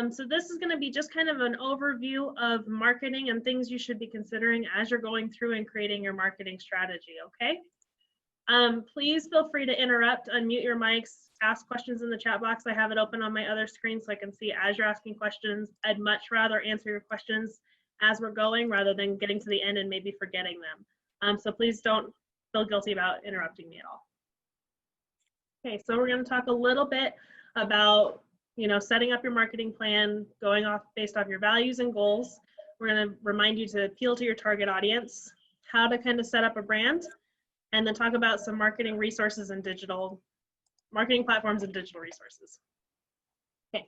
So this is going to be just kind of an overview of marketing and things you should be considering as you're going through and creating your marketing strategy, okay? Please feel free to interrupt, unmute your mics, ask questions in the chat box. I have it open on my other screen so I can see as you're asking questions. I'd much rather answer your questions as we're going rather than getting to the end and maybe forgetting them. So please don't feel guilty about interrupting me at all. Okay, so we're going to talk a little bit about, setting up your marketing plan, going off based off your values and goals. We're going to remind you to appeal to your target audience, how to kind of set up a brand, and then talk about some marketing resources and digital marketing platforms and digital resources. Okay,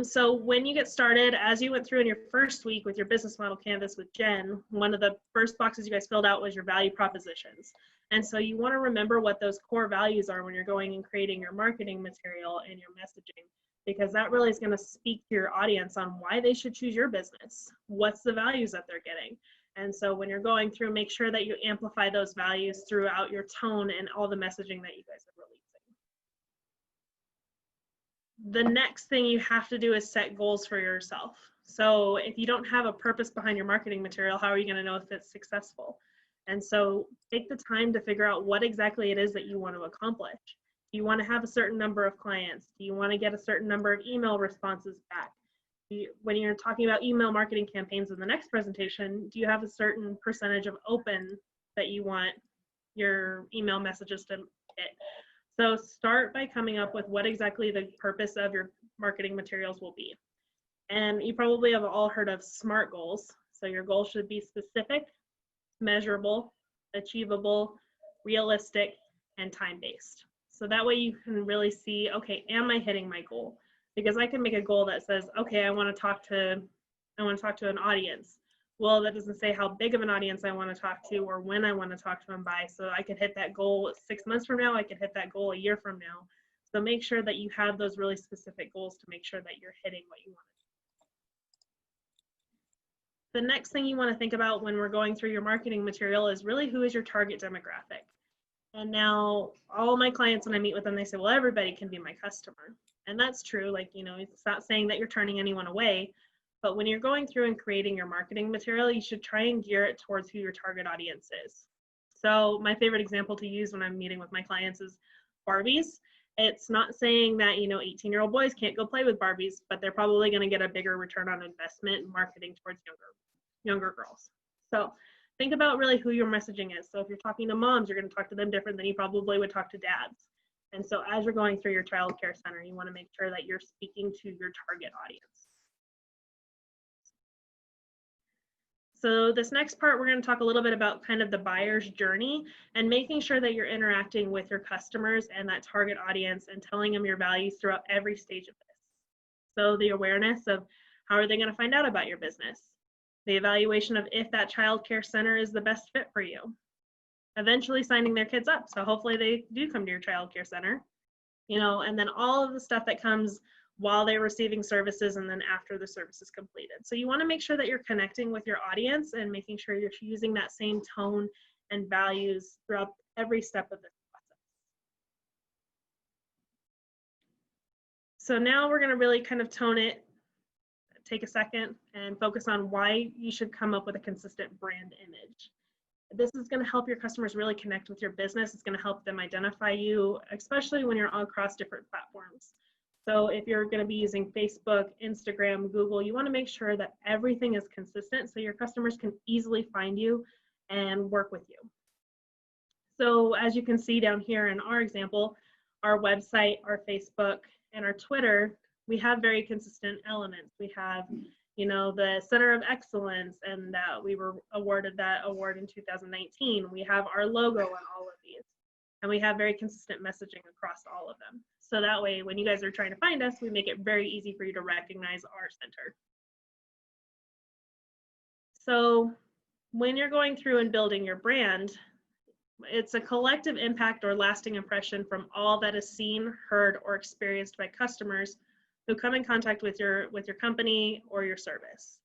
so when you get started, as you went through in your first week with your business model canvas with Jen, one of the first boxes you guys filled out was your value propositions. And so you want to remember what those core values are when you're going and creating your marketing material and your messaging, because that really is going to speak to your audience on why they should choose your business. What's the values that they're getting? And so when you're going through, make sure that you amplify those values throughout your tone and all the messaging that you guys are releasing. The next thing you have to do is set goals for yourself. So if you don't have a purpose behind your marketing material, how are you going to know if it's successful? And so take the time to figure out what exactly it is that you want to accomplish. Do you want to have a certain number of clients? Do you want to get a certain number of email responses back? When you're talking about email marketing campaigns in the next presentation, do you have a certain percentage of open that you want your email messages to hit? So start by coming up with what exactly the purpose of your marketing materials will be. And you probably have all heard of SMART goals. So your goals should be specific, measurable, achievable, realistic, and time-based. So that way you can really see, okay, am I hitting my goal? Because I can make a goal that says, okay, I want to talk to an audience. Well, that doesn't say how big of an audience I want to talk to or when I want to talk to them by. So I could hit that goal 6 months from now. I could hit that goal a year from now. So make sure that you have those really specific goals to make sure that you're hitting what you want to do. The next thing you want to think about when we're going through your marketing material is really who is your target demographic. And now all my clients, when I meet with them, they say, well, everybody can be my customer. And that's true. Like, it's not saying that you're turning anyone away, but when you're going through and creating your marketing material, you should try and gear it towards who your target audience is. So my favorite example to use when I'm meeting with my clients is Barbies. It's not saying that, 18-year-old boys can't go play with Barbies, but they're probably going to get a bigger return on investment marketing towards younger girls. So think about really who your messaging is. So if you're talking to moms, you're going to talk to them different than you probably would talk to dads. And so as you're going through your child care center, you want to make sure that you're speaking to your target audience. So this next part, we're going to talk a little bit about kind of the buyer's journey and making sure that you're interacting with your customers and that target audience and telling them your values throughout every stage of this. So the awareness of how are they going to find out about your business? The evaluation of if that child care center is the best fit for you. Eventually signing their kids up. So hopefully they do come to your child care center, and then all of the stuff that comes while they're receiving services and then after the service is completed. So you want to make sure that you're connecting with your audience and making sure you're using that same tone and values throughout every step of this process. So now we're going to really kind of tone it, take a second and focus on why you should come up with a consistent brand image. This is going to help your customers really connect with your business. It's going to help them identify you, especially when you're all across different platforms. So if you're going to be using Facebook, Instagram, Google, you want to make sure that everything is consistent so your customers can easily find you and work with you. So as you can see down here in our example, our website, our Facebook, and our Twitter, we have very consistent elements. We have the Center of Excellence, and we were awarded that award in 2019. We have our logo on all of these, and we have very consistent messaging across all of them. So that way, when you guys are trying to find us, we make it very easy for you to recognize our center. So when you're going through and building your brand, it's a collective impact or lasting impression from all that is seen, heard, or experienced by customers who come in contact with your company or your service.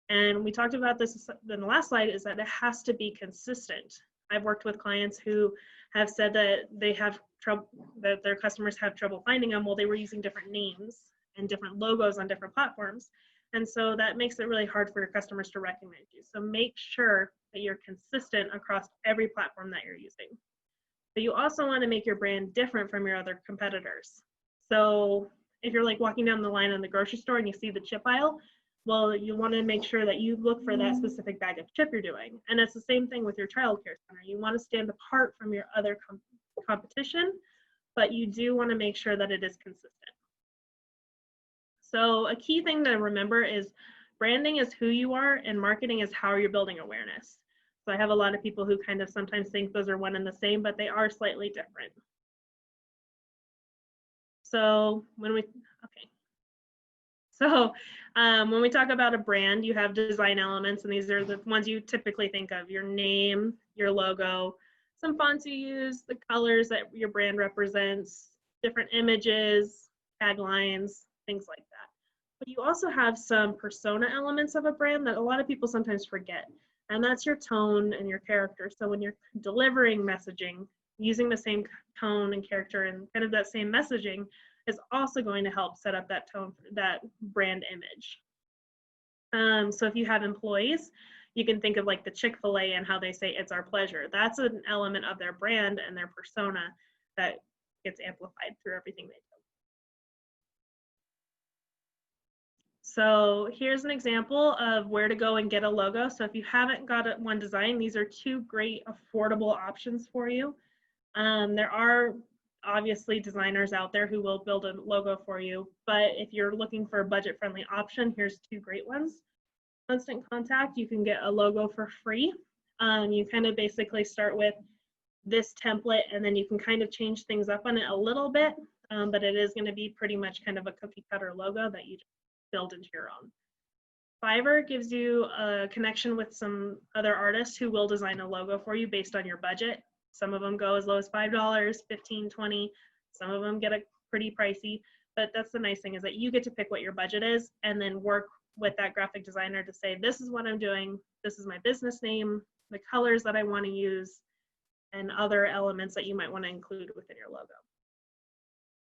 And we talked about this in the last slide, is that it has to be consistent. I've worked with clients who have said that they have trouble, that their customers have trouble finding them. Well, they were using different names. and different logos on different platforms. And so that makes it really hard for your customers to recognize you. So make sure that you're consistent across every platform that you're using. But you also want to make your brand different from your other competitors. So if you're like walking down the line in the grocery store and you see the chip aisle, well, you want to make sure that you look for that specific bag of chip you're doing. And it's the same thing with your childcare center. You want to stand apart from your other competition, but you do want to make sure that it is consistent. So a key thing to remember is branding is who you are and marketing is how you're building awareness. So I have a lot of people who kind of sometimes think those are one and the same, but they are slightly different. So when we talk about a brand, you have design elements, and these are the ones you typically think of: your name, your logo, some fonts you use, the colors that your brand represents, different images, taglines, things like that. But you also have some persona elements of a brand that a lot of people sometimes forget. And that's your tone and your character. So when you're delivering messaging, using the same tone and character and kind of that same messaging is also going to help set up that tone, that brand image. So if you have employees, you can think of like the Chick-fil-A and how they say "it's our pleasure." That's an element of their brand and their persona that gets amplified through everything they do. So here's an example of where to go and get a logo. So if you haven't got one designed, these are two great affordable options for you. There are obviously designers out there who will build a logo for you, but if you're looking for a budget-friendly option, here's two great ones. Constant Contact, you can get a logo for free. You kind of basically start with this template and then you can kind of change things up on it a little bit, but it is going to be pretty much kind of a cookie cutter logo that you build into your own. Fiverr gives you a connection with some other artists who will design a logo for you based on your budget. Some of them go as low as $5, $15, $20. Some of them get a pretty pricey, but that's the nice thing is that you get to pick what your budget is and then work with that graphic designer to say, this is what I'm doing, this is my business name, the colors that I want to use, and other elements that you might want to include within your logo.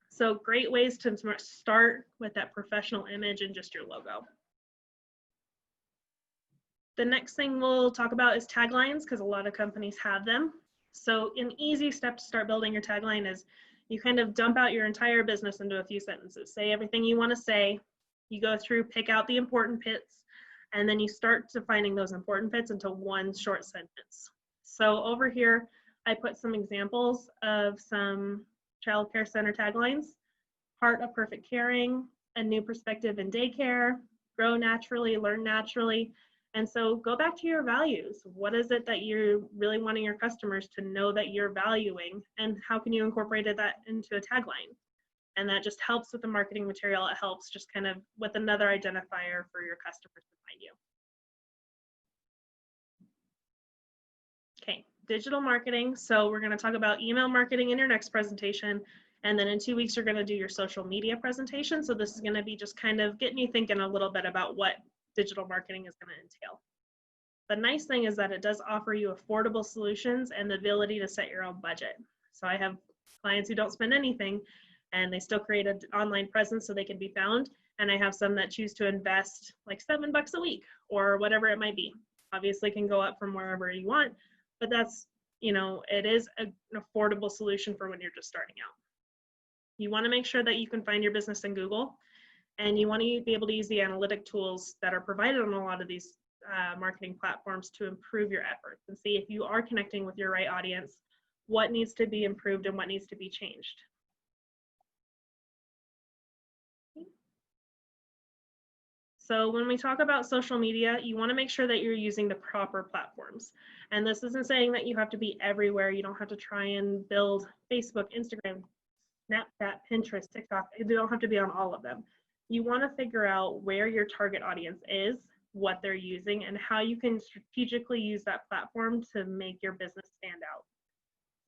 So great ways to start with that professional image and just your logo. The next thing we'll talk about is taglines, because a lot of companies have them. So an easy step to start building your tagline is you kind of dump out your entire business into a few sentences. Say everything you want to say. You go through, pick out the important bits, and then you start defining those important bits into one short sentence. So over here, I put some examples of some child care center taglines: Heart of Perfect Caring, A New Perspective in Daycare, Grow Naturally, Learn Naturally. And so go back to your values. What is it that you're really wanting your customers to know that you're valuing, and how can you incorporate that into a tagline? And that just helps with the marketing material. It helps just kind of with another identifier for your customers to find you. Okay, digital marketing. So we're going to talk about email marketing in your next presentation. And then in 2 weeks, you're going to do your social media presentation. So this is going to be just kind of getting you thinking a little bit about what digital marketing is going to entail. The nice thing is that it does offer you affordable solutions and the ability to set your own budget. So I have clients who don't spend anything and they still create an online presence so they can be found. And I have some that choose to invest like $7 a week or whatever it might be. Obviously can go up from wherever you want, but that's, you know, it is an affordable solution for when you're just starting out. You want to make sure that you can find your business in Google, and you want to be able to use the analytic tools that are provided on a lot of these marketing platforms to improve your efforts and see if you are connecting with your right audience, what needs to be improved and what needs to be changed. So when we talk about social media, you want to make sure that you're using the proper platforms. And this isn't saying that you have to be everywhere. You don't have to try and build Facebook, Instagram, Snapchat, Pinterest, TikTok. You don't have to be on all of them. You want to figure out where your target audience is, what they're using, and how you can strategically use that platform to make your business stand out.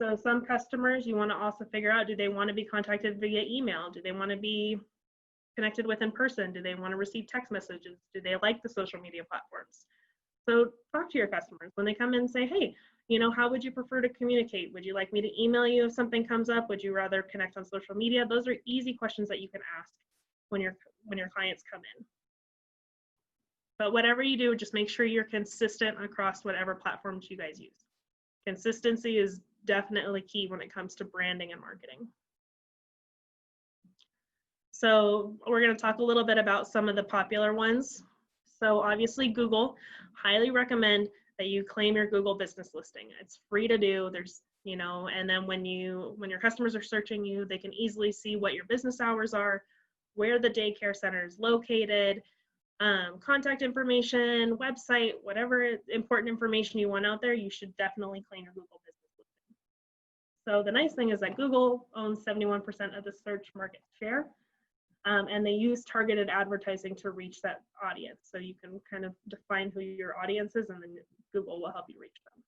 So some customers, you want to also figure out, do they want to be contacted via email? Do they want to be connected with in person? Do they want to receive text messages? Do they like the social media platforms? So talk to your customers when they come in and say, hey, you know, how would you prefer to communicate? Would you like me to email you if something comes up? Would you rather connect on social media? Those are easy questions that you can ask when your clients come in. But whatever you do, just make sure you're consistent across whatever platforms you guys use. Consistency is definitely key when it comes to branding and marketing. So we're going to talk a little bit about some of the popular ones. So obviously Google, highly recommend that you claim your Google business listing. It's free to do. There's, you know, and then when your customers are searching you, they can easily see what your business hours are, where the daycare center is located, contact information, website, whatever important information you want out there, you should definitely claim your Google business listing. So the nice thing is that Google owns 71% of the search market share, and they use targeted advertising to reach that audience. So you can kind of define who your audience is, and then Google will help you reach them.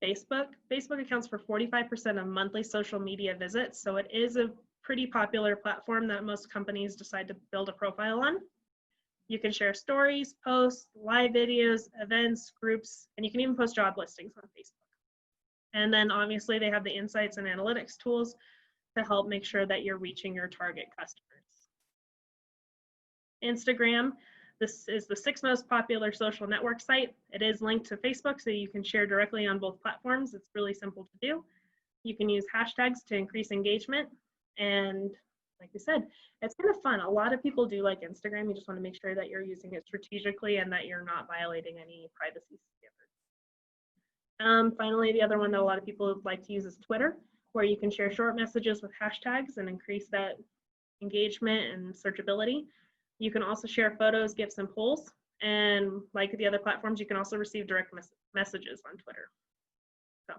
Facebook accounts for 45% of monthly social media visits, so it is a pretty popular platform that most companies decide to build a profile on. You can share stories, posts, live videos, events, groups, and you can even post job listings on Facebook. And then obviously they have the insights and analytics tools to help make sure that you're reaching your target customers. Instagram, this is the 6th most popular social network site. It is linked to Facebook, so you can share directly on both platforms. It's really simple to do. You can use hashtags to increase engagement, and like we said, it's kind of fun. A lot of people do like Instagram. You just want to make sure that you're using it strategically and that you're not violating any privacy standards. Finally, the other one that a lot of people like to use is Twitter, where you can share short messages with hashtags and increase that engagement and searchability. You can also share photos, GIFs, and polls. And like the other platforms, you can also receive direct messages on Twitter. So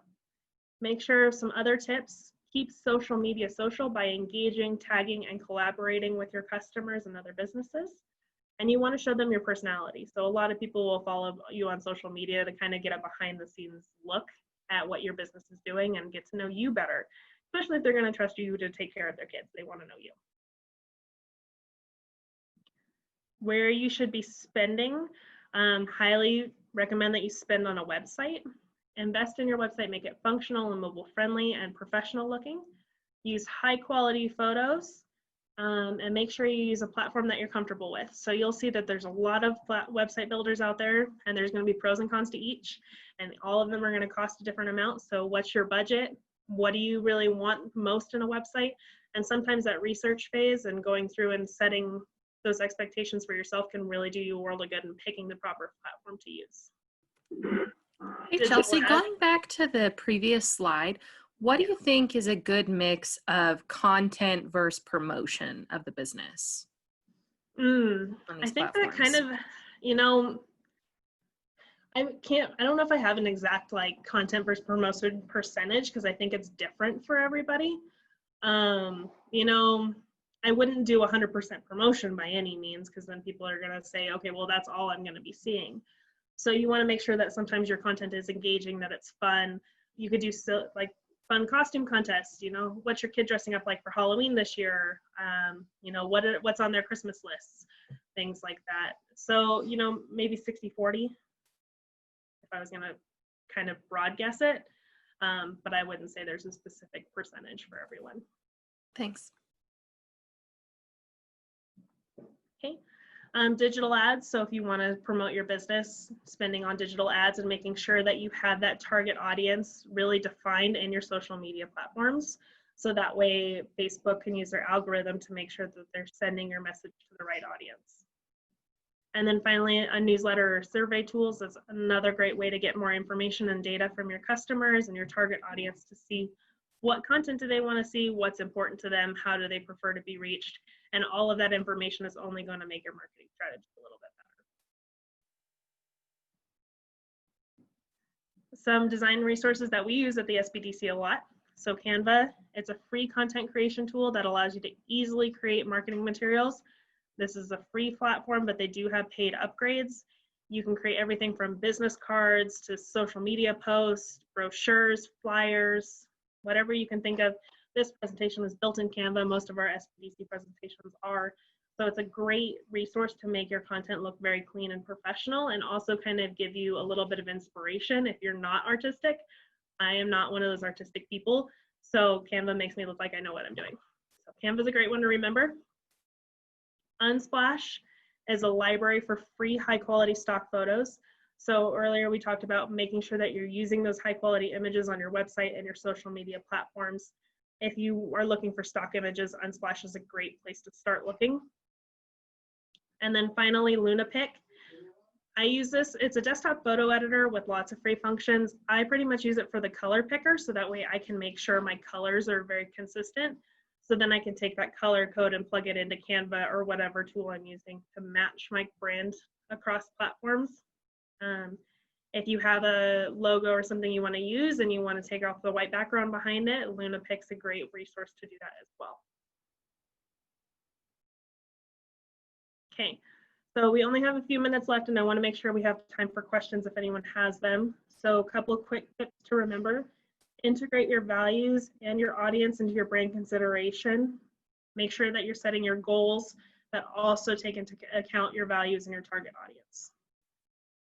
make sure some other tips. Keep social media social by engaging, tagging, and collaborating with your customers and other businesses. And you want to show them your personality. So a lot of people will follow you on social media to kind of get a behind the scenes look at what your business is doing and get to know you better, especially if they're going to trust you to take care of their kids. They want to know you. Where you should be spending, highly recommend that you spend on a website. Invest in your website, make it functional and mobile friendly and professional looking. Use high quality photos, and make sure you use a platform that you're comfortable with. So you'll see that there's a lot of website builders out there, and there's going to be pros and cons to each, and all of them are going to cost a different amount. So what's your budget? What do you really want most in a website? And sometimes that research phase and going through and setting those expectations for yourself can really do you a world of good in picking the proper platform to use. Hey, Chelsea, going back to the previous slide, what do you think is a good mix of content versus promotion of the business? I think that kind of, you know, I don't know if I have an exact like content versus promotion percentage, because I think it's different for everybody. You know, I wouldn't do 100% promotion by any means, because then people are going to say, okay, well, that's all I'm going to be seeing. So you want to make sure that sometimes your content is engaging, that it's fun. You could do like fun costume contests, you know, what's your kid dressing up like for Halloween this year? You know, what's on their Christmas lists, things like that. So, you know, maybe 60-40, if I was going to kind of broad guess it, but I wouldn't say there's a specific percentage for everyone. Thanks. Okay. Digital ads. So if you want to promote your business, spending on digital ads and making sure that you have that target audience really defined in your social media platforms. So that way Facebook can use their algorithm to make sure that they're sending your message to the right audience. And then finally, a newsletter or survey tools is another great way to get more information and data from your customers and your target audience to see what content do they want to see, what's important to them, how do they prefer to be reached. And all of that information is only going to make your marketing strategy a little bit better. Some design resources that we use at the SBDC a lot. So Canva, it's a free content creation tool that allows you to easily create marketing materials. This is a free platform, but they do have paid upgrades. You can create everything from business cards to social media posts, brochures, flyers, whatever you can think of. This presentation was built in Canva. Most of our SBDC presentations are. So it's a great resource to make your content look very clean and professional, and also kind of give you a little bit of inspiration if you're not artistic. I am not one of those artistic people, so Canva makes me look like I know what I'm doing. So Canva is a great one to remember. Unsplash is a library for free high quality stock photos. So earlier we talked about making sure that you're using those high quality images on your website and your social media platforms. If you are looking for stock images, Unsplash is a great place to start looking. And then finally, LunaPic. I use this, it's a desktop photo editor with lots of free functions. I pretty much use it for the color picker, so that way I can make sure my colors are very consistent. So then I can take that color code and plug it into Canva or whatever tool I'm using to match my brand across platforms. If you have a logo or something you want to use and you want to take off the white background behind it, LunaPic's a great resource to do that as well. Okay, so we only have a few minutes left and I want to make sure we have time for questions if anyone has them. So a couple of quick tips to remember. Integrate your values and your audience into your brand consideration. Make sure that you're setting your goals that also take into account your values and your target audience.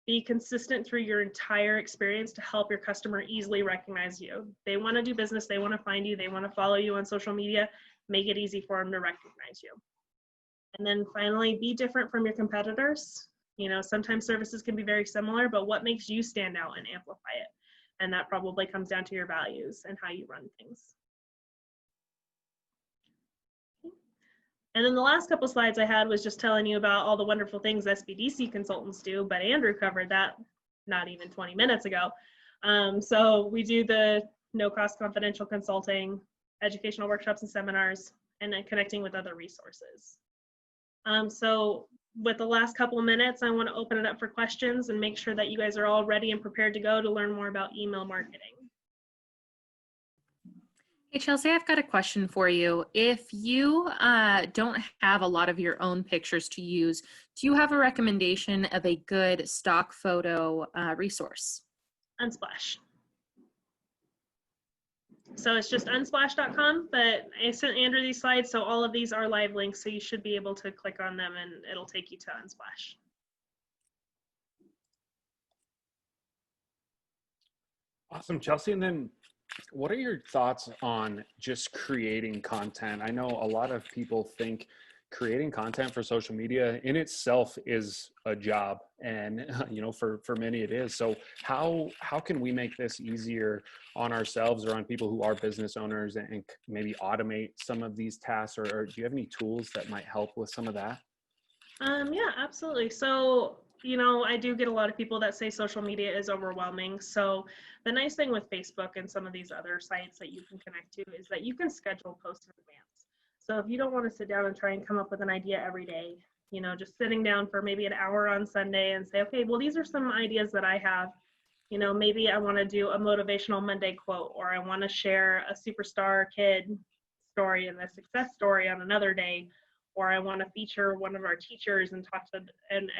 Be consistent through your entire experience to help your customer easily recognize you. They want to do business, they want to find you, they want to follow you on social media. Make it easy for them to recognize you. And then finally, be different from your competitors. You know, sometimes services can be very similar, but what makes you stand out and amplify it? And that probably comes down to your values and how you run things. And then the last couple slides I had was just telling you about all the wonderful things SBDC consultants do, but Andrew covered that not even 20 minutes ago. So we do the no-cost confidential consulting, educational workshops and seminars, and then connecting with other resources. So with the last couple of minutes, I want to open it up for questions and make sure that you guys are all ready and prepared to go to learn more about email marketing. Hey, Chelsea, I've got a question for you. If you don't have a lot of your own pictures to use, do you have a recommendation of a good stock photo resource? Unsplash. So it's just unsplash.com, but I sent Andrew these slides, so all of these are live links, so you should be able to click on them and it'll take you to Unsplash. Awesome, Chelsea. And then what are your thoughts on just creating content? I know a lot of people think creating content for social media in itself is a job, and you know, for many it is. So how can we make this easier on ourselves or on people who are business owners and maybe automate some of these tasks, or do you have any tools that might help with some of that? Yeah, absolutely. So, you know, I do get a lot of people that say social media is overwhelming. So the nice thing with Facebook and some of these other sites that you can connect to is that you can schedule posts in advance. So if you don't want to sit down and try and come up with an idea every day, you know, just sitting down for maybe an hour on Sunday and say, okay, well, these are some ideas that I have. You know, maybe I want to do a motivational Monday quote, or I want to share a superstar kid story and a success story on another day, or I want to feature one of our teachers and talk to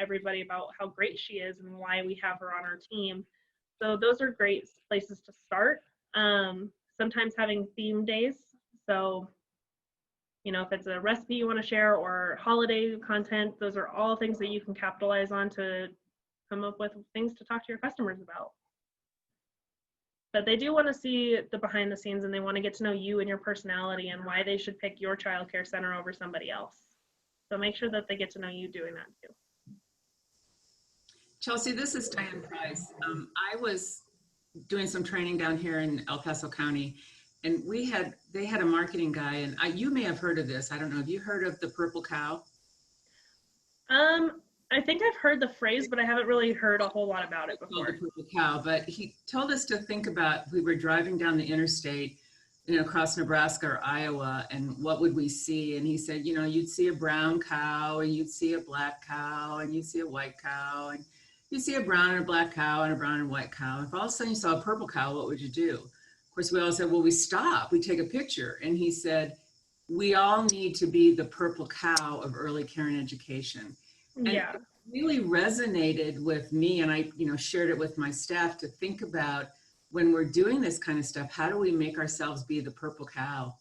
everybody about how great she is and why we have her on our team. So those are great places to start. Sometimes having theme days. So, you know, if it's a recipe you want to share or holiday content, those are all things that you can capitalize on to come up with things to talk to your customers about. But they do want to see the behind the scenes, and they want to get to know you and your personality and why they should pick your child care center over somebody else. So make sure that they get to know you doing that too. Chelsea, this is Diane Price. I was doing some training down here in El Paso County, and they had a marketing guy, and you may have heard of this. I don't know. Have you heard of the purple cow? I think I've heard the phrase, but I haven't really heard a whole lot about it before. The purple cow, but he told us to think about, we were driving down the interstate, you know, across Nebraska or Iowa, and what would we see? And he said, you know, you'd see a brown cow, and you'd see a black cow, and you'd see a white cow, and you'd see a brown and a black cow and a brown and white cow. If all of a sudden you saw a purple cow, what would you do? Of course, we all said, well, we stop, we take a picture. And he said, we all need to be the purple cow of early care and education. And yeah, it really resonated with me, and I, you know, shared it with my staff to think about, when we're doing this kind of stuff, how do we make ourselves be the purple cow?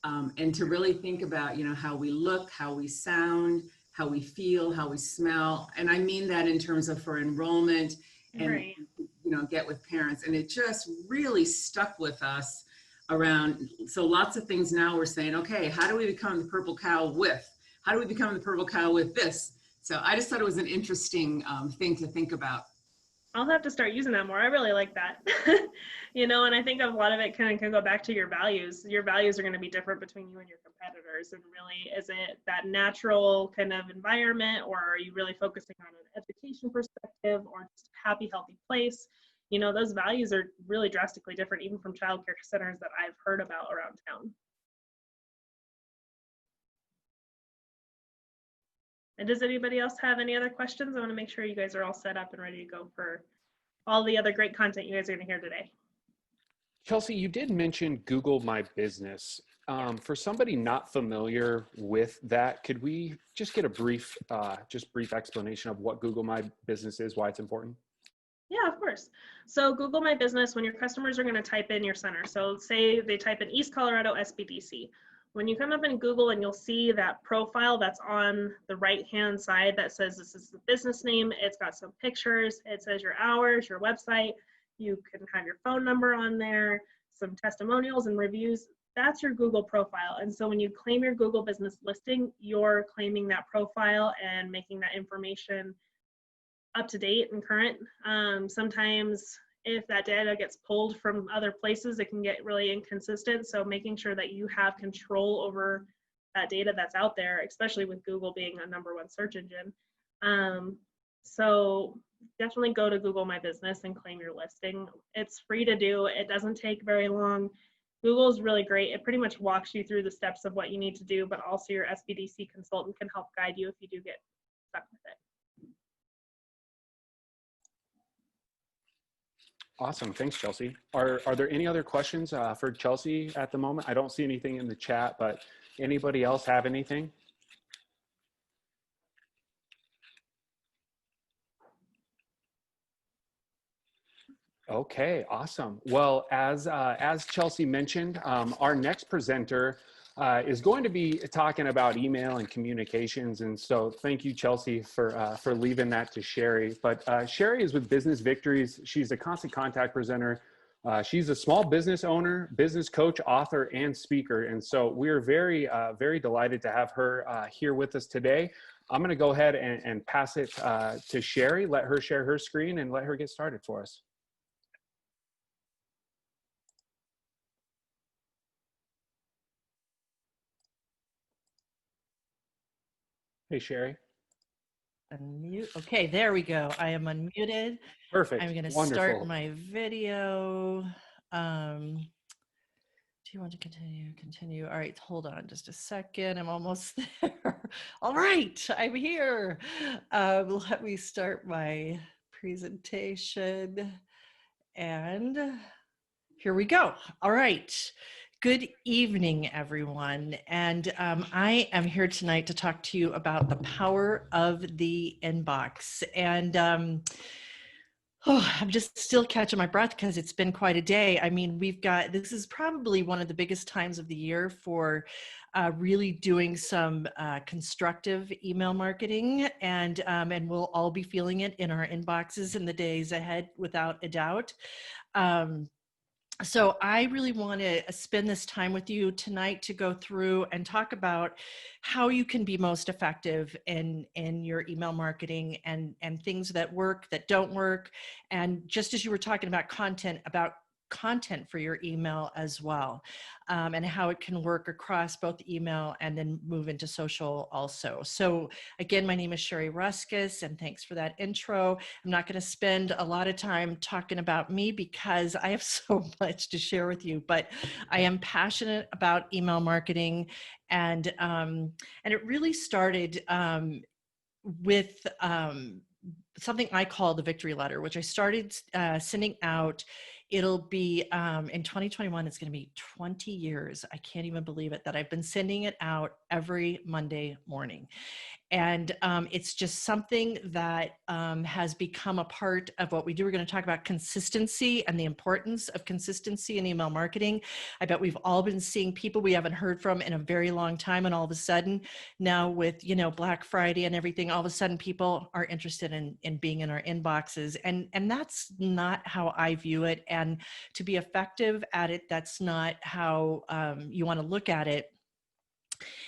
And to really think about, you know, how we look, how we sound, how we feel, how we smell. And I mean that in terms of for enrollment and, right. you know, get with parents. And it just really stuck with us around. So lots of things now we're saying, okay, how do we become the purple cow with how do we become the purple cow with this? So I just thought it was an interesting thing to think about. I'll have to start using that more. I really like that. And I think a lot of it can go back to your values. Your values are going to be different between you and your competitors. And really, is it that natural kind of environment, or are you really focusing on an education perspective or just a happy, healthy place? Those values are really drastically different, even from childcare centers that I've heard about around town. And does anybody else have any other questions? I want to make sure you guys are all set up and ready to go for all the other great content you guys are going to hear today. Chelsea, you did mention Google My Business. For somebody not familiar with that, could we just get a brief explanation of what Google My Business is, why it's important? Yeah, of course. So Google My Business, when your customers are going to type in your center, so say they type in East Colorado SBDC. When you come up in Google and you'll see that profile that's on the right-hand side that says this is the business name, it's got some pictures, it says your hours, your website, you can have your phone number on there, some testimonials and reviews. That's your Google profile. And so when you claim your Google business listing, you're claiming that profile and making that information up to date and current. Sometimes if that data gets pulled from other places, it can get really inconsistent. So making sure that you have control over that data that's out there, especially with Google being a #1 search engine. So definitely go to Google My Business and claim your listing. It's free to do. It doesn't take very long. Google is really great. It pretty much walks you through the steps of what you need to do, but also your SBDC consultant can help guide you if you do get stuck with it. Awesome. Thanks, Chelsea. Are there any other questions for Chelsea at the moment? I don't see anything in the chat, but anybody else have anything? Okay, awesome. Well, as Chelsea mentioned, our next presenter is going to be talking about email and communications. And so thank you, Chelsea, for leaving that to Sherry. But Sherry is with Business Victories. She's a constant contact presenter. She's a small business owner, business coach, author, and speaker. And so we're very, very delighted to have her here with us today. I'm going to go ahead and pass it to Sherry, let her share her screen and let her get started for us. Hey, Sherry. Unmute. Okay, there we go. I am unmuted. Perfect. I'm going to Wonderful. start my video. Do you want to continue? Continue. All right, hold on just a second. I'm almost there. All right, I'm here. Let me start my presentation. And here we go. All right. Good evening, everyone. And I am here tonight to talk to you about the power of the inbox. And I'm just still catching my breath because it's been quite a day. I mean, this is probably one of the biggest times of the year for really doing some constructive email marketing. And we'll all be feeling it in our inboxes in the days ahead, without a doubt. So I really want to spend this time with you tonight to go through and talk about how you can be most effective in your email marketing and things that work, that don't work. And just as you were talking about content for your email as well, and how it can work across both email and then move into social also. So again, my name is Sherry Ruskus, and thanks for that intro. I'm not going to spend a lot of time talking about me because I have so much to share with you, but I am passionate about email marketing, and it really started with something I call the victory letter, which I started sending out. It'll be in 2021, it's going to be 20 years. I can't even believe it that I've been sending it out every Monday morning. And it's just something that has become a part of what we do. We're going to talk about consistency and the importance of consistency in email marketing. I bet we've all been seeing people we haven't heard from in a very long time. And all of a sudden now with, Black Friday and everything, all of a sudden people are interested in being in our inboxes. And that's not how I view it. And to be effective at it, that's not how you want to look at it.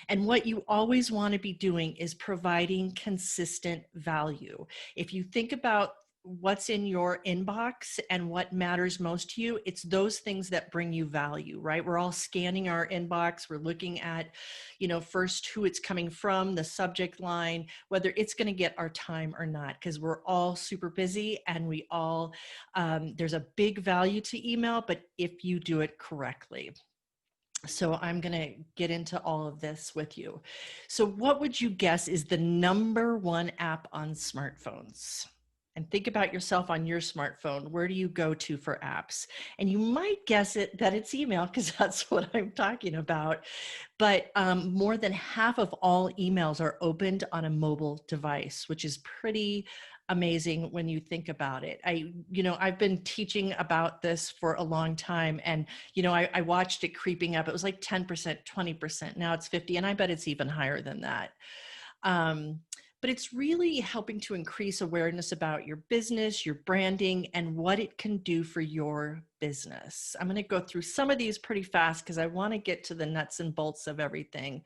And what you always want to be doing is providing consistent value. If you think about what's in your inbox and what matters most to you, it's those things that bring you value, right? We're all scanning our inbox. We're looking at, first who it's coming from, the subject line, whether it's going to get our time or not, because we're all super busy and we all, there's a big value to email, but if you do it correctly. So I'm going to get into all of this with you. So what would you guess is the number one app on smartphones? And think about yourself on your smartphone. Where do you go to for apps? And you might guess that it's email, because that's what I'm talking about. But more than half of all emails are opened on a mobile device, which is pretty amazing when you think about it. I've been teaching about this for a long time, and I watched it creeping up. It was like 10%, 20%. Now it's 50, and I bet it's even higher than that. But it's really helping to increase awareness about your business, your branding, and what it can do for your business. I'm going to go through some of these pretty fast because I want to get to the nuts and bolts of everything.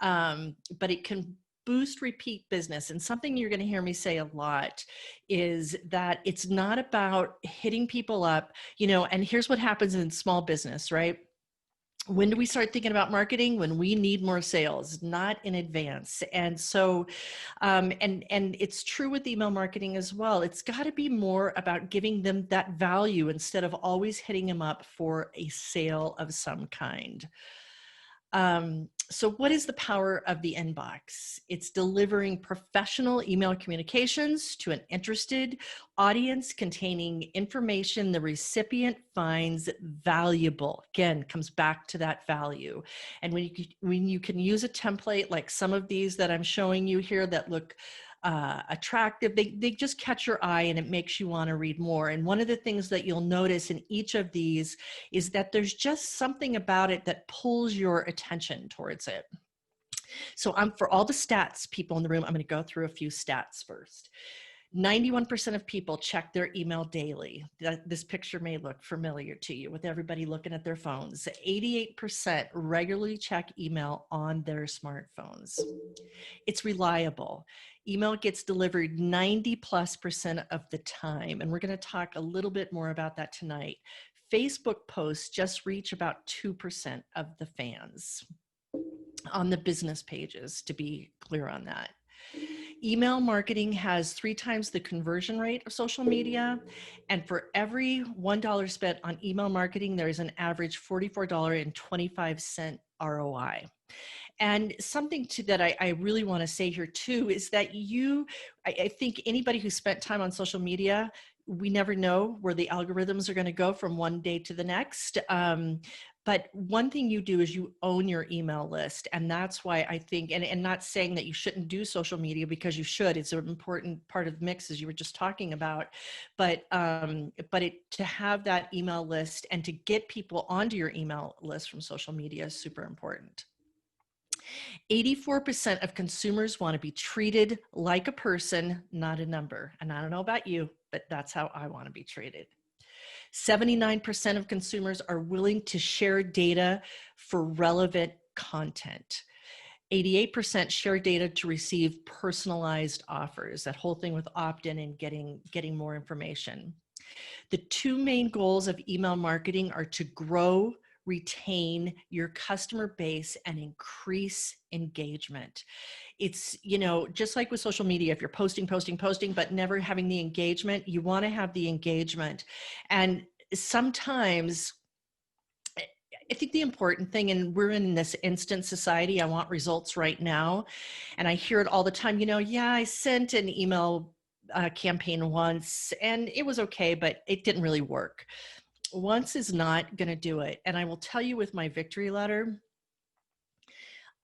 But it can boost repeat business. And something you're going to hear me say a lot is that it's not about hitting people up, and here's what happens in small business, right? When do we start thinking about marketing? When we need more sales, not in advance. And so, and it's true with email marketing as well. It's got to be more about giving them that value instead of always hitting them up for a sale of some kind. So what is the power of the inbox? It's delivering professional email communications to an interested audience containing information the recipient finds valuable. Again, comes back to that value. And when you can use a template like some of these that I'm showing you here that look attractive, they just catch your eye and it makes you want to read more. And one of the things that you'll notice in each of these is that there's just something about it that pulls your attention towards it. So for all the stats people in the room, I'm going to go through a few stats first. 91% of people check their email daily. This picture may look familiar to you with everybody looking at their phones. 88% regularly check email on their smartphones. It's reliable. Email gets delivered 90+% of the time. And we're going to talk a little bit more about that tonight. Facebook posts just reach about 2% of the fans on the business pages, to be clear on that. Email marketing has 3 times the conversion rate of social media. And for every $1 spent on email marketing, there is an average $44.25 ROI. And something that I really want to say here too is that I think anybody who spent time on social media, we never know where the algorithms are going to go from one day to the next. But one thing you do is you own your email list. And that's why I think, and not saying that you shouldn't do social media, because you should, it's an important part of the mix, as you were just talking about, but to have that email list and to get people onto your email list from social media is super important. 84% of consumers want to be treated like a person, not a number. And I don't know about you, but that's how I want to be treated. 79% of consumers are willing to share data for relevant content. 88% share data to receive personalized offers, that whole thing with opt-in and getting more information. The 2 main goals of email marketing are to grow, retain your customer base, and increase engagement. It's, just like with social media, if you're posting, but never having the engagement, you want to have the engagement. And sometimes I think the important thing, and we're in this instant society, I want results right now. And I hear it all the time, yeah, I sent an email campaign once and it was okay, but it didn't really work. Once is not going to do it. And I will tell you, with my victory letter,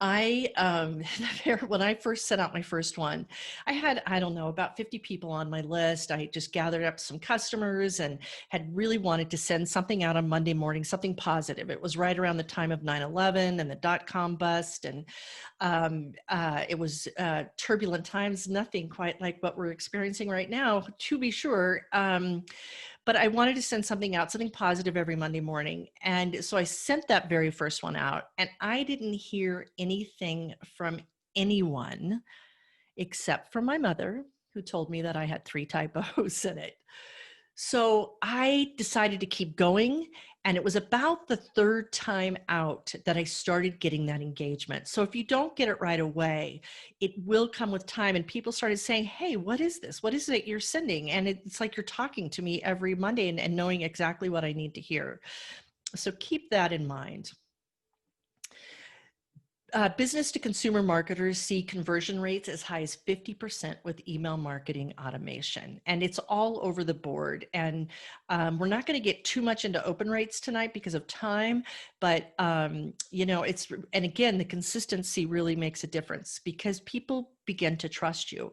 when I first sent out my first one, I had, about 50 people on my list. I just gathered up some customers and had really wanted to send something out on Monday morning, something positive. It was right around the time of 9/11 and the .com bust. And it was turbulent times, nothing quite like what we're experiencing right now, to be sure. but I wanted to send something out, something positive every Monday morning. And so I sent that very first one out, and I didn't hear anything from anyone except from my mother, who told me that I had 3 typos in it. So I decided to keep going. And it was about the 3rd time out that I started getting that engagement. So if you don't get it right away, it will come with time. And people started saying, hey, what is this? What is it you're sending? And it's like you're talking to me every Monday and knowing exactly what I need to hear. So keep that in mind. Business to consumer marketers see conversion rates as high as 50% with email marketing automation. And it's all over the board. And we're not going to get too much into open rates tonight because of time, but you know, and again, the consistency really makes a difference because people begin to trust you.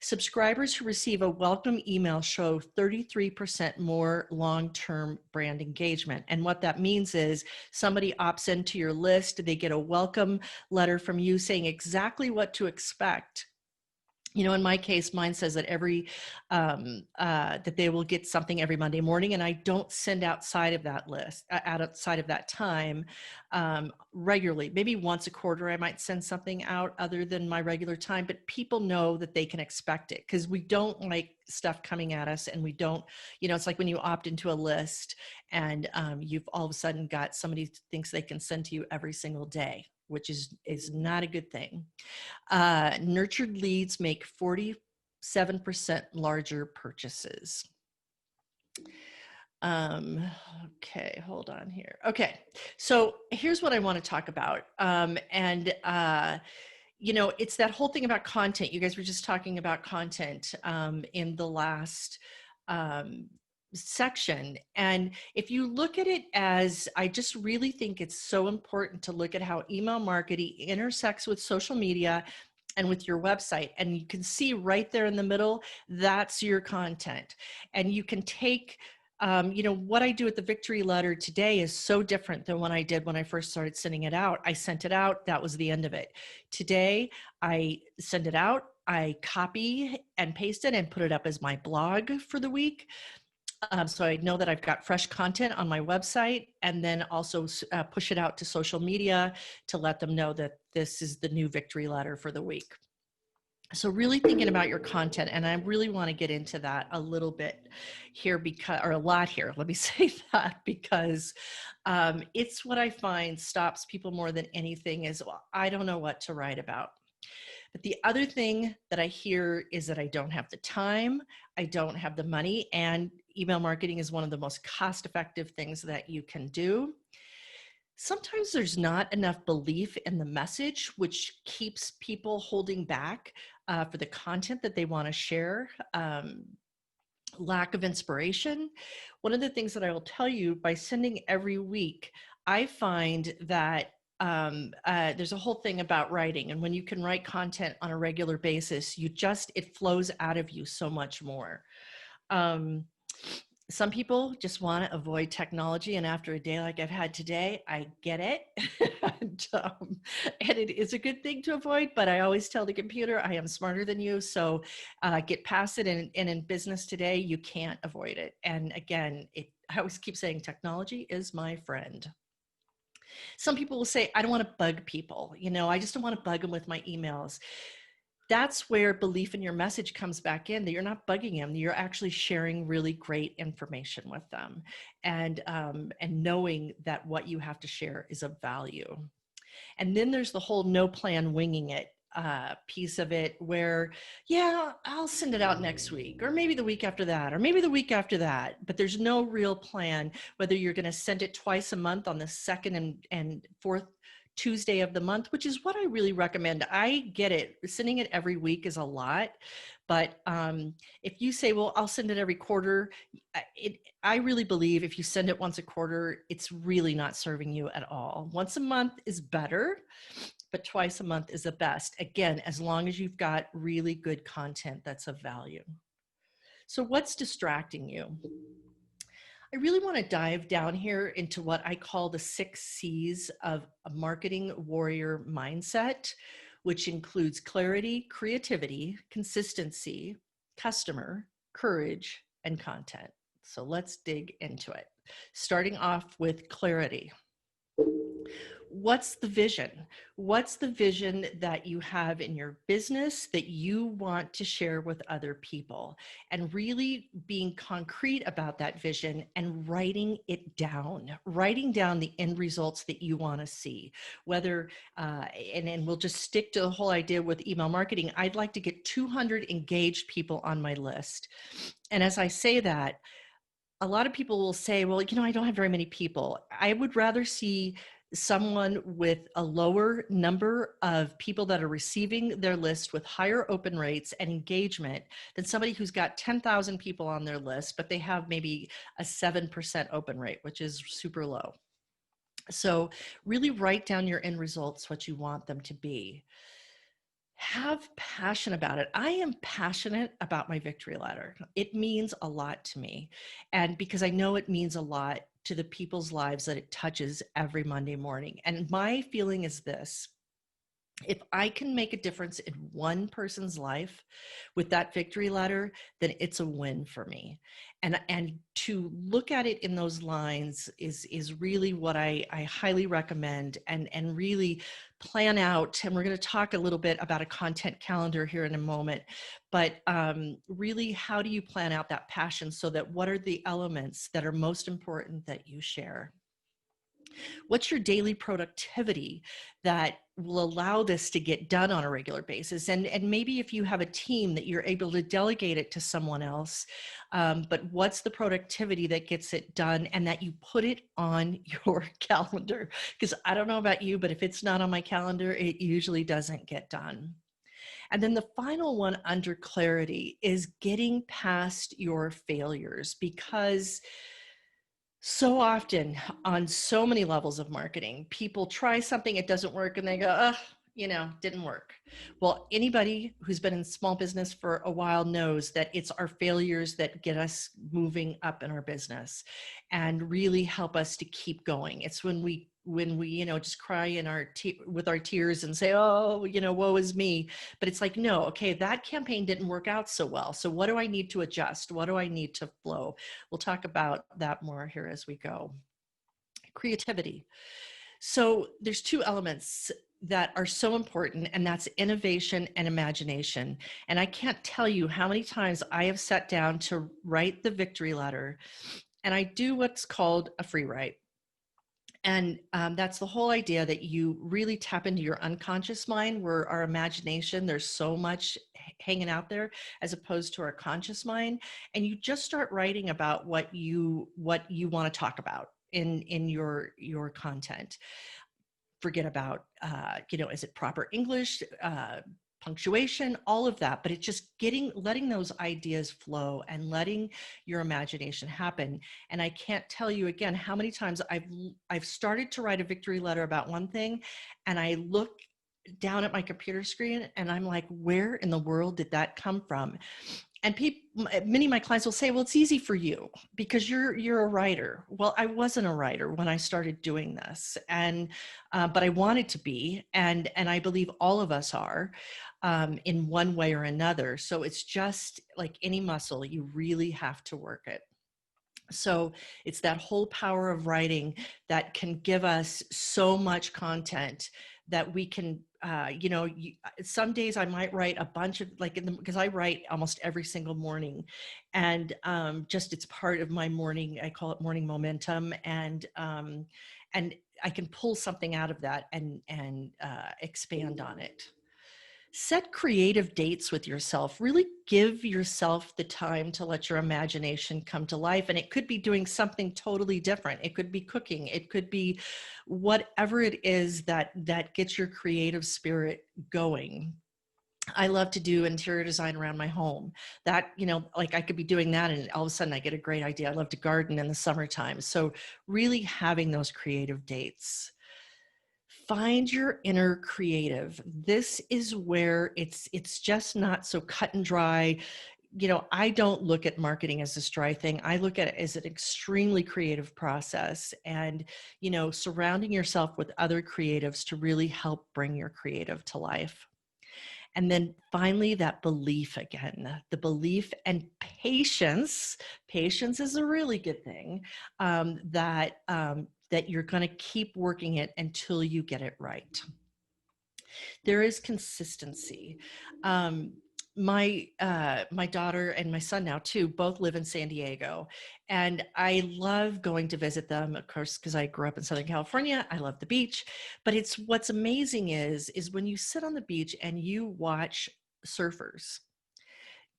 Subscribers who receive a welcome email show 33% more long-term brand engagement. And what that means is somebody opts into your list, they get a welcome letter from you saying exactly what to expect. You know, in my case, mine says that that they will get something every Monday morning, and I don't send outside of that list, outside of that time regularly. Maybe once a quarter, I might send something out other than my regular time, but people know that they can expect it because we don't like stuff coming at us, and we don't, you know, it's like when you opt into a list and you've all of a sudden got somebody who thinks they can send to you every single day, which is not a good thing. Nurtured leads make 47% larger purchases. Okay, hold on here. Okay, so here's what I want to talk about. You know, it's that whole thing about content. You guys were just talking about content in the last section. And if you look at it as, I just really think it's so important to look at how email marketing intersects with social media and with your website. And you can see right there in the middle, that's your content. And you can take, you know, what I do at the victory letter today is so different than what I did when I first started sending it out. I sent it out, that was the end of it. Today, I send it out, I copy and paste it and put it up as my blog for the week. So I know that I've got fresh content on my website, and then also push it out to social media to let them know that this is the new victory letter for the week. So really thinking about your content, and I really want to get into that a little bit here because, or a lot here, let me say that, because it's what I find stops people more than anything is, well, I don't know what to write about. But the other thing that I hear is that I don't have the time, I don't have the money, and email marketing is one of the most cost-effective things that you can do. Sometimes there's not enough belief in the message, which keeps people holding back for the content that they want to share. Lack of inspiration. One of the things that I will tell you, by sending every week, I find that there's a whole thing about writing, and when you can write content on a regular basis, it flows out of you so much more. Some people just want to avoid technology, and after a day like I've had today, I get it. and it is a good thing to avoid, but I always tell the computer, I am smarter than you, so get past it. And in business today, you can't avoid it. And again, I always keep saying technology is my friend. Some people will say, I don't want to bug people. You know, I just don't want to bug them with my emails. That's where belief in your message comes back in, that you're not bugging them. You're actually sharing really great information with them, and knowing that what you have to share is of value. And then there's the whole no plan winging it piece of it where, yeah, I'll send it out next week, or maybe the week after that, or maybe the week after that, but there's no real plan, whether you're going to send it twice a month on the second and fourth Tuesday of the month, which is what I really recommend. I get it. Sending it every week is a lot, but if you say, well, I'll send it every quarter, I really believe if you send it once a quarter, it's really not serving you at all. Once a month is better, but twice a month is the best. Again, as long as you've got really good content that's of value. So what's distracting you? I really want to dive down here into what I call the 6 C's of a marketing warrior mindset, which includes clarity, creativity, consistency, customer, courage, and content. So let's dig into it. Starting off with clarity. What's the vision? What's the vision that you have in your business that you want to share with other people? And really being concrete about that vision and writing writing down the end results that you want to see. Whether, and we'll just stick to the whole idea with email marketing. I'd like to get 200 engaged people on my list. And as I say that, a lot of people will say, well, I don't have very many people. I would rather see someone with a lower number of people that are receiving their list with higher open rates and engagement than somebody who's got 10,000 people on their list, but they have maybe a 7% open rate, which is super low. So really write down your end results, what you want them to be. Have passion about it. I am passionate about my victory ladder. It means a lot to me. And because I know it means a lot to the people's lives that it touches every Monday morning. And my feeling is this: if I can make a difference in one person's life with that victory ladder, then it's a win for me. And to look at it in those lines is really what I highly recommend, and really plan out. And we're going to talk a little bit about a content calendar here in a moment, but really, how do you plan out that passion so that what are the elements that are most important that you share? What's your daily productivity that will allow this to get done on a regular basis? And maybe if you have a team, that you're able to delegate it to someone else. But what's the productivity that gets it done, and that you put it on your calendar? Because I don't know about you, but if it's not on my calendar, it usually doesn't get done. And then the final one under clarity is getting past your failures, because so often on so many levels of marketing, people try something, it doesn't work, and they go, oh, didn't work. Well, anybody who's been in small business for a while knows that it's our failures that get us moving up in our business and really help us to keep going. It's when we just cry in with our tears and say, oh, woe is me. But it's like, no, okay, that campaign didn't work out so well. So what do I need to adjust? What do I need to flow? We'll talk about that more here as we go. Creativity. So there's two elements that are so important, and that's innovation and imagination. And I can't tell you how many times I have sat down to write the victory ladder, and I do what's called a free write. And that's the whole idea, that you really tap into your unconscious mind, where our imagination, there's so much hanging out there, as opposed to our conscious mind. And you just start writing about what you want to talk about in your content. Forget about, is it proper English, punctuation, all of that, but it's just letting those ideas flow and letting your imagination happen. And I can't tell you again how many times I've started to write a victory letter about one thing, and I look down at my computer screen and I'm like, where in the world did that come from? And many of my clients will say, well, it's easy for you because you're a writer. Well, I wasn't a writer when I started doing this, but I wanted to be, and I believe all of us are, in one way or another. So it's just like any muscle, you really have to work it. So it's that whole power of writing that can give us so much content that we can, some days I might write a bunch of, because I write almost every single morning, and just it's part of my morning. I call it morning momentum, and I can pull something out of that and expand on it. Set creative dates with yourself. Really give yourself the time to let your imagination come to life. And it could be doing something totally different. It could be cooking. It could be whatever it is that gets your creative spirit going. I love to do interior design around my home. That, I could be doing that and all of a sudden I get a great idea. I love to garden in the summertime. So really having those creative dates. Find your inner creative. This is where it's just not so cut and dry. I don't look at marketing as this dry thing. I look at it as an extremely creative process, and, surrounding yourself with other creatives to really help bring your creative to life. And then finally, that belief again, the belief and patience. Patience is a really good thing, that you're going to keep working it until you get it right. There is consistency. My daughter and my son now too both live in San Diego, and I love going to visit them, of course, because I grew up in Southern California. I love the beach, but it's what's amazing is when you sit on the beach and you watch surfers.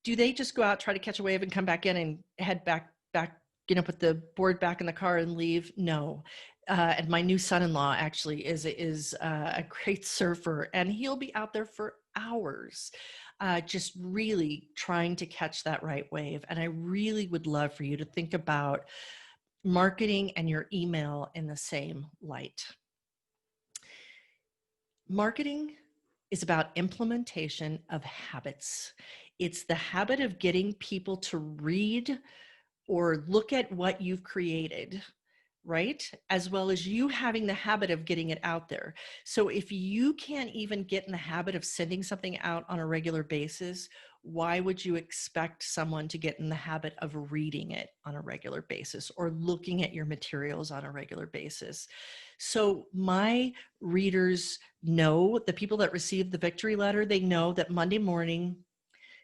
Do they just go out, try to catch a wave, and come back in and head back, put the board back in the car and leave? No. And my new son-in-law actually is a great surfer, and he'll be out there for hours, just really trying to catch that right wave. And I really would love for you to think about marketing and your email in the same light. Marketing is about implementation of habits. It's the habit of getting people to read or look at what you've created, right? As well as you having the habit of getting it out there. So if you can't even get in the habit of sending something out on a regular basis, why would you expect someone to get in the habit of reading it on a regular basis or looking at your materials on a regular basis? So my readers know, the people that receive the victory letter, they know that Monday morning,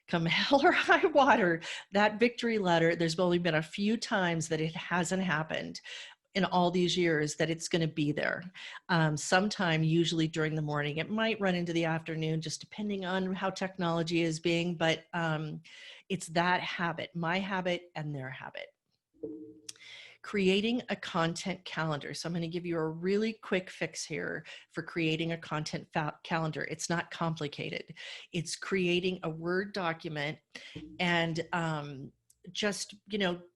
come hell or high water, that victory letter, there's only been a few times that it hasn't happened in all these years that it's going to be there. Sometime, usually during the morning. It might run into the afternoon, just depending on how technology is being, but it's that habit, my habit and their habit. Creating a content calendar. So I'm going to give you a really quick fix here for creating a content calendar. It's not complicated. It's creating a Word document and just,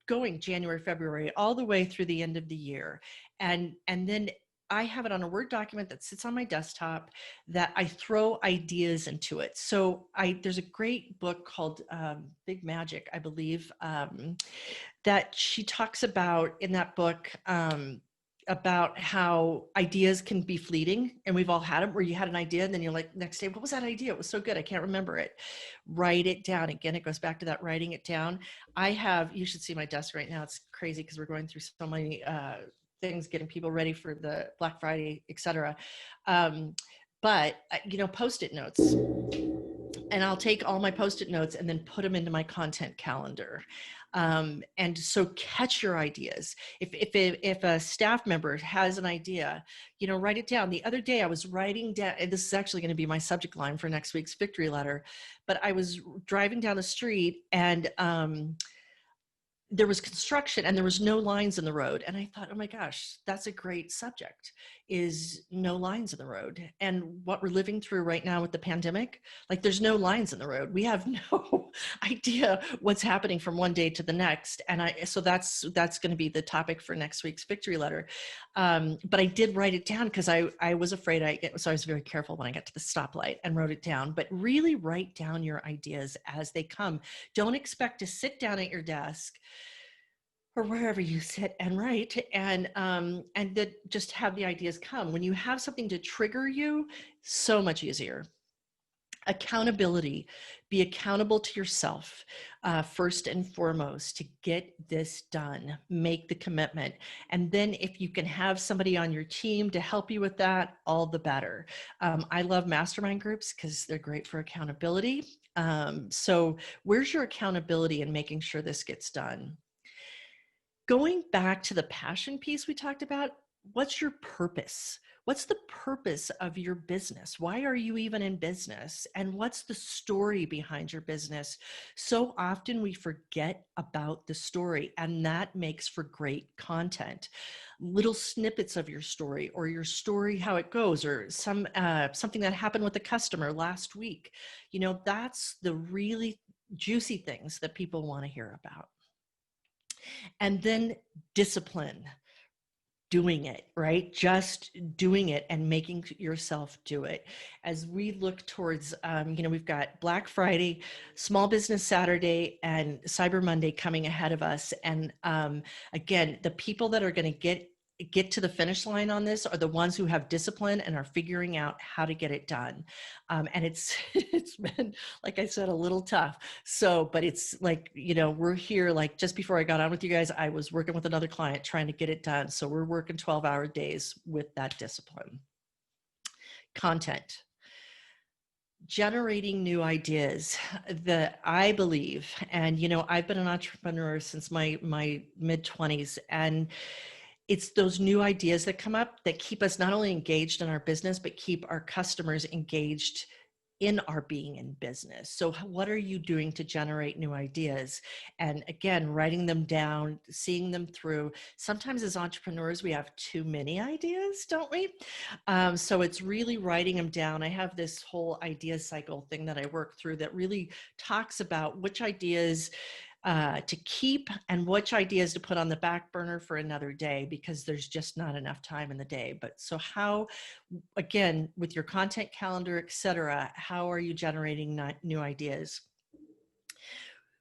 going January, February, all the way through the end of the year. And then I have it on a Word document that sits on my desktop that I throw ideas into it. So there's a great book called Big Magic, I believe, that she talks about in that book, about how ideas can be fleeting. And we've all had them, where you had an idea and then you're like, next day, what was that idea? It was so good, I can't remember it. Write it down. Again, it goes back to that writing it down. You should see my desk right now. It's crazy because we're going through so many things, getting people ready for the Black Friday, et cetera. But Post-it notes. And I'll take all my Post-it notes and then put them into my content calendar. And so catch your ideas. If a staff member has an idea, write it down. The other day I was writing down, and this is actually going to be my subject line for next week's victory letter, but I was driving down the street and there was construction and there was no lines in the road. And I thought, oh my gosh, that's a great subject, is no lines in the road. And what we're living through right now with the pandemic, like there's no lines in the road. We have no idea what's happening from one day to the next. And so that's going to be the topic for next week's victory letter. But I did write it down because I was afraid so I was very careful when I got to the stoplight and wrote it down. But really write down your ideas as they come. Don't expect to sit down at your desk or wherever you sit and write, and that just have the ideas come. When you have something to trigger you, so much easier. Accountability. Be accountable to yourself first and foremost to get this done. Make the commitment. And then if you can have somebody on your team to help you with that, all the better. I love mastermind groups because they're great for accountability. So where's your accountability in making sure this gets done? Going back to the passion piece we talked about, what's your purpose? What's the purpose of your business? Why are you even in business? And what's the story behind your business? So often we forget about the story, and that makes for great content. Little snippets of your story, or your story, how it goes, or something that happened with a customer last week. That's the really juicy things that people want to hear about. And then discipline, doing it, right? Just doing it and making yourself do it. As we look towards, we've got Black Friday, Small Business Saturday, and Cyber Monday coming ahead of us. And again, the people that are going to get to the finish line on this are the ones who have discipline and are figuring out how to get it done. And it's it's been, like I said, a little tough. So, but it's like, we're here, like just before I got on with you guys, I was working with another client trying to get it done. So we're working 12-hour days with that discipline. Content. Generating new ideas that I believe, and I've been an entrepreneur since my mid-20s, and it's those new ideas that come up that keep us not only engaged in our business, but keep our customers engaged in our being in business. So what are you doing to generate new ideas? And again, writing them down, seeing them through. Sometimes as entrepreneurs, we have too many ideas, don't we? So it's really writing them down. I have this whole idea cycle thing that I work through that really talks about which ideas to keep and which ideas to put on the back burner for another day, because there's just not enough time in the day. But so how, again, with your content calendar, etc., how are you generating new ideas?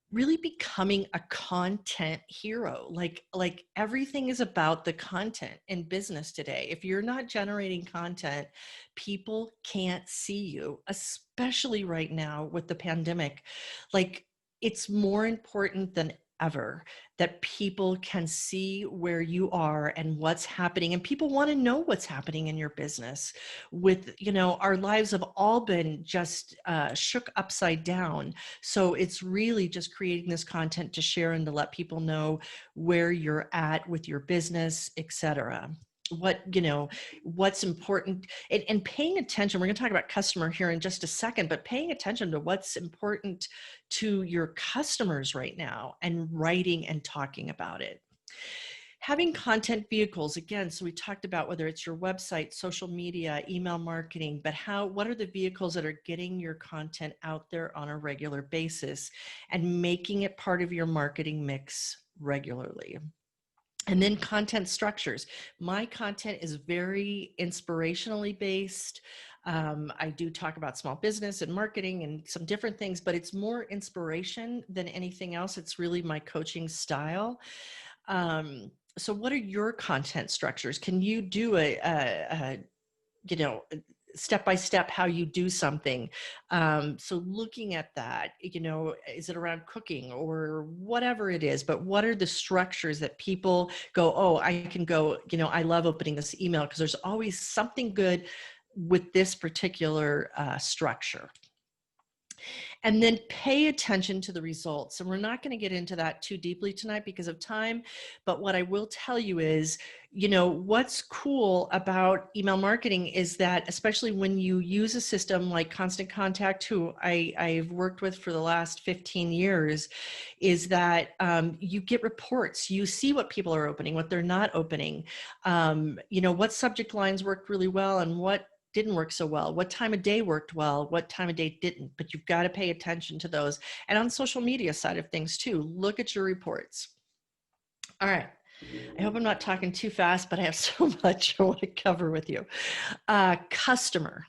Really becoming a content hero. Like everything is about the content in business today. If you're not generating content, people can't see you, especially right now with the pandemic. Like, it's more important than ever that people can see where you are and what's happening. And people want to know what's happening in your business. With, our lives have all been just shook upside down. So it's really just creating this content to share and to let people know where you're at with your business, etc. What's important, and paying attention. We're going to talk about customer here in just a second, but paying attention to what's important to your customers right now and writing and talking about it. Having content vehicles, again, so we talked about whether it's your website, social media, email marketing, but what are the vehicles that are getting your content out there on a regular basis and making it part of your marketing mix regularly. And then content structures. My content is very inspirationally based. I do talk about small business and marketing and some different things, but it's more inspiration than anything else. It's really my coaching style. So what are your content structures? Can you do a step-by-step how you do something? So looking at that, is it around cooking or whatever it is, but what are the structures that people go, oh, I can go, I love opening this email because there's always something good with this particular structure. And then pay attention to the results. And we're not going to get into that too deeply tonight because of time. But what I will tell you is, what's cool about email marketing is that, especially when you use a system like Constant Contact, who I've worked with for the last 15 years, is that you get reports. You see what people are opening, what they're not opening, what subject lines worked really well and what didn't work so well, what time of day worked well, what time of day didn't, but you've got to pay attention to those. And on the social media side of things too, look at your reports. All right. I hope I'm not talking too fast, but I have so much I want to cover with you. Customer.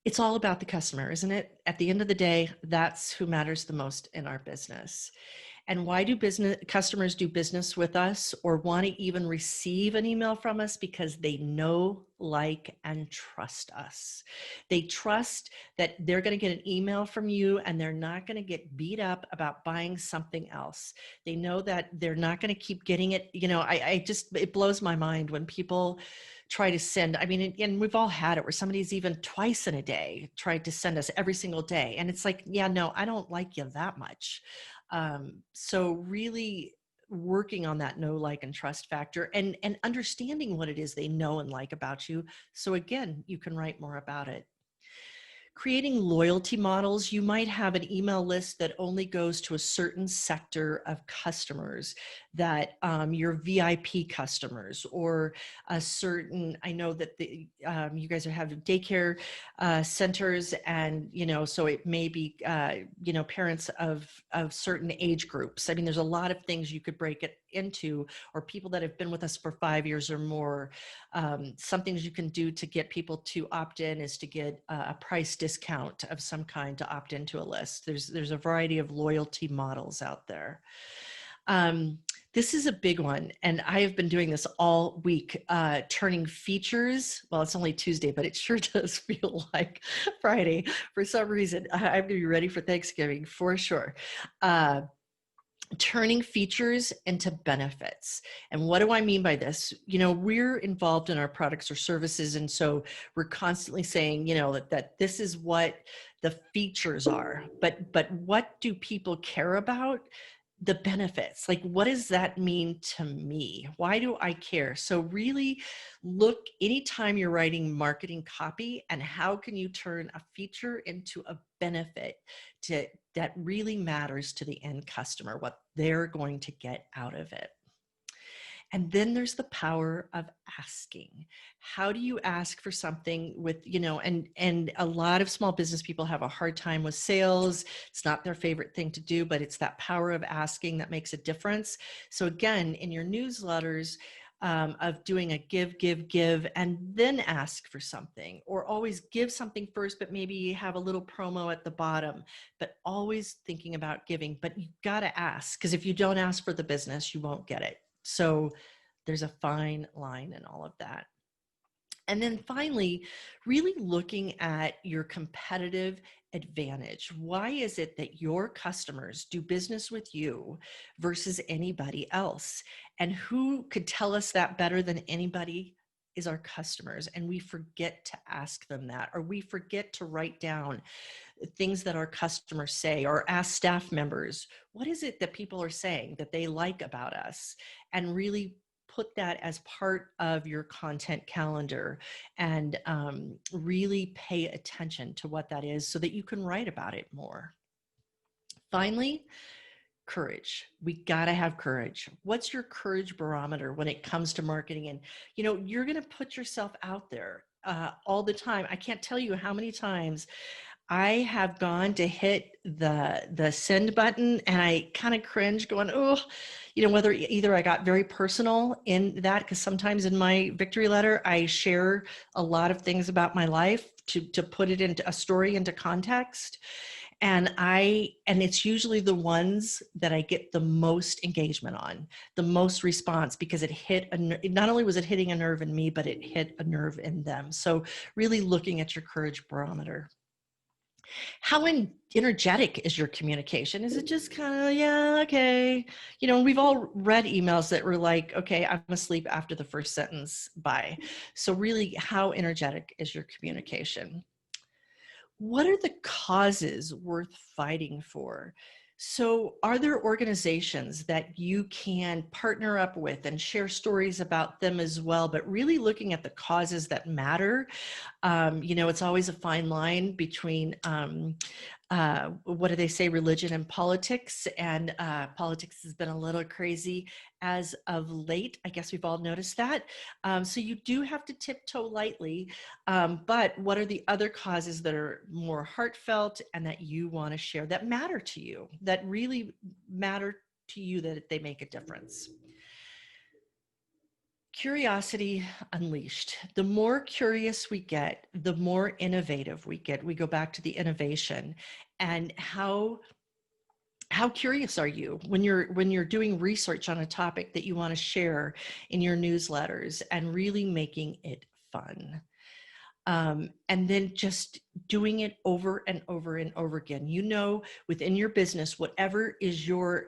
It's all about the customer, isn't it? At the end of the day, that's who matters the most in our business. And why do customers do business with us or want to even receive an email from us? Because they know, like, and trust us. They trust that they're going to get an email from you and they're not going to get beat up about buying something else. They know that they're not going to keep getting it. It blows my mind when people try to send, and we've all had it where somebody's even twice in a day tried to send us every single day. And it's like, yeah, no, I don't like you that much. So really working on that know, like, and trust factor and understanding what it is they know and like about you. So again, you can write more about it. Creating loyalty models. You might have an email list that only goes to a certain sector of customers, that your VIP customers, or a certain, I know that you guys have daycare centers, and so it may be parents of certain age groups. There's a lot of things you could break it into, or people that have been with us for 5 years or more. Some things you can do to get people to opt in is to get a price discount of some kind to opt into a list. There's a variety of loyalty models out there. This is a big one, and I have been doing this all week, turning features. Well, it's only Tuesday, but it sure does feel like Friday for some reason. I'm going to be ready for Thanksgiving for sure. Turning features into benefits. And what do I mean by this? We're involved in our products or services, and so we're constantly saying, that this is what the features are. But what do people care about? The benefits. Like, what does that mean to me? Why do I care? So really look anytime you're writing marketing copy, and how can you turn a feature into a benefit that really matters to the end customer, what they're going to get out of it. And then there's the power of asking. How do you ask for something with, and a lot of small business people have a hard time with sales. It's not their favorite thing to do, but it's that power of asking that makes a difference. So again, in your newsletters, of doing a give, and then ask for something, or always give something first, but maybe have a little promo at the bottom, but always thinking about giving. But you got to ask, because if you don't ask for the business, you won't get it. So there's a fine line in all of that. And then finally, really looking at your competitive advantage. Why is it that your customers do business with you versus anybody else? And who could tell us that better than anybody is our customers? And we forget to ask them that, or we forget to write down things that our customers say, or ask staff members, what is it that people are saying that they like about us? And really put that as part of your content calendar, and really pay attention to what that is so that you can write about it more. Finally, courage. We got to have courage. What's your courage barometer when it comes to marketing? And, you're going to put yourself out there all the time. I can't tell you how many times I have gone to hit the send button, and I kind of cringe going, oh, whether either I got very personal in that, because sometimes in my victory letter, I share a lot of things about my life to put it into a story, into context. And it's usually the ones that I get the most engagement on, the most response, because it hit not only was it hitting a nerve in me, but it hit a nerve in them. So really looking at your courage barometer. How energetic is your communication? Is it just kind of, yeah, okay. We've all read emails that were like, okay, I'm asleep after the first sentence, bye. So really, how energetic is your communication? What are the causes worth fighting for? So are there organizations that you can partner up with and share stories about them as well, but really looking at the causes that matter? It's always a fine line between, what do they say, religion and politics. And politics has been a little crazy as of late. I guess we've all noticed that. So you do have to tiptoe lightly. But what are the other causes that are more heartfelt and that you want to share, that matter to you, that really matter to you, that they make a difference? Curiosity unleashed. The more curious we get, the more innovative we get. We go back to the innovation. And how curious are you when you're doing research on a topic that you want to share in your newsletters, and really making it fun? And then just doing it over and over and over again. Within your business, whatever is your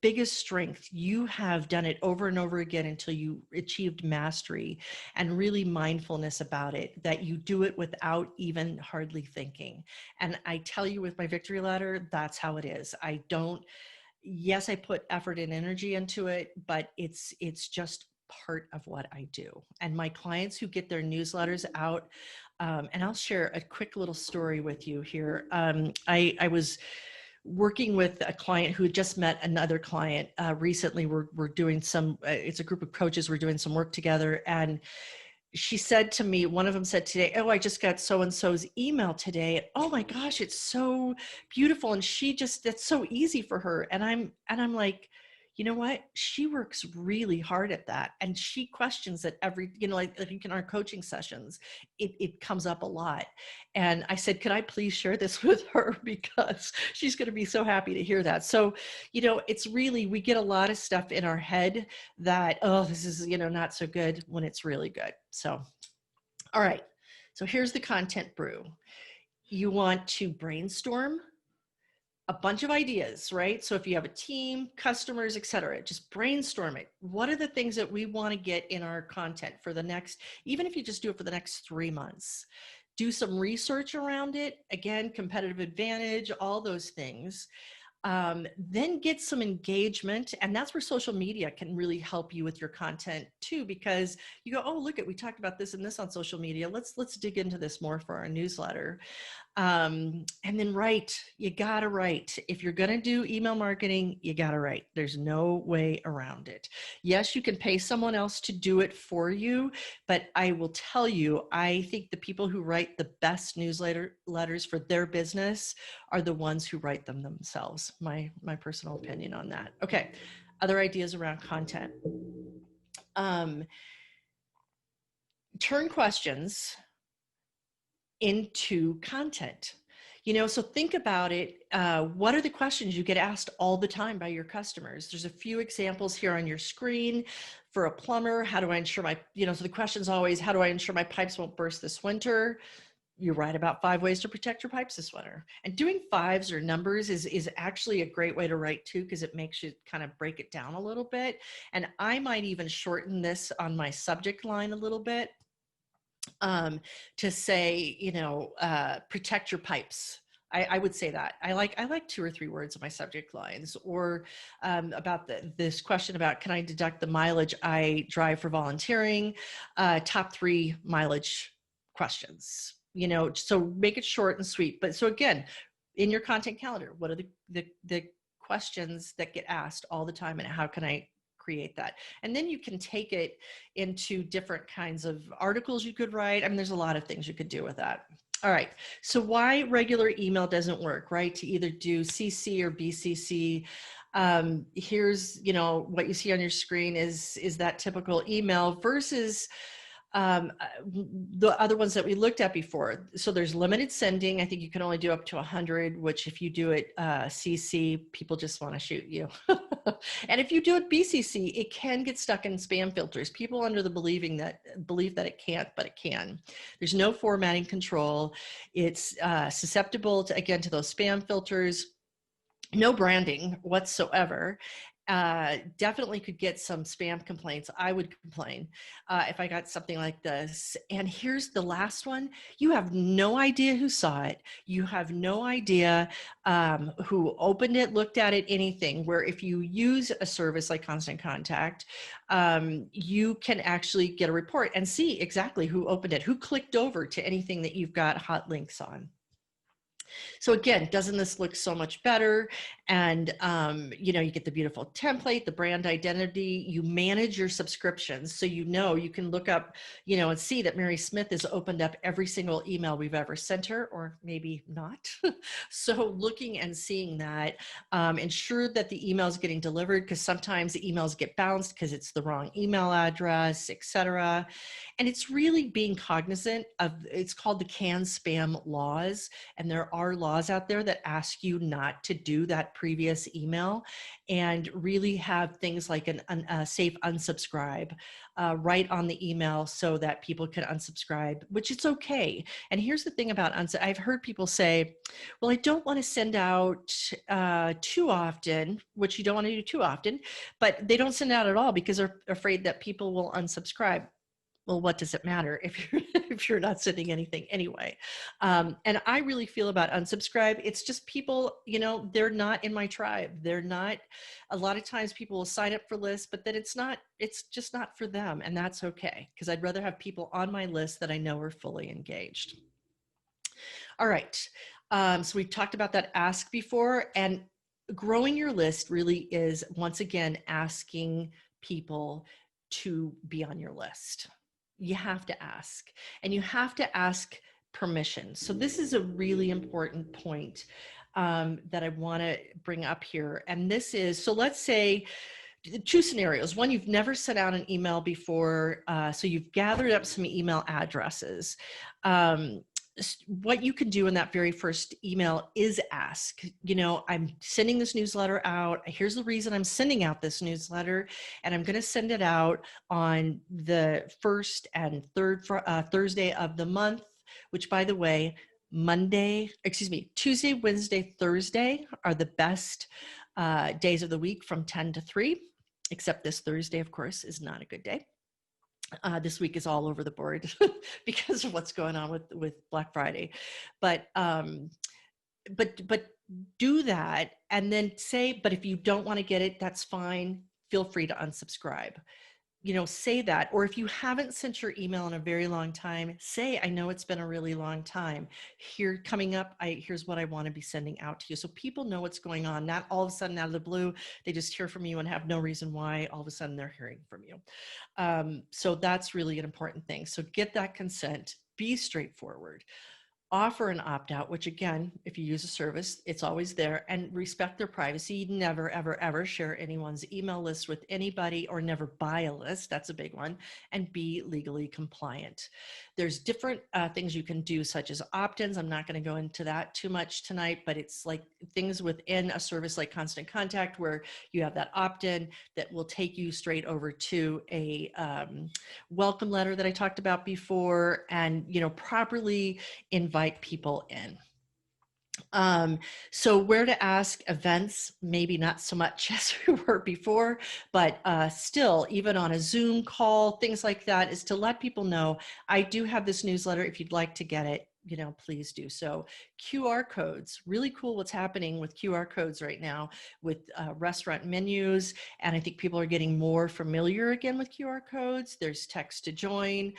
biggest strength, you have done it over and over again until you achieved mastery and really mindfulness about it, that you do it without even hardly thinking. And I tell you, with my victory letter, that's how it is. Yes, I put effort and energy into it, but it's just part of what I do. And my clients who get their newsletters out, and I'll share a quick little story with you here. I was working with a client who had just met another client recently. We're doing it's a group of coaches. We're doing some work together. And she said to me, one of them said today, oh, I just got so-and-so's email today. Oh my gosh, it's so beautiful. And that's so easy for her. And I'm like, you know what? She works really hard at that. And she questions it every, like I think in our coaching sessions, it comes up a lot. And I said, could I please share this with her? Because she's going to be so happy to hear that. So, it's really, we get a lot of stuff in our head that, oh, this is, not so good, when it's really good. So, all right. So here's the content brew. You want to brainstorm a bunch of ideas, right? So if you have a team, customers, et cetera, just brainstorm it. What are the things that we want to get in our content for the next, even if you just do it for the next 3 months, do some research around it. Again, competitive advantage, all those things. Then get some engagement, and that's where social media can really help you with your content too, because you go, oh, look at, we talked about this and this on social media. Let's dig into this more for our newsletter. And then write. You gotta write. If you're gonna do email marketing, you gotta write. There's no way around it. Yes, you can pay someone else to do it for you, but I will tell you, I think the people who write the best letters for their business are the ones who write them themselves. My personal opinion on that. Okay, other ideas around content. Turn questions into content. So think about it. What are the questions you get asked all the time by your customers? There's a few examples here on your screen. For a plumber, how do I ensure my, so the question's always, how do I ensure my pipes won't burst this winter? You write about 5 ways to protect your pipes this winter. And doing fives or numbers is actually a great way to write too, because it makes you kind of break it down a little bit. And I might even shorten this on my subject line a little bit. To say, protect your pipes. I would say that. I like 2 or 3 words in my subject lines, or about this question about, can I deduct the mileage I drive for volunteering? Top 3 mileage questions, so make it short and sweet. But so again, in your content calendar, what are the questions that get asked all the time, and how can I create that? And then you can take it into different kinds of articles you could write. I mean, there's a lot of things you could do with that. All right. So why regular email doesn't work, right? To either do CC or BCC. Here's, what you see on your screen is that typical email versus the other ones that we looked at before. So there's limited sending. I think you can only do up to 100, which if you do it CC, people just want to shoot you. And if you do it BCC, it can get stuck in spam filters. People under the believe that it can't, but it can. There's no formatting control. It's susceptible to those spam filters. No branding whatsoever. Definitely could get some spam complaints. I would complain if I got something like this. And here's the last one. You have no idea who saw it. You have no idea who opened it, looked at it, anything. Where if you use a service like Constant Contact, you can actually get a report and see exactly who opened it, who clicked over to anything that you've got hot links on. So again, doesn't this look so much better? And, you get the beautiful template, the brand identity, you manage your subscriptions. So, you can look up, and see that Mary Smith has opened up every single email we've ever sent her, or maybe not. So looking and seeing that, ensure that the email is getting delivered, because sometimes the emails get bounced because it's the wrong email address, etc. And it's really being cognizant of, it's called the CAN-SPAM laws. And there are laws out there that ask you not to do that previous email, and really have things like a safe unsubscribe right on the email, so that people can unsubscribe, which it's okay. And here's the thing about I've heard people say, well, I don't want to send out too often, which you don't want to do too often, but they don't send out at all because they're afraid that people will unsubscribe. Well, what does it matter if you're not sending anything anyway? And I really feel about unsubscribe. It's just people, they're not in my tribe. They're not. A lot of times people will sign up for lists, but then it's just not for them. And that's okay, because I'd rather have people on my list that I know are fully engaged. All right. So we've talked about that ask before, and growing your list really is, once again, asking people to be on your list. You have to ask, and you have to ask permission. So this is a really important point that I want to bring up here. And this is, so let's say two scenarios. One, you've never sent out an email before, so you've gathered up some email addresses. What you can do in that very first email is ask, I'm sending this newsletter out. Here's the reason I'm sending out this newsletter, and I'm going to send it out on the first and third Thursday of the month, which, by the way, Tuesday, Wednesday, Thursday are the best days of the week from 10 to 3, except this Thursday, of course, is not a good day. This week is all over the board because of what's going on with Black Friday, but do that and then say, but if you don't want to get it, that's fine. Feel free to unsubscribe. Say that. Or if you haven't sent your email in a very long time, say, I know it's been a really long time. Here coming up, here's what I want to be sending out to you. So people know what's going on. Not all of a sudden out of the blue, they just hear from you and have no reason why all of a sudden they're hearing from you. So that's really an important thing. So get that consent, be straightforward. Offer an opt-out, which again, if you use a service, it's always there, and respect their privacy. Never, ever, ever share anyone's email list with anybody, or never buy a list. That's a big one. And be legally compliant. There's different things you can do, such as opt-ins. I'm not going to go into that too much tonight, but it's like things within a service like Constant Contact, where you have that opt-in that will take you straight over to a welcome letter that I talked about before, and properly invite people in. So where to ask, events, maybe not so much as we were before, but still, even on a Zoom call, things like that, is to let people know, I do have this newsletter. If you'd like to get it, please do so. QR codes, really cool what's happening with QR codes right now with restaurant menus. And I think people are getting more familiar again with QR codes. There's text to join,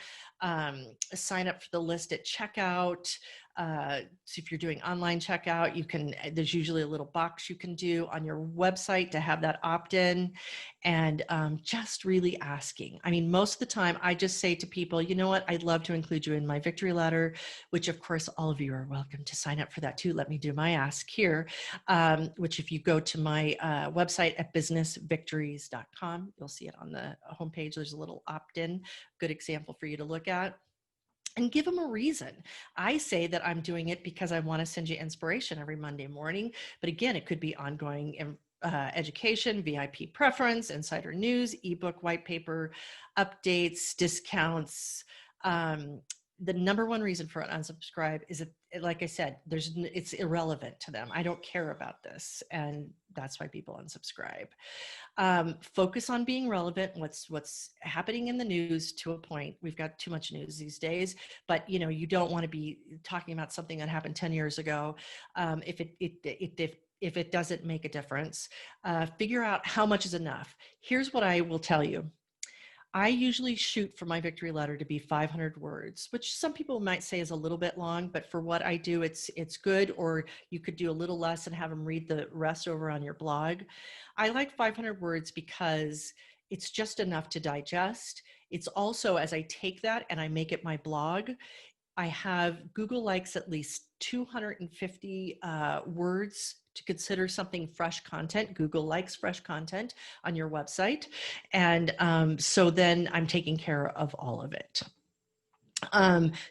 sign up for the list at checkout. So if you're doing online checkout, there's usually a little box you can do on your website to have that opt-in, and just really asking. I mean, most of the time I just say to people, you know what, I'd love to include you in my victory letter, which of course all of you are welcome to sign up for that too. Let me do my ask here, which if you go to my website at businessvictories.com, you'll see it on the homepage. There's a little opt-in, good example for you to look at. And give them a reason. I say that I'm doing it because I want to send you inspiration every Monday morning. But again, it could be ongoing education, VIP preference, insider news, ebook, white paper, updates, discounts. The number one reason for an unsubscribe is, like I said, it's irrelevant to them. I don't care about this. And that's why people unsubscribe. Focus on being relevant. What's happening in the news to a point. We've got too much news these days, but you don't want to be talking about something that happened 10 years ago. If it doesn't make a difference, figure out how much is enough. Here's what I will tell you. I usually shoot for my victory letter to be 500 words, which some people might say is a little bit long, but for what I do, it's good. Or you could do a little less and have them read the rest over on your blog. I like 500 words because it's just enough to digest. It's also, as I take that and I make it my blog, I have Google likes at least 250 words to consider something fresh content. Google likes fresh content on your website. And so then I'm taking care of all of it.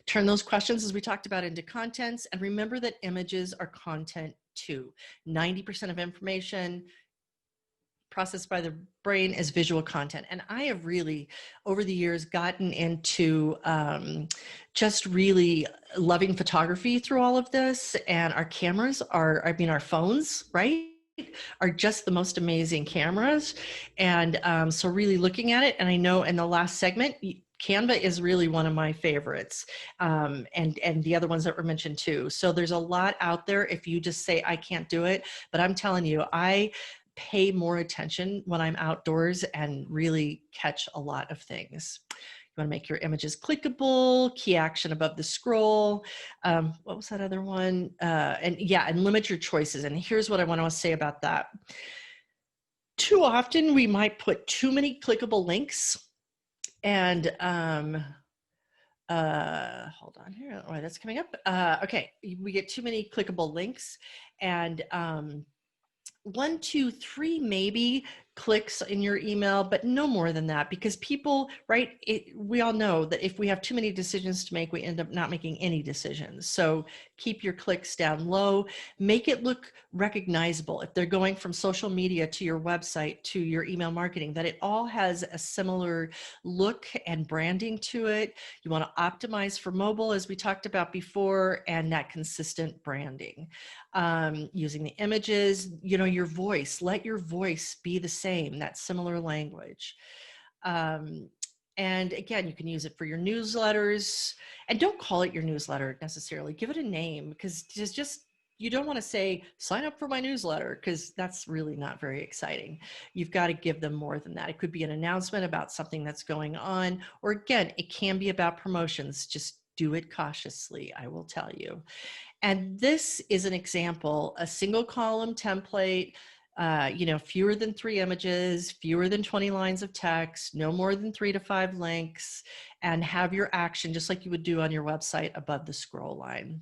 Turn those questions, as we talked about, into contents. And remember that images are content too. 90% of information processed by the brain is visual content. And I have really, over the years, gotten into just really loving photography through all of this. And our cameras our phones, right, are just the most amazing cameras. And so really looking at it, and I know in the last segment, Canva is really one of my favorites, and the other ones that were mentioned too. So there's a lot out there if you just say, I can't do it. But I'm telling you, I pay more attention when I'm outdoors and really catch a lot of things. You want to make your images clickable, key action above the scroll. What was that other one? And limit your choices. And here's what I want to say about that. Too often we might put too many clickable links, and hold on here. Oh, that's coming up. Okay, we get too many clickable links, and 1, 2, 3 maybe clicks in your email, but no more than that, because people, right, we all know that if we have too many decisions to make, we end up not making any decisions. So keep your clicks down low, make it look recognizable. If they're going from social media to your website to your email marketing, that it all has a similar look and branding to it. You want to optimize for mobile, as we talked about before, and that consistent branding. Using the images, your voice, let your voice be the same, that similar language. And again, you can use it for your newsletters, and don't call it your newsletter necessarily. Give it a name, because you don't want to say, sign up for my newsletter, because that's really not very exciting. You've got to give them more than that. It could be an announcement about something that's going on, or again, it can be about promotions. Just do it cautiously, I will tell you. And this is an example, a single column template, fewer than 3 images, fewer than 20 lines of text, no more than 3 to 5 links, and have your action just like you would do on your website above the scroll line.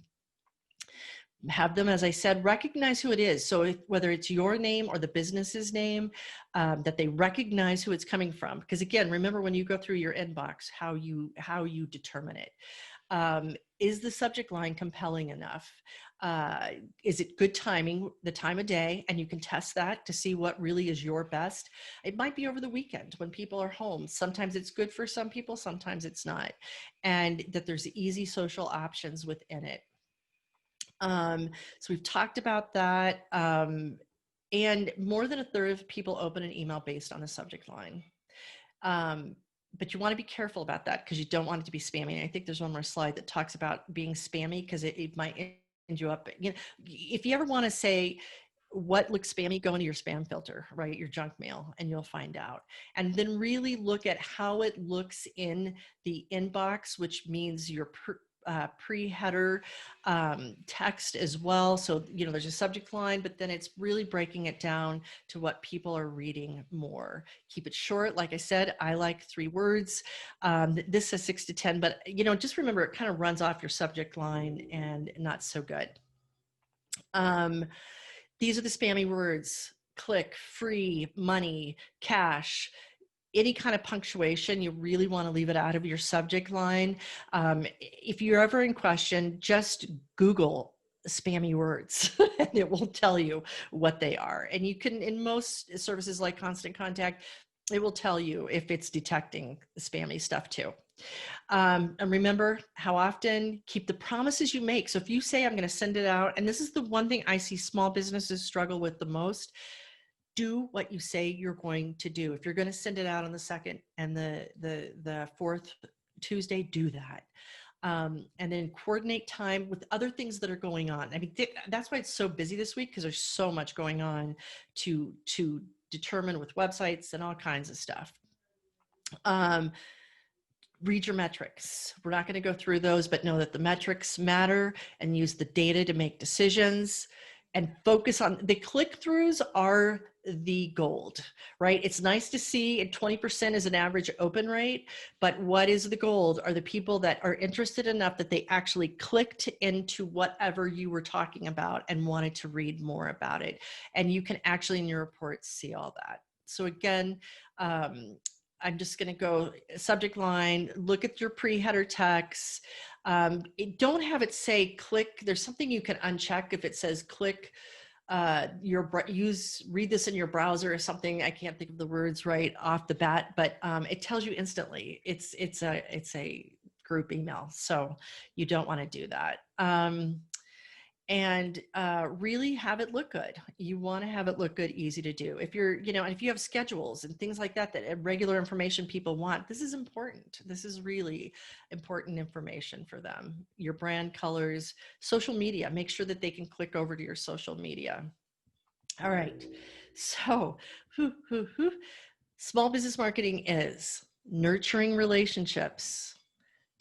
Have them, as I said, recognize who it is. So whether it's your name or the business's name, that they recognize who it's coming from. Because again, remember when you go through your inbox, how you determine it. Is the subject line compelling enough? Is it good timing, the time of day? And you can test that to see what really is your best. It might be over the weekend when people are home. Sometimes it's good for some people, sometimes it's not. And that there's easy social options within it. So we've talked about that. And more than a third of people open an email based on the subject line. But you want to be careful about that, because you don't want it to be spammy. And I think there's one more slide that talks about being spammy, because it might end you up. If you ever want to say what looks spammy, go into your spam filter, right? Your junk mail, and you'll find out. And then really look at how it looks in the inbox, which means your pre-header text as well. So, there's a subject line, but then it's really breaking it down to what people are reading more. Keep it short. Like I said, I like 3 words. This says 6 to 10, but just remember, it kind of runs off your subject line and not so good. These are the spammy words: click, free, money, cash. Any kind of punctuation, you really want to leave it out of your subject line. If you're ever in question, just Google spammy words and it will tell you what they are. And you can, in most services like Constant Contact, it will tell you if it's detecting spammy stuff too. And remember how often, keep the promises you make. So if you say, I'm going to send it out, and this is the one thing I see small businesses struggle with the most, do what you say you're going to do. If you're going to send it out on the 2nd and the 4th Tuesday, do that. And then coordinate time with other things that are going on. I mean, that's why it's so busy this week, because there's so much going on to determine with websites and all kinds of stuff. Read your metrics. We're not going to go through those, but know that the metrics matter, and use the data to make decisions, and focus on the click-throughs are the gold, right? It's nice to see 20% is an average open rate, but what is the gold are the people that are interested enough that they actually clicked into whatever you were talking about and wanted to read more about it. And you can actually in your reports see all that. So again, I'm just going to go subject line, look at your pre-header text. Don't have it say click. There's something you can uncheck if it says click. Read this in your browser or something. I can't think of the words right off the bat, but it tells you instantly. It's a group email, so you don't want to do that. And really have it look good. You want to have it look good, easy to do. If you're, and if you have schedules and things like that, that regular information people want, this is important. This is really important information for them. Your brand colors, social media, make sure that they can click over to your social media. All right. So, small business marketing is nurturing relationships,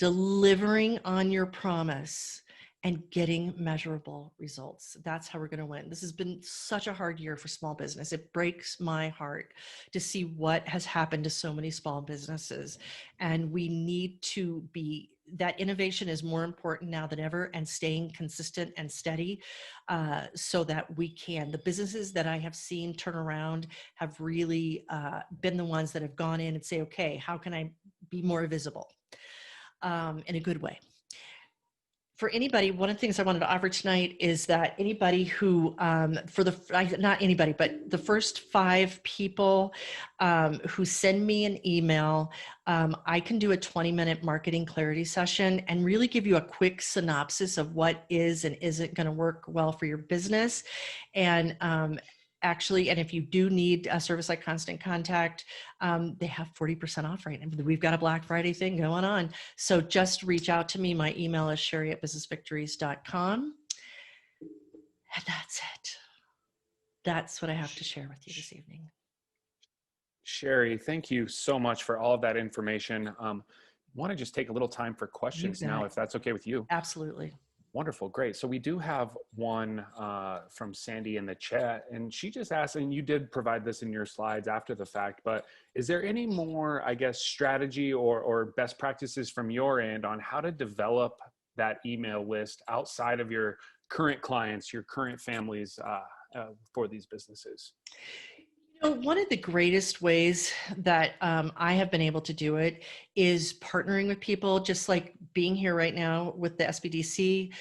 delivering on your promise, and getting measurable results. That's how we're going to win. This has been such a hard year for small business. It breaks my heart to see what has happened to so many small businesses. And we need to be that innovation is more important now than ever, and staying consistent and steady, so that we can. The businesses that I have seen turn around have really been the ones that have gone in and say, okay, how can I be more visible in a good way? For anybody, one of the things I wanted to offer tonight is that anybody who, not anybody, but the first 5 people who send me an email, I can do a 20-minute marketing clarity session and really give you a quick synopsis of what is and isn't going to work well for your business. And actually, and if you do need a service like Constant Contact, they have 40% off right now. We've got a Black Friday thing going on. So just reach out to me. My email is sherry@businessvictories.com. And that's it. That's what I have to share with you this evening. Sherry, thank you so much for all of that information. Want to just take a little time for questions now, if that's okay with you. Absolutely. Wonderful. Great. So we do have one from Sandy in the chat, and she just asked, and you did provide this in your slides after the fact, but is there any more, I guess, strategy or best practices from your end on how to develop that email list outside of your current clients, your current families for these businesses? You know, one of the greatest ways that I have been able to do it is partnering with people, just like being here right now with the SBDC.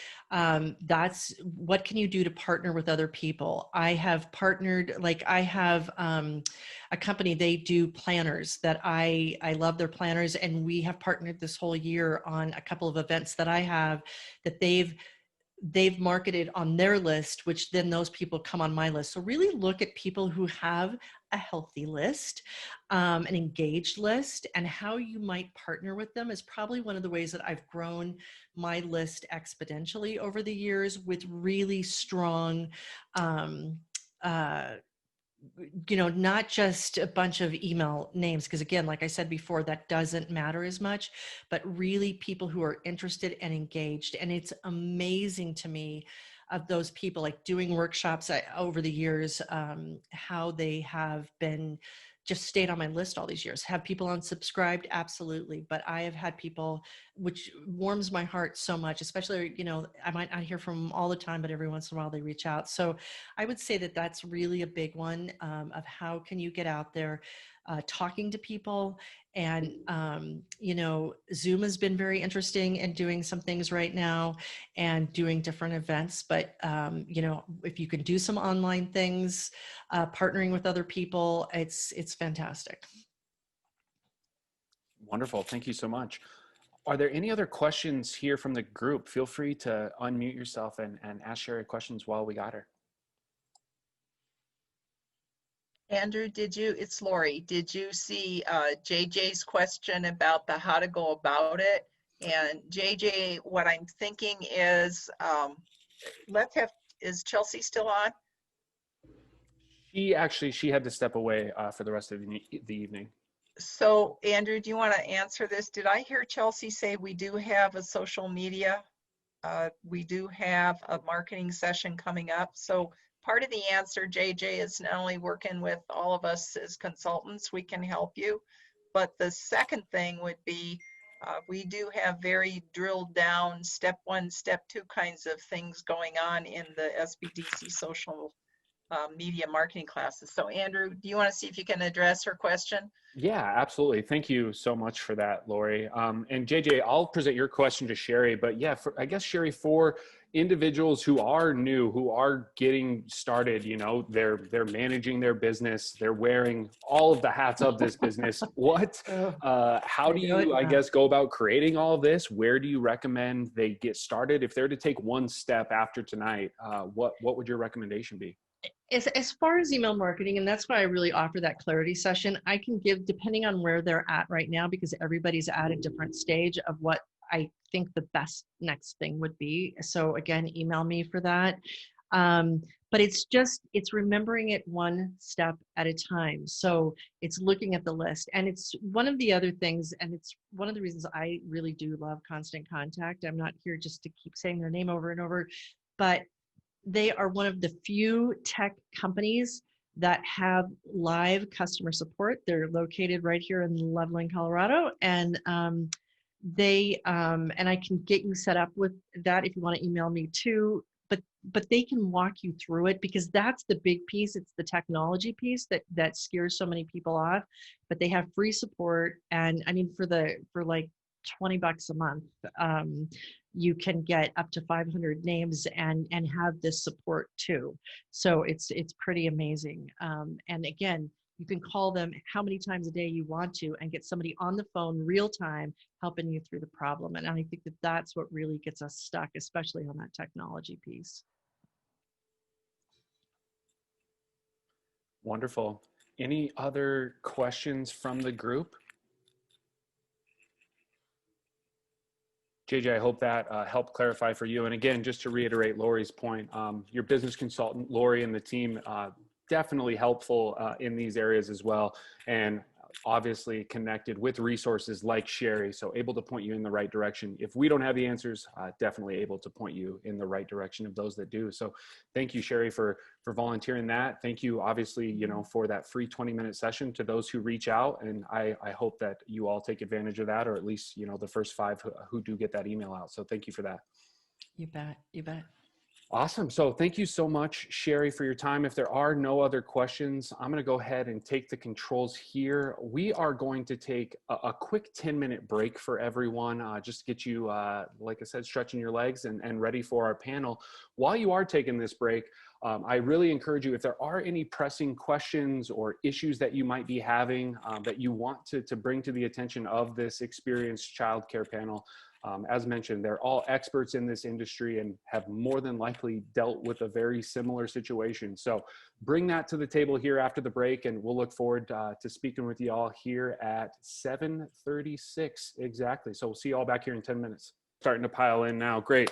That's what can you do to partner with other people? I have partnered, like I have a company, they do planners that I love their planners. And we have partnered this whole year on a couple of events that I have that they've marketed on their list, which then those people come on my list. So really look at people who have a healthy list, an engaged list, and how you might partner with them is probably one of the ways that I've grown my list exponentially over the years with really strong, not just a bunch of email names, because again, like I said before, that doesn't matter as much, but really people who are interested and engaged. And it's amazing to me of those people, like doing workshops over the years, how they have been just stayed on my list all these years. Have people unsubscribed? Absolutely. But I have had people, which warms my heart so much, especially, I might not hear from them all the time, but every once in a while they reach out. So I would say that that's really a big one, of how can you get out there talking to people. And, Zoom has been very interesting in doing some things right now and doing different events. But, if you can do some online things, partnering with other people, it's fantastic. Wonderful. Thank you so much. Are there any other questions here from the group? Feel free to unmute yourself and ask Sherry questions while we got her. Andrew, it's Lori. Did you see JJ's question about the how to go about it? And JJ, what I'm thinking is, is Chelsea still on? She had to step away for the rest of the evening. So Andrew, do you want to answer this? Did I hear Chelsea say we do have a social media? We do have a marketing session coming up. So part of the answer, JJ, is not only working with all of us as consultants, we can help you. But the second thing would be, we do have very drilled down step 1, step 2 kinds of things going on in the SBDC social media marketing classes. So Andrew, do you want to see if you can address her question? Yeah, absolutely. Thank you so much for that, Lori. And JJ, I'll present your question to Sherry, but yeah, I guess Sherry, for individuals who are new, who are getting started, they're managing their business, they're wearing all of the hats of this business. How do you, I guess, go about creating all of this? Where do you recommend they get started? If they're to take one step after tonight, what would your recommendation be? As far as email marketing, and that's why I really offer that clarity session, I can give, depending on where they're at right now, because everybody's at a different stage of what I think the best next thing would be. So again, email me for that. But it's remembering it one step at a time. So it's looking at the list. And it's one of the other things, and it's one of the reasons I really do love Constant Contact. I'm not here just to keep saying their name over and over, but they are one of the few tech companies that have live customer support. They're located right here in Loveland, Colorado. And they and I can get you set up with that if you want to email me too. But they can walk you through it, because that's the big piece. It's the technology piece that scares so many people off. But they have free support, and I mean for like $20 a month, you can get up to 500 names and have this support too. So it's pretty amazing. And again, you can call them how many times a day you want to and get somebody on the phone real time helping you through the problem. And I think that that's what really gets us stuck, especially on that technology piece. Wonderful. Any other questions from the group? JJ, I hope that helped clarify for you. And again, just to reiterate Lori's point, your business consultant, Lori, and the team, definitely helpful in these areas as well. And obviously connected with resources like Sherry, so able to point you in the right direction. If we don't have the answers, definitely able to point you in the right direction of those that do. So thank you, Sherry, for volunteering that. Thank you, obviously, you know, for that free 20-minute session to those who reach out. And I hope that you all take advantage of that, or at least, you know, the first 5 who do get that email out. So thank you for that. You bet. You bet. Awesome. So thank you so much, Sherry, for your time. If there are no other questions, I'm going to go ahead and take the controls here. We are going to take a quick 10-minute break for everyone, just to get you, like I said, stretching your legs and ready for our panel. While you are taking this break, I really encourage you, if there are any pressing questions or issues that you might be having that you want to bring to the attention of this experienced childcare panel, as mentioned, they're all experts in this industry and have more than likely dealt with a very similar situation. So bring that to the table here after the break, and we'll look forward to speaking with you all here at 7:36 exactly. So we'll see you all back here in 10 minutes. Starting to pile in now. Great.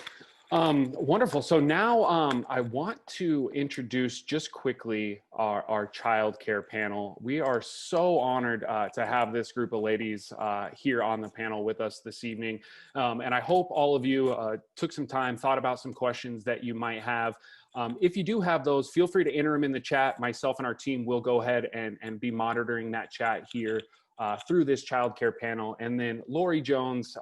Wonderful. So now I want to introduce just quickly our child care panel. We are so honored to have this group of ladies here on the panel with us this evening. And I hope all of you took some time, thought about some questions that you might have. If you do have those, feel free to enter them in the chat. Myself and our team will go ahead and be monitoring that chat here through this childcare panel. And then Lori Jones,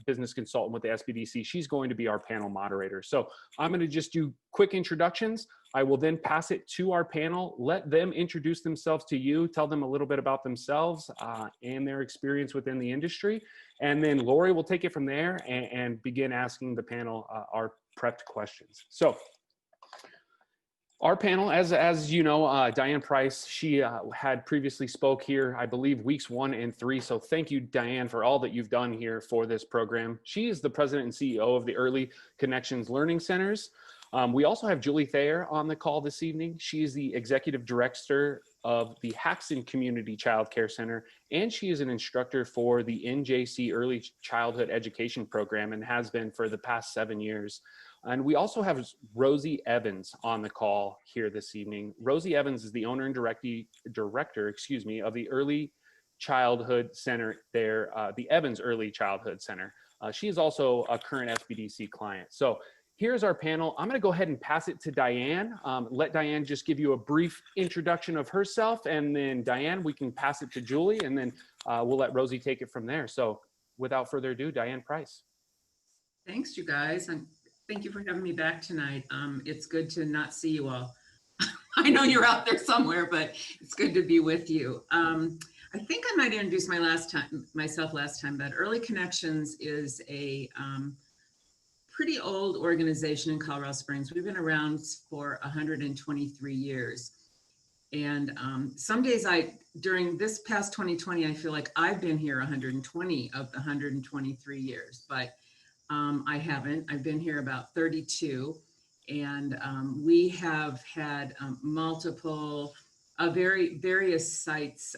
business consultant with the SBDC, she's going to be our panel moderator. So I'm going to just do quick introductions. I will then pass it to our panel, let them introduce themselves to you, tell them a little bit about themselves and their experience within the industry. And then Lori will take it from there and begin asking the panel our prepped questions. So our panel, as you know, Diane Price, she had previously spoke here, I believe, weeks 1 and 3. So thank you, Diane, for all that you've done here for this program. She is the president and CEO of the Early Connections Learning Centers. We also have Julie Thayer on the call this evening. She is the executive director of the Haxton Community Child Care Center, and she is an instructor for the NJC Early Childhood Education Program and has been for the past 7 years. And we also have Rosie Evans on the call here this evening. Rosie Evans is the owner and director, of the Early Childhood Center there, the Evans Early Childhood Center. She is also a current SBDC client. So here's our panel. I'm going to go ahead and pass it to Diane. Let Diane just give you a brief introduction of herself, and then Diane, we can pass it to Julie, and then we'll let Rosie take it from there. So without further ado, Diane Price. Thanks, you guys. And thank you for having me back tonight. It's good to not see you all. I know you're out there somewhere, but it's good to be with you. I think I might introduce myself last time, but Early Connections is a pretty old organization in Colorado Springs. We've been around for 123 years. And some days during this past 2020, I feel like I've been here 120 of the 123 years, but I haven't. I've been here about 32, and we have had multiple, various sites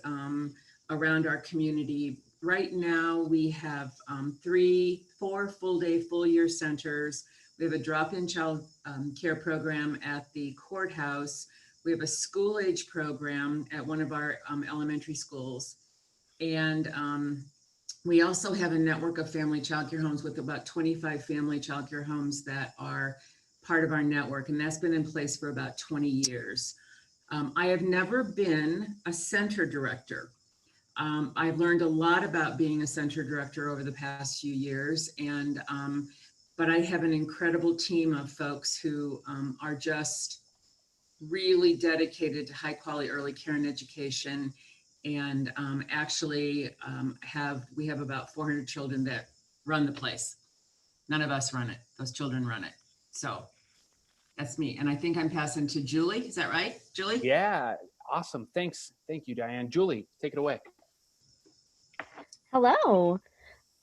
around our community. Right now, we have 4 full-day, full-year centers. We have a drop-in child care program at the courthouse. We have a school-age program at one of our elementary schools, and we also have a network of family childcare homes with about 25 family childcare homes that are part of our network, and that's been in place for about 20 years. I have never been a center director. I've learned a lot about being a center director over the past few years, and but I have an incredible team of folks who are just really dedicated to high quality early care and education, and actually we have about 400 children that run the place. None of us run it; those children run it. So that's me, and I think I'm passing to Julie. Is that right, Julie? Yeah, awesome. Thanks. Thank you, Diane. Julie, take it away. Hello,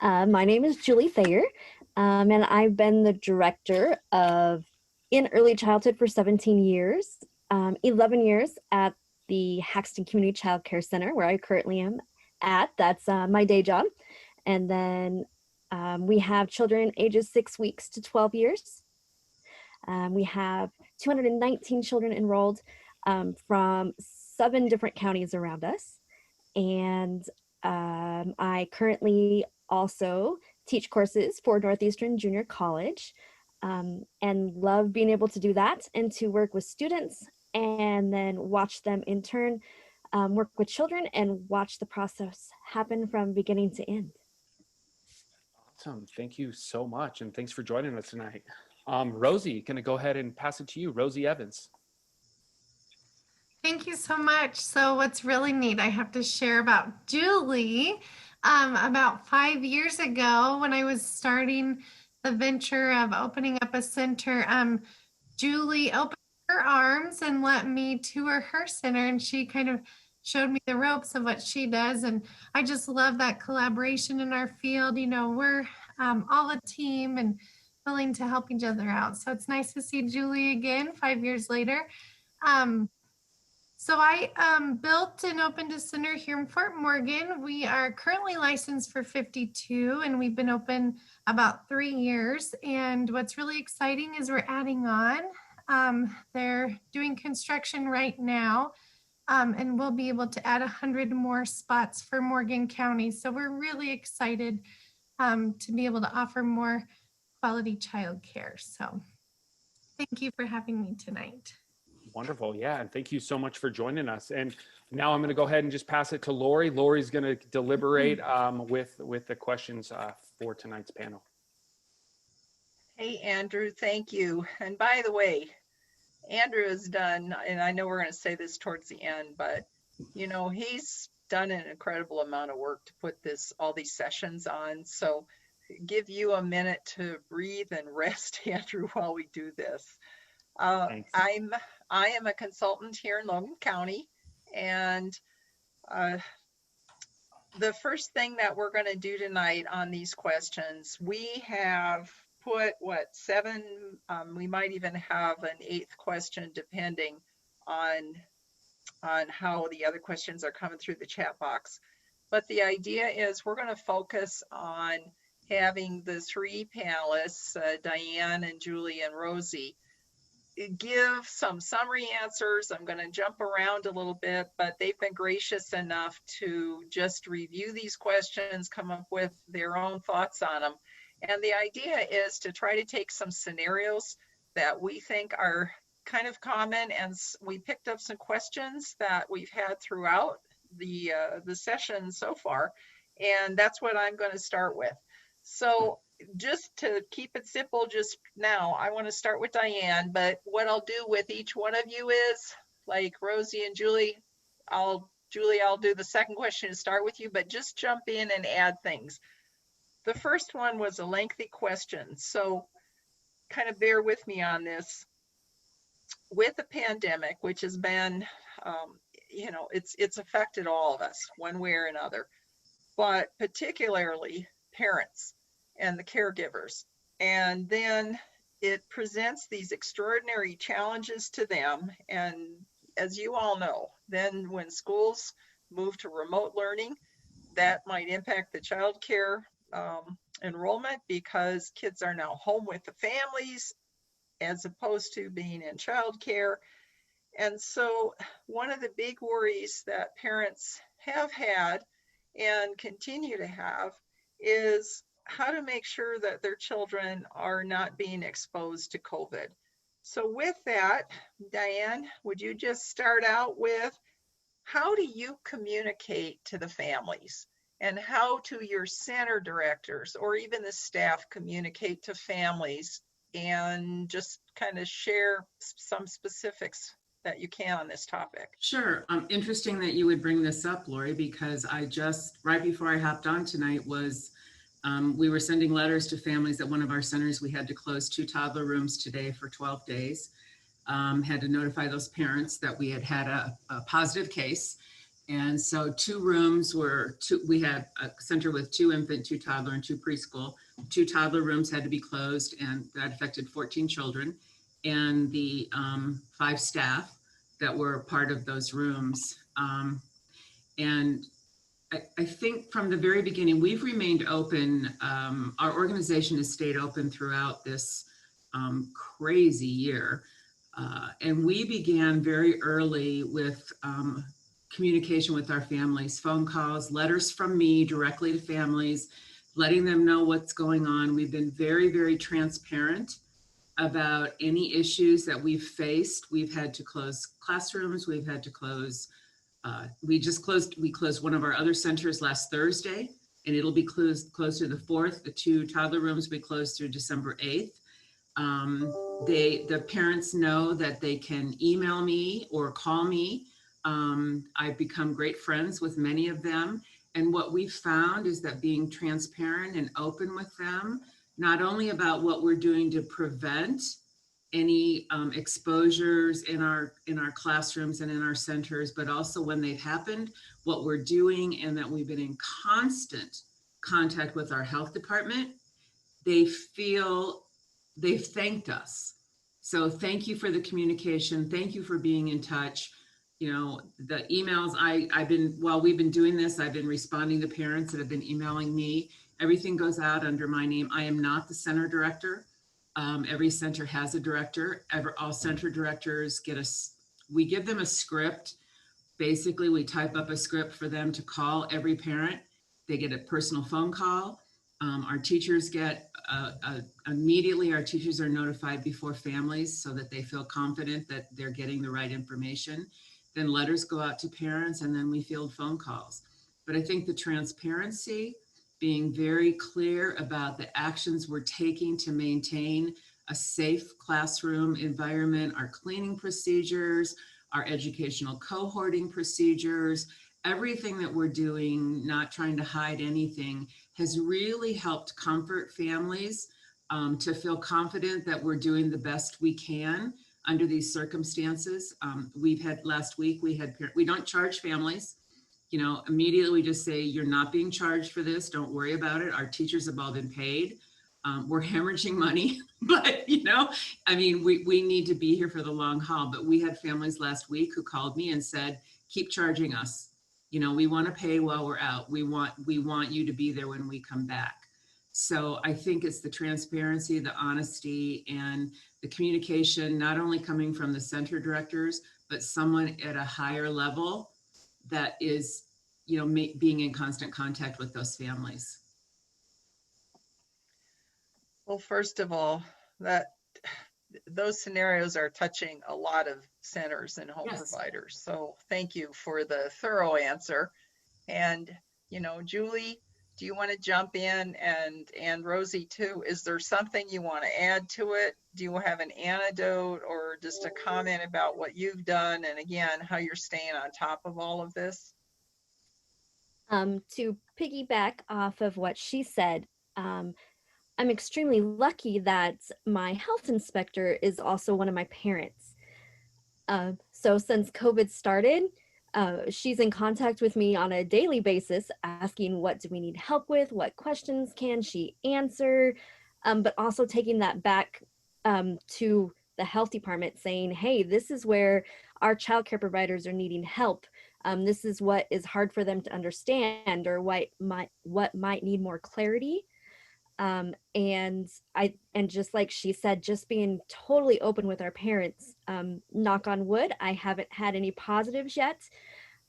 my name is Julie Thayer, and I've been the director of in early childhood for 17 years, 11 years at the Haxton Community Child Care Center, where I currently am at. That's my day job. And then we have children ages 6 weeks to 12 years. We have 219 children enrolled from 7 different counties around us. And I currently also teach courses for Northeastern Junior College and love being able to do that and to work with students and then watch them in turn work with children and watch the process happen from beginning to end. Awesome. Thank you so much. And thanks for joining us tonight. Rosie, going to go ahead and pass it to you. Rosie Evans. Thank you so much. So what's really neat, I have to share about Julie. About 5 years ago, when I was starting the venture of opening up a center, Julie opened her arms and let me tour her center, and she kind of showed me the ropes of what she does. And I just love that collaboration in our field. You know, we're all a team and willing to help each other out. So it's nice to see Julie again 5 years later. So I built and opened a center here in Fort Morgan. We are currently licensed for 52, and we've been open about 3 years. And what's really exciting is we're adding on. They're doing construction right now, and we'll be able to add 100 more spots for Morgan County. So we're really excited to be able to offer more quality childcare. So thank you for having me tonight. Wonderful. Yeah. And thank you so much for joining us. And now I'm going to go ahead and just pass it to Lori. Lori's going to deliberate with the questions for tonight's panel. Hey, Andrew, thank you. And by the way, Andrew has done, and I know we're going to say this towards the end, but you know, he's done an incredible amount of work to put all these sessions on. So give you a minute to breathe and rest, Andrew, while we do this. I am a consultant here in Logan County, and the first thing that we're going to do tonight on these questions, we have put 7, we might even have an 8th question depending on how the other questions are coming through the chat box. But the idea is we're going to focus on having the 3 panelists, Diane and Julie and Rosie, give some summary answers. I'm going to jump around a little bit, but they've been gracious enough to just review these questions, come up with their own thoughts on them. And the idea is to try to take some scenarios that we think are kind of common, and we picked up some questions that we've had throughout the session so far, and that's what I'm going to start with. So just to keep it simple, just now, I want to start with Diane, but what I'll do with each one of you is, like Rosie and Julie, I'll do the second question to start with you, but just jump in and add things. The first one was a lengthy question, so kind of bear with me on this. With the pandemic, which has been, you know, it's affected all of us one way or another, but particularly parents and the caregivers. And then it presents these extraordinary challenges to them. And as you all know, then when schools move to remote learning, that might impact the child care enrollment, because kids are now home with the families as opposed to being in child care. And so one of the big worries that parents have had and continue to have is how to make sure that their children are not being exposed to COVID. So with that, Diane, would you just start out with how do you communicate to the families? And how do your center directors or even the staff communicate to families? And just kind of share some specifics that you can on this topic. Sure. Interesting that you would bring this up, Lori, because I just, right before I hopped on tonight was, we were sending letters to families at one of our centers. We had to close 2 toddler rooms today for 12 days. Had to notify those parents that we had a positive case. And so 2 rooms we had a center with 2 infant, 2 toddler, and 2 preschool. 2 toddler rooms had to be closed, and that affected 14 children. And the 5 staff that were part of those rooms. And I think from the very beginning, we've remained open. Our organization has stayed open throughout this crazy year. And we began very early with communication with our families, phone calls, letters from me directly to families, letting them know what's going on. We've been very, very transparent about any issues that we've faced. We've had to close classrooms. We've had to close, we closed one of our other centers last Thursday, and it'll be closed through the 4th. The 2 toddler rooms we closed through December 8th. The parents know that they can email me or call me. I've become great friends with many of them. And what we found is that being transparent and open with them, not only about what we're doing to prevent any exposures in our classrooms and in our centers, but also when they've happened, what we're doing, and that we've been in constant contact with our health department. They've thanked us. So thank you for the communication. Thank you for being in touch. You know, the emails while we've been doing this, I've been responding to parents that have been emailing me. Everything goes out under my name. I am not the center director. Every center has a director. All center directors we give them a script. Basically, we type up a script for them to call every parent. They get a personal phone call. Our teachers get immediately, our teachers are notified before families so that they feel confident that they're getting the right information. Then letters go out to parents, and then we field phone calls. But I think the transparency, being very clear about the actions we're taking to maintain a safe classroom environment, our cleaning procedures, our educational cohorting procedures, everything that we're doing, not trying to hide anything, has really helped comfort families to feel confident that we're doing the best we can under these circumstances. Last week, we don't charge families. You know, immediately we just say, you're not being charged for this. Don't worry about it. Our teachers have all been paid. We're hemorrhaging money, but you know, I mean, we need to be here for the long haul. But we had families last week who called me and said, keep charging us. You know, we want to pay while we're out. We want you to be there when we come back. So I think it's the transparency, the honesty, and the communication, not only coming from the center directors, but someone at a higher level that is, you know, being in constant contact with those families. Well, first of all, those scenarios are touching a lot of centers and home providers. So thank you for the thorough answer. And, you know, Julie, do you want to jump in? And Rosie too, is there something you want to add to it? Do you have an anecdote or just a comment about what you've done? And again, how you're staying on top of all of this? To piggyback off of what she said, I'm extremely lucky that my health inspector is also one of my parents. So since COVID started, she's in contact with me on a daily basis, asking what do we need help with, what questions can she answer, but also taking that back to the health department saying, hey, this is where our childcare providers are needing help. This is what is hard for them to understand, or what might need more clarity. And just like she said, just being totally open with our parents. Knock on wood, I haven't had any positives yet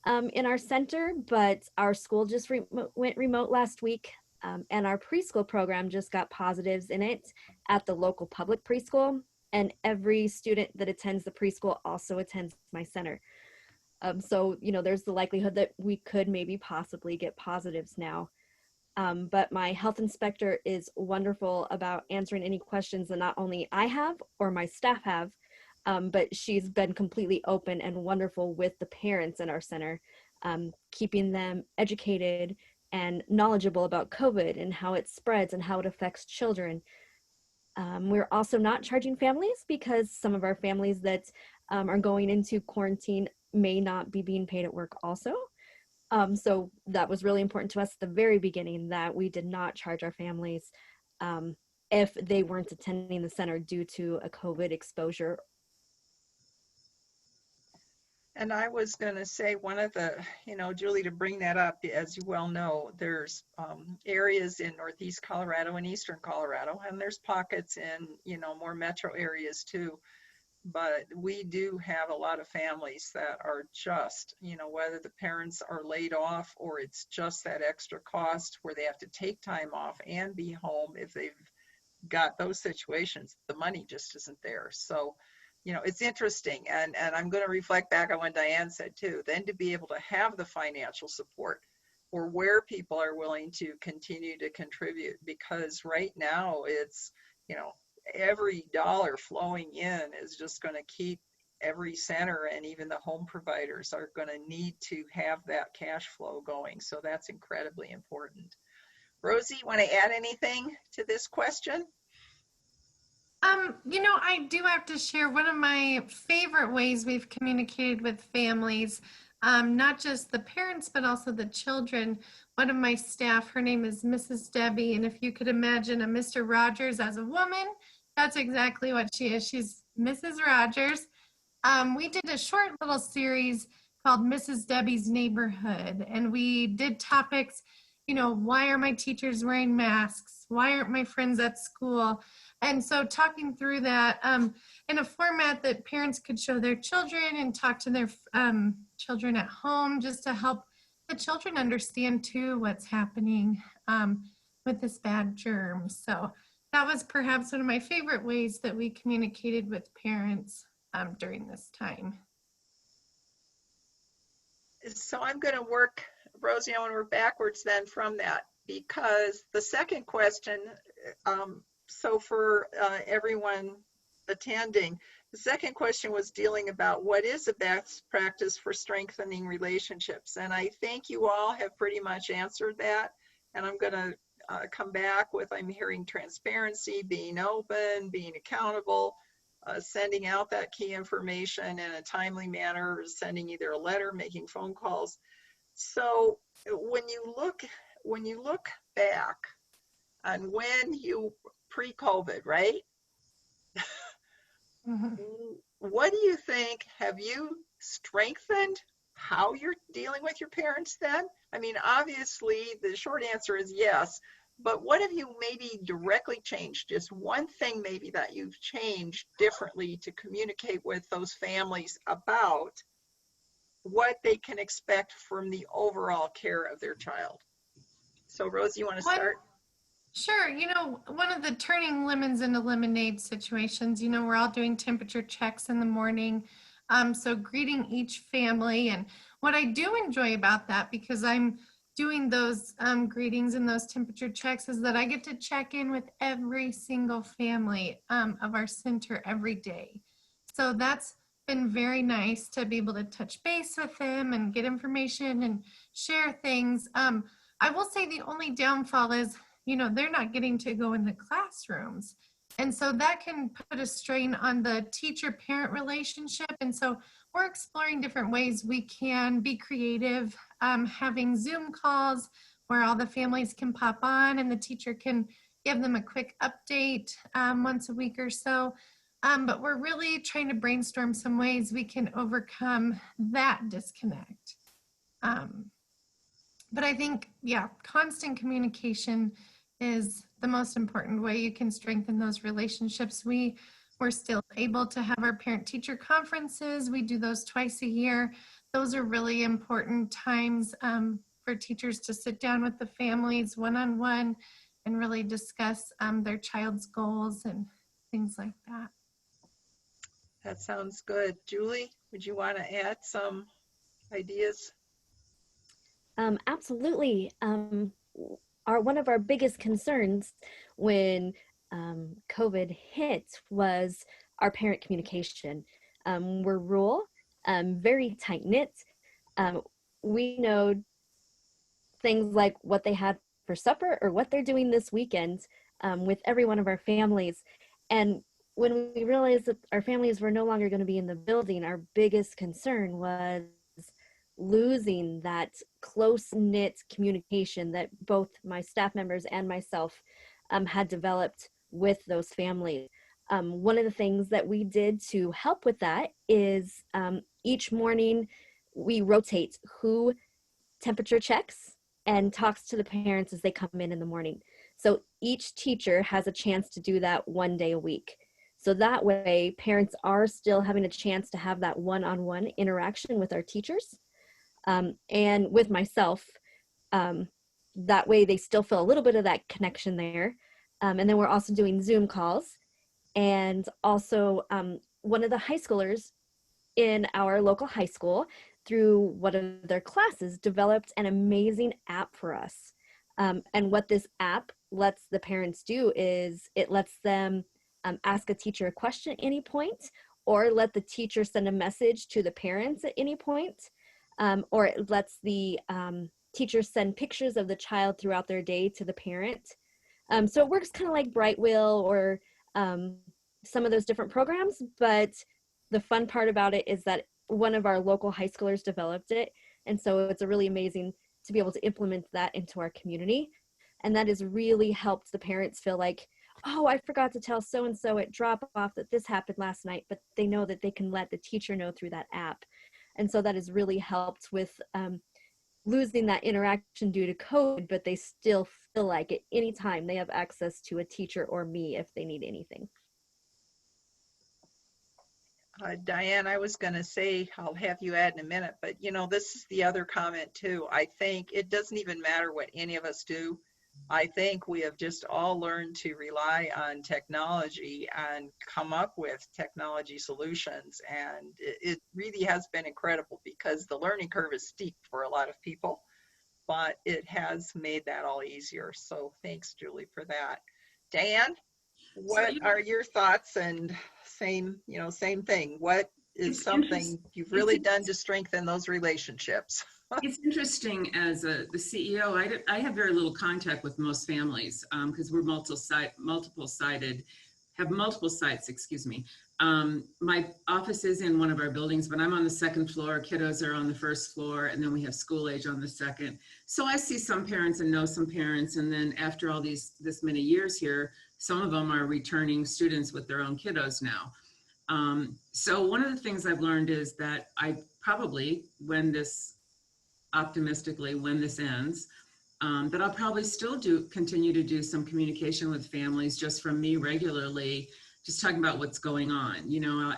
in our center, but our school just went remote last week, and our preschool program just got positives in it at the local public preschool, and every student that attends the preschool also attends my center. So, there's the likelihood that we could maybe possibly get positives now. But my health inspector is wonderful about answering any questions that not only I have or my staff have, but she's been completely open and wonderful with the parents in our center, keeping them educated and knowledgeable about COVID and how it spreads and how it affects children. We're also not charging families because some of our families that are going into quarantine may not be being paid at work also. So that was really important to us at the very beginning, that we did not charge our families if they weren't attending the center due to a COVID exposure. And I was going to say one of the, Julie, to bring that up, as you well know, there's areas in Northeast Colorado and Eastern Colorado, and there's pockets in, more metro areas too. But we do have a lot of families that are just, whether the parents are laid off or it's just that extra cost where they have to take time off and be home. If they've got those situations, the money just isn't there. So, it's interesting. And I'm going to reflect back on what Diane said too, then to be able to have the financial support or where people are willing to continue to contribute, because right now it's, every dollar flowing in is just going to keep every center, and even the home providers are going to need to have that cash flow going. So that's incredibly important. Rosie, want to add anything to this question? I do have to share one of my favorite ways we've communicated with families, not just the parents, but also the children. One of my staff, her name is Mrs. Debbie, and if you could imagine a Mr. Rogers as a woman, that's exactly what she is. She's Mrs. Rogers. We did a short little series called Mrs. Debbie's Neighborhood, and we did topics, why are my teachers wearing masks? Why aren't my friends at school? And so talking through that in a format that parents could show their children and talk to their children at home, just to help the children understand too what's happening with this bad germ. So that was perhaps one of my favorite ways that we communicated with parents during this time. So I'm going to work, Rosie, I want to work backwards then from that, because the second question, so for everyone attending, the second question was dealing about what is a best practice for strengthening relationships. And I think you all have pretty much answered that. And I'm going to come back with, I'm hearing transparency, being open, being accountable, sending out that key information in a timely manner, sending either a letter, making phone calls. So when you look back on when you pre-COVID, right? Mm-hmm. What do you think? Have you strengthened how you're dealing with your parents then? I mean, obviously the short answer is yes, but what have you maybe directly changed? Just one thing maybe that you've changed differently to communicate with those families about what they can expect from the overall care of their child. So Rosie, you want to start? Sure. One of the turning lemons into lemonade situations, we're all doing temperature checks in the morning. So greeting each family. And what I do enjoy about that, because I'm doing those greetings and those temperature checks, is that I get to check in with every single family of our center every day. So that's been very nice to be able to touch base with them and get information and share things. I will say the only downfall is, they're not getting to go in the classrooms. And so that can put a strain on the teacher-parent relationship. And so we're exploring different ways we can be creative, having Zoom calls where all the families can pop on and the teacher can give them a quick update once a week or so. But we're really trying to brainstorm some ways we can overcome that disconnect. But I think, constant communication is the most important way you can strengthen those relationships. We're still able to have our parent-teacher conferences. We do those twice a year. Those are really important times for teachers to sit down with the families one-on-one and really discuss their child's goals and things like that. That sounds good. Julie, would you want to add some ideas? Absolutely. One of our biggest concerns when COVID hit was our parent communication. We're rural, very tight knit. Um, we know things like what they had for supper or what they're doing this weekend with every one of our families. And when we realized that our families were no longer going to be in the building, our biggest concern was losing that close knit communication that both my staff members and myself had developed with those families. One of the things that we did to help with that is each morning we rotate who temperature checks and talks to the parents as they come in the morning. So each teacher has a chance to do that one day a week. So that way parents are still having a chance to have that one-on-one interaction with our teachers and with myself. That way they still feel a little bit of that connection there. And then we're also doing Zoom calls. And also one of the high schoolers in our local high school, through one of their classes, developed an amazing app for us. And what this app lets the parents do is it lets them ask a teacher a question at any point, or let the teacher send a message to the parents at any point, or it lets the teacher send pictures of the child throughout their day to the parent. So it works kind of like Brightwheel or some of those different programs, but the fun part about it is that one of our local high schoolers developed it. And so it's a really amazing to be able to implement that into our community. And that has really helped the parents feel like, oh, I forgot to tell so-and-so at drop off that this happened last night, but they know that they can let the teacher know through that app. And so that has really helped with losing that interaction due to COVID, but they still feel like at any time they have access to a teacher or me if they need anything. Diane, I was going to say, I'll have you add in a minute, but this is the other comment too. I think it doesn't even matter what any of us do. I think we have just all learned to rely on technology and come up with technology solutions. And it really has been incredible because the learning curve is steep for a lot of people, but it has made that all easier. So thanks, Julie, for that. Dan? What are your thoughts? And same thing. What is something you've really done to strengthen those relationships? It's interesting as the CEO, I have very little contact with most families because we're multiple sites, excuse me. My office is in one of our buildings, but I'm on the second floor. Kiddos are on the first floor, and then we have school age on the second. So I see some parents and know some parents, and then after all this many years here, some of them are returning students with their own kiddos now. So one of the things I've learned is that I probably, optimistically, when this ends, that I'll probably still continue to do some communication with families just from me regularly, just talking about what's going on.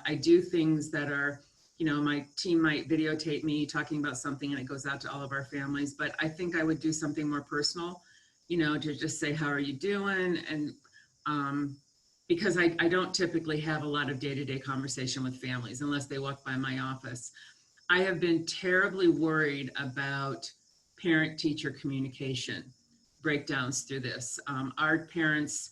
I do things that are, my team might videotape me talking about something and it goes out to all of our families, but I think I would do something more personal, to just say, how are you doing? And because I don't typically have a lot of day-to-day conversation with families unless they walk by my office. I have been terribly worried about parent-teacher communication breakdowns through this. Our parents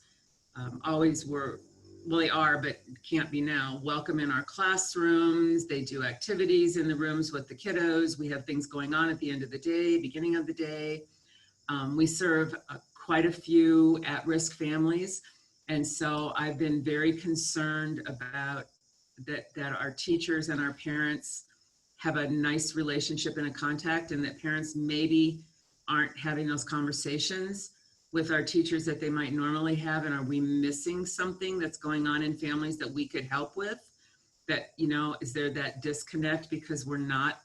always were, well, they are, but can't be now, welcome in our classrooms. They do activities in the rooms with the kiddos. We have things going on at the end of the day, beginning of the day. We serve quite a few at-risk families. And so I've been very concerned about that our teachers and our parents have a nice relationship and a contact, and that parents maybe aren't having those conversations with our teachers that they might normally have. And are we missing something that's going on in families that we could help with? That, is there that disconnect because we're not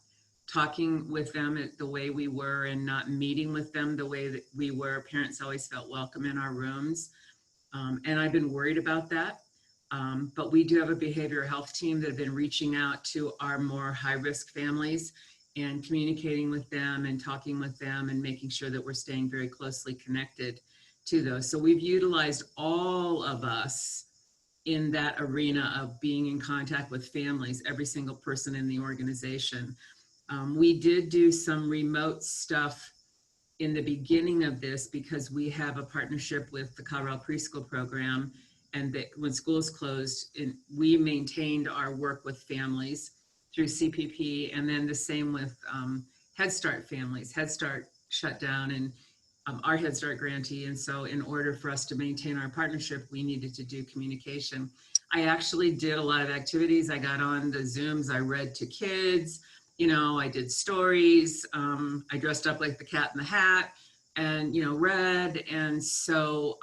talking with them the way we were and not meeting with them the way that we were? Parents always felt welcome in our rooms. And I've been worried about that. But we do have a behavioral health team that have been reaching out to our more high-risk families and communicating with them and talking with them and making sure that we're staying very closely connected to those. So we've utilized all of us in that arena of being in contact with families, every single person in the organization. We did do some remote stuff in the beginning of this because we have a partnership with the Colorado Preschool Program, and that when schools closed, we maintained our work with families through CPP, and then the same with Head Start families. Head Start shut down, and our Head Start grantee, and so in order for us to maintain our partnership, we needed to do communication. I actually did a lot of activities. I got on the Zooms, I read to kids, I did stories. I dressed up like the Cat in the Hat and, read. And so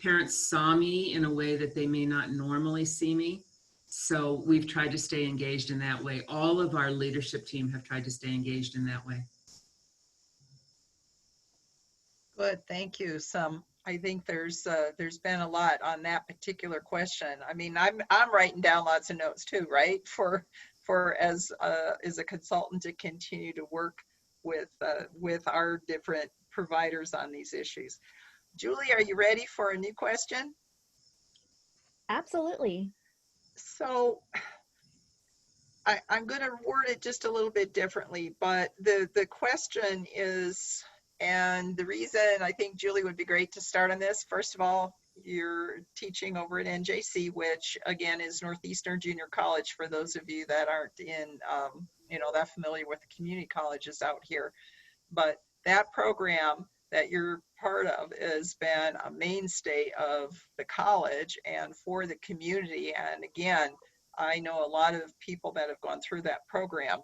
parents saw me in a way that they may not normally see me. So we've tried to stay engaged in that way. All of our leadership team have tried to stay engaged in that way. Good, thank you. I think there's been a lot on that particular question. I mean, I'm writing down lots of notes too, right? For as a consultant to continue to work with our different providers on these issues. Julie, are you ready for a new question? Absolutely. So I'm going to word it just a little bit differently, but the question is, and the reason I think Julie would be great to start on this, first of all, you're teaching over at NJC, which again is Northeastern Junior College for those of you that aren't in, that familiar with the community colleges out here. But that program that you're part of has been a mainstay of the college and for the community. And again, I know a lot of people that have gone through that program.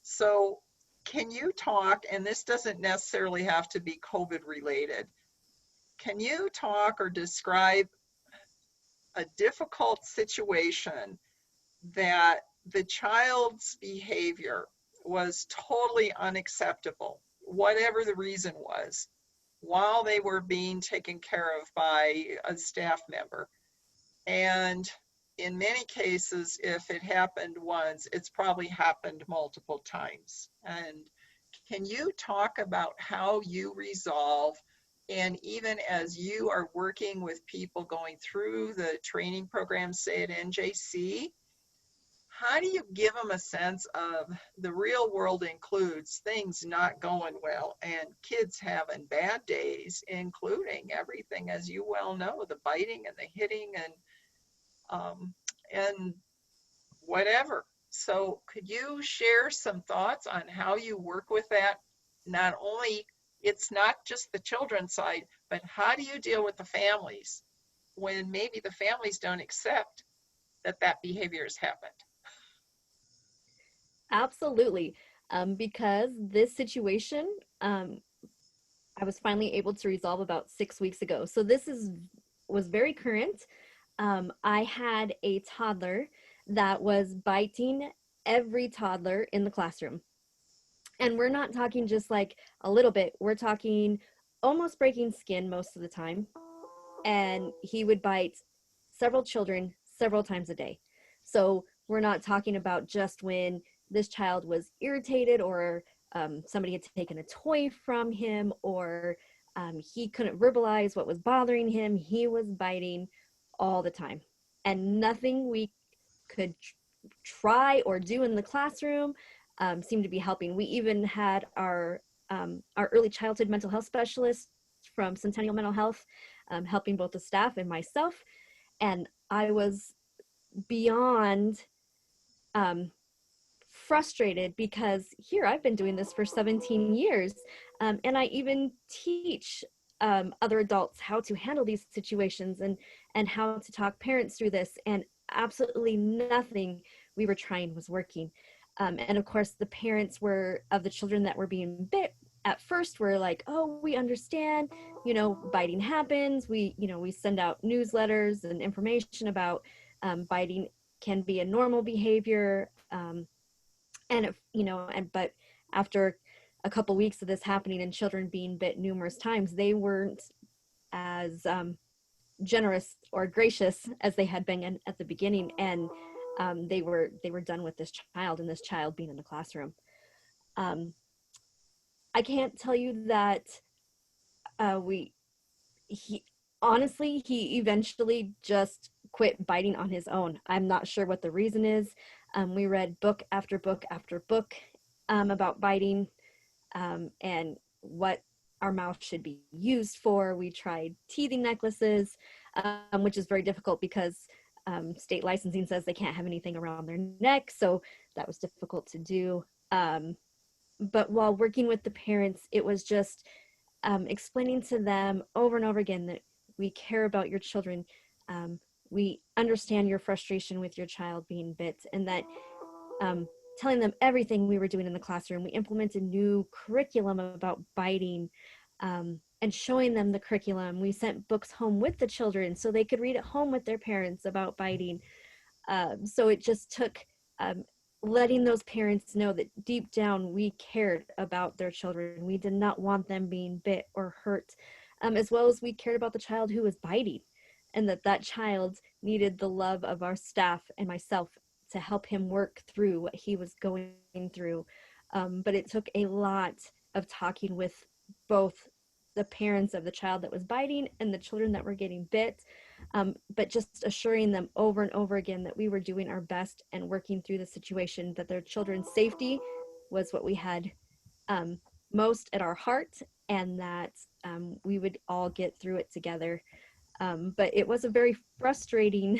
So can you talk, and this doesn't necessarily have to be COVID related, can you talk or describe a difficult situation that the child's behavior was totally unacceptable, whatever the reason was, while they were being taken care of by a staff member? And in many cases, if it happened once, it's probably happened multiple times. And can you talk about how you resolve, and even as you are working with people going through the training program, say at NJC, how do you give them a sense of the real world includes things not going well and kids having bad days, including everything, as you well know, the biting and the hitting and whatever. So could you share some thoughts on how you work with that? Not only, it's not just the children's side, but how do you deal with the families when maybe the families don't accept that behavior has happened? Absolutely. Because this situation, I was finally able to resolve about 6 weeks ago. So this was very current. I had a toddler that was biting every toddler in the classroom. And we're not talking just like a little bit, we're talking almost breaking skin most of the time. And he would bite several children several times a day. So we're not talking about just when this child was irritated or somebody had taken a toy from him or he couldn't verbalize what was bothering him. He was biting all the time, and nothing we could try or do in the classroom seemed to be helping. We even had our early childhood mental health specialist from Centennial Mental Health helping both the staff and myself, and I was beyond frustrated because here I've been doing this for 17 years, and I even teach other adults how to handle these situations and how to talk parents through this, and absolutely nothing we were trying was working. And of course, the parents of the children that were being bit at first were like, oh, we understand, biting happens. We send out newsletters and information about biting can be a normal behavior. But after a couple weeks of this happening and children being bit numerous times, they weren't as generous or gracious as they had been at the beginning, and they were done with this child and this child being in the classroom. I can't tell you that he eventually just quit biting on his own. I'm not sure what the reason is. We read book after book after book about biting and what our mouth should be used for. We tried teething necklaces, which is very difficult because state licensing says they can't have anything around their neck. So that was difficult to do. But while working with the parents, it was just explaining to them over and over again that we care about your children. We understand your frustration with your child being bit, and that telling them everything we were doing in the classroom. We implemented new curriculum about biting and showing them the curriculum. We sent books home with the children so they could read at home with their parents about biting. So it just took letting those parents know that deep down we cared about their children. We did not want them being bit or hurt, as well as we cared about the child who was biting, and that child needed the love of our staff and myself to help him work through what he was going through. But it took a lot of talking with both the parents of the child that was biting and the children that were getting bit, but just assuring them over and over again that we were doing our best and working through the situation, that their children's safety was what we had most at our heart, and that we would all get through it together. But it was a very frustrating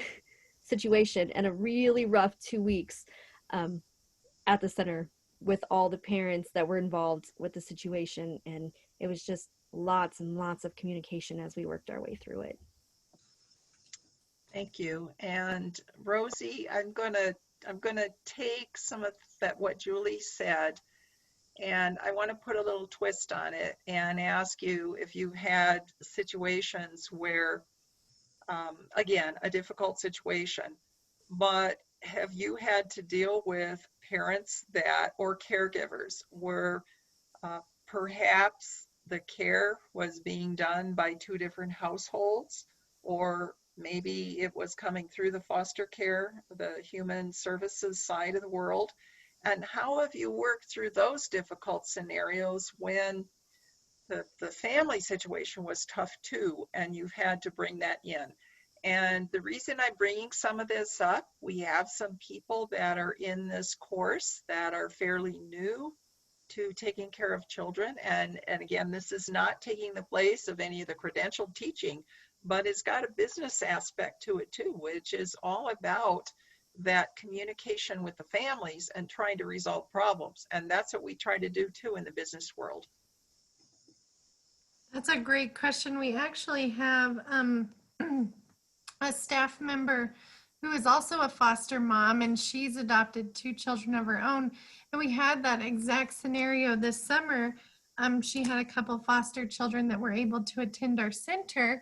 situation and a really rough 2 weeks at the center with all the parents that were involved with the situation. And it was just lots and lots of communication as we worked our way through it. Thank you. And Rosie, I'm gonna take some of that what Julie said, and I want to put a little twist on it and ask you if you had situations where, again, a difficult situation, but have you had to deal with parents that, or caregivers, where perhaps the care was being done by two different households, or maybe it was coming through the foster care, the human services side of the world? And how have you worked through those difficult scenarios when the family situation was tough too, and you've had to bring that in? And the reason I'm bringing some of this up, we have some people that are in this course that are fairly new to taking care of children. And again, this is not taking the place of any of the credentialed teaching, but it's got a business aspect to it too, which is all about that communication with the families and trying to resolve problems. And that's what we try to do too in the business world. That's a great question. We actually have a staff member who is also a foster mom, and she's adopted 2 children of her own. And we had that exact scenario this summer. She had a couple foster children that were able to attend our center.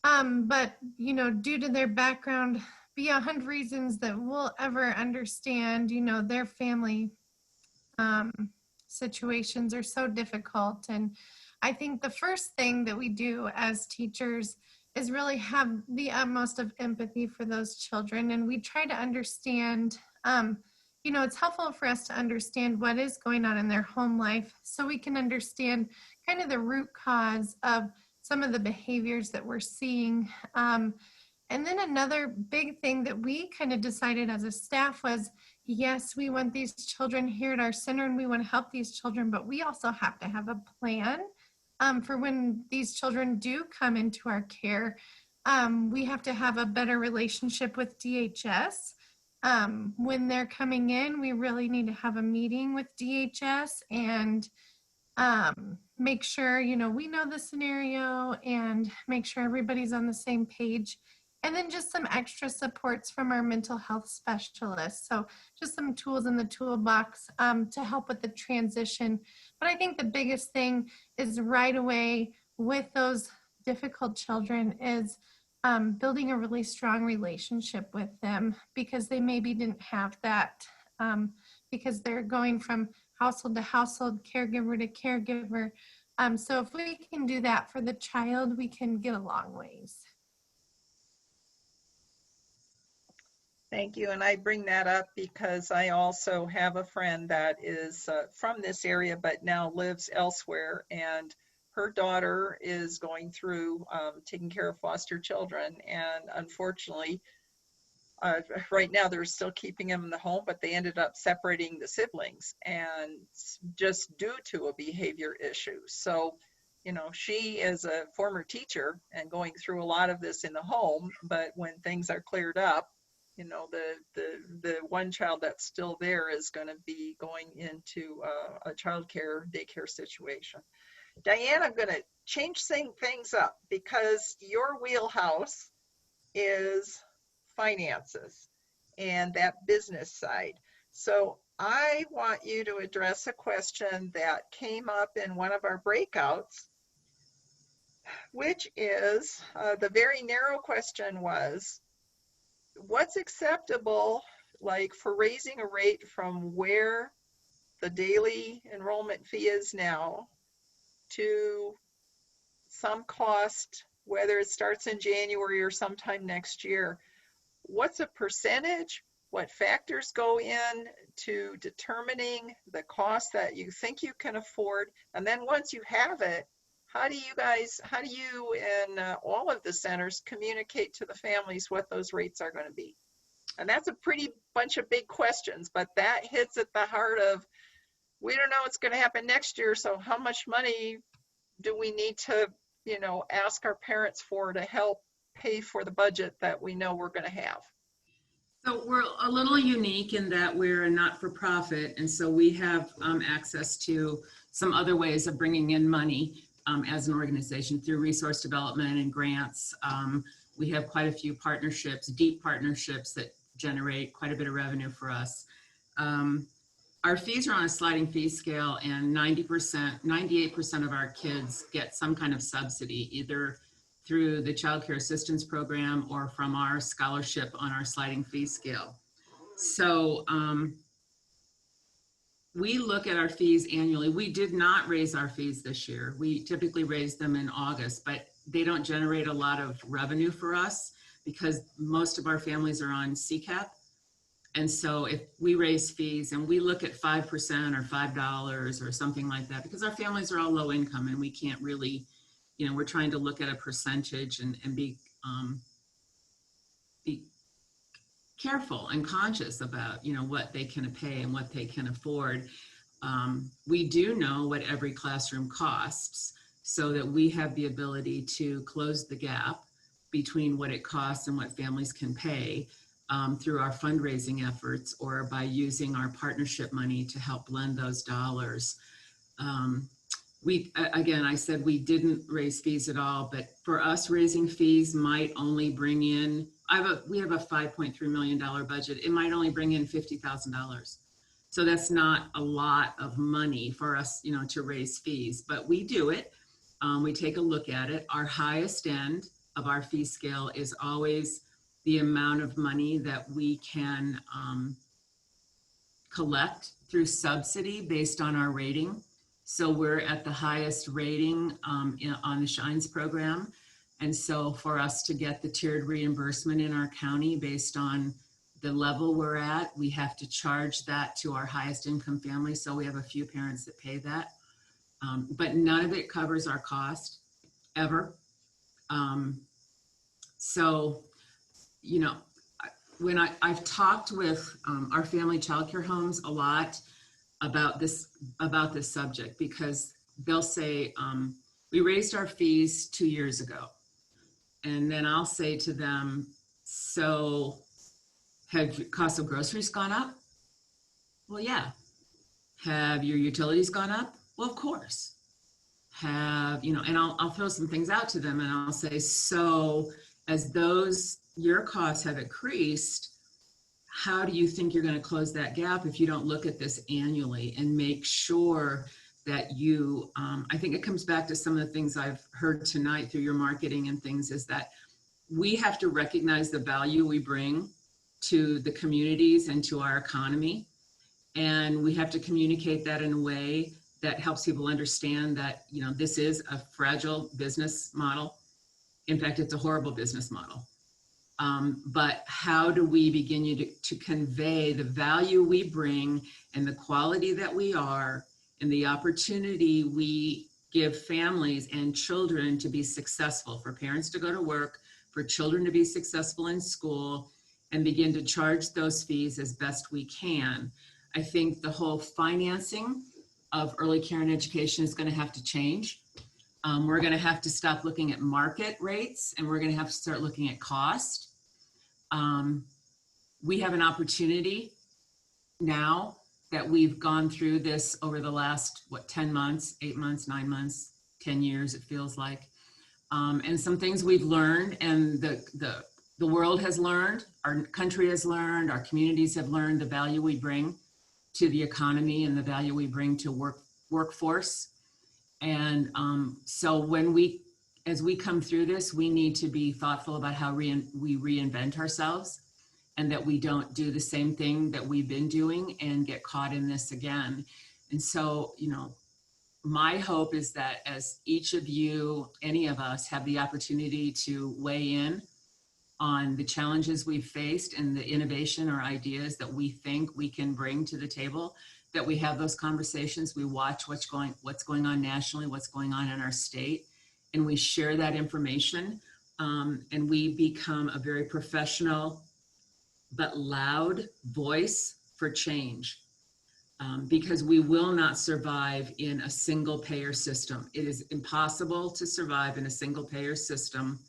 But, you know, due to their background, beyond reasons that we'll ever understand, you know, their family situations are so difficult. And I think the first thing that we do as teachers is really have the utmost of empathy for those children. And we try to understand, you know, it's helpful for us to understand what is going on in their home life so we can understand kind of the root cause of some of the behaviors that we're seeing. And then another big thing that we kind of decided as a staff was, yes, we want these children here at our center and we want to help these children, but we also have to have a plan for when these children do come into our care. We have to have a better relationship with DHS. When they're coming in, we really need to have a meeting with DHS and make sure, you know, we know the scenario and make sure everybody's on the same page. And then just some extra supports from our mental health specialists. So just some tools in the toolbox to help with the transition. But I think the biggest thing is right away with those difficult children is building a really strong relationship with them, because they maybe didn't have that because they're going from household to household, caregiver to caregiver. So if we can do that for the child, we can get a long ways. Thank you. And I bring that up because I also have a friend that is from this area, but now lives elsewhere. And her daughter is going through taking care of foster children. And unfortunately, Right now, they're still keeping him in the home, but they ended up separating the siblings, and just due to a behavior issue. So, you know, she is a former teacher and going through a lot of this in the home, but when things are cleared up, you know, the one child that's still there is going to be going into a daycare situation. Diane, I'm going to change things up because your wheelhouse is finances and that business side. So I want you to address a question that came up in one of our breakouts, which is the very narrow question was, what's acceptable, like for raising a rate from where the daily enrollment fee is now to some cost, whether it starts in January or sometime next year? What's a percentage? What factors go in to determining the cost that you think you can afford? And then once you have it, how do you and all of the centers communicate to the families what those rates are going to be? And that's a pretty bunch of big questions, but that hits at the heart of, we don't know what's going to happen next year, so how much money do we need to, you know, ask our parents for to help pay for the budget that we know we're going to have? So we're a little unique in that we're a not-for-profit, and so we have access to some other ways of bringing in money as an organization through resource development and grants. We have quite a few partnerships, deep partnerships that generate quite a bit of revenue for us. Our fees are on a sliding fee scale, and 98% of our kids get some kind of subsidy, either through the Child Care Assistance Program or from our scholarship on our sliding fee scale. So we look at our fees annually. We did not raise our fees this year. We typically raise them in August, but they don't generate a lot of revenue for us because most of our families are on CCAP. And so if we raise fees and we look at 5% or $5 or something like that, because our families are all low income and we can't really, you know, we're trying to look at a percentage and be careful and conscious about, you know, what they can pay and what they can afford. We do know what every classroom costs so that we have the ability to close the gap between what it costs and what families can pay through our fundraising efforts or by using our partnership money to help blend those dollars. Again, I said we didn't raise fees at all, but for us, raising fees might only bring in, we have a $5.3 million budget. It might only bring in $50,000. So that's not a lot of money for us, you know, to raise fees, but we do it. We take a look at it. Our highest end of our fee scale is always the amount of money that we can collect through subsidy based on our rating. So we're at the highest rating on the Shines program. And so for us to get the tiered reimbursement in our county based on the level we're at, we have to charge that to our highest income families. So we have a few parents that pay that. But none of it covers our cost ever. So, you know, when I've talked with our family childcare homes a lot about this subject, because they'll say, we raised our fees 2 years ago. And then I'll say to them, so have cost of groceries gone up? Well, yeah. Have your utilities gone up? Well, of course. Have, you know, and I'll throw some things out to them and I'll say, so as your costs have increased, how do you think you're going to close that gap if you don't look at this annually and make sure that you, I think it comes back to some of the things I've heard tonight through your marketing and things, is that we have to recognize the value we bring to the communities and to our economy. And we have to communicate that in a way that helps people understand that, you know, this is a fragile business model. In fact, it's a horrible business model. But how do we begin to convey the value we bring and the quality that we are and the opportunity we give families and children to be successful, for parents to go to work, for children to be successful in school, and begin to charge those fees as best we can. I think the whole financing of early care and education is going to have to change. We're going to have to stop looking at market rates, and we're going to have to start looking at cost. We have an opportunity now that we've gone through this over the last, 10 months, 8 months, 9 months, 10 years, it feels like. And some things we've learned, and the world has learned, our country has learned, our communities have learned the value we bring to the economy and the value we bring to workforce. And so as we come through this, we need to be thoughtful about how we reinvent ourselves, and that we don't do the same thing that we've been doing and get caught in this again. And so, my hope is that as each of you, any of us, have the opportunity to weigh in on the challenges we've faced and the innovation or ideas that we think we can bring to the table, that we have those conversations, we watch what's going on nationally, what's going on in our state, and we share that information, and we become a very professional but loud voice for change, because we will not survive in a single payer system. It is impossible to survive in a single payer system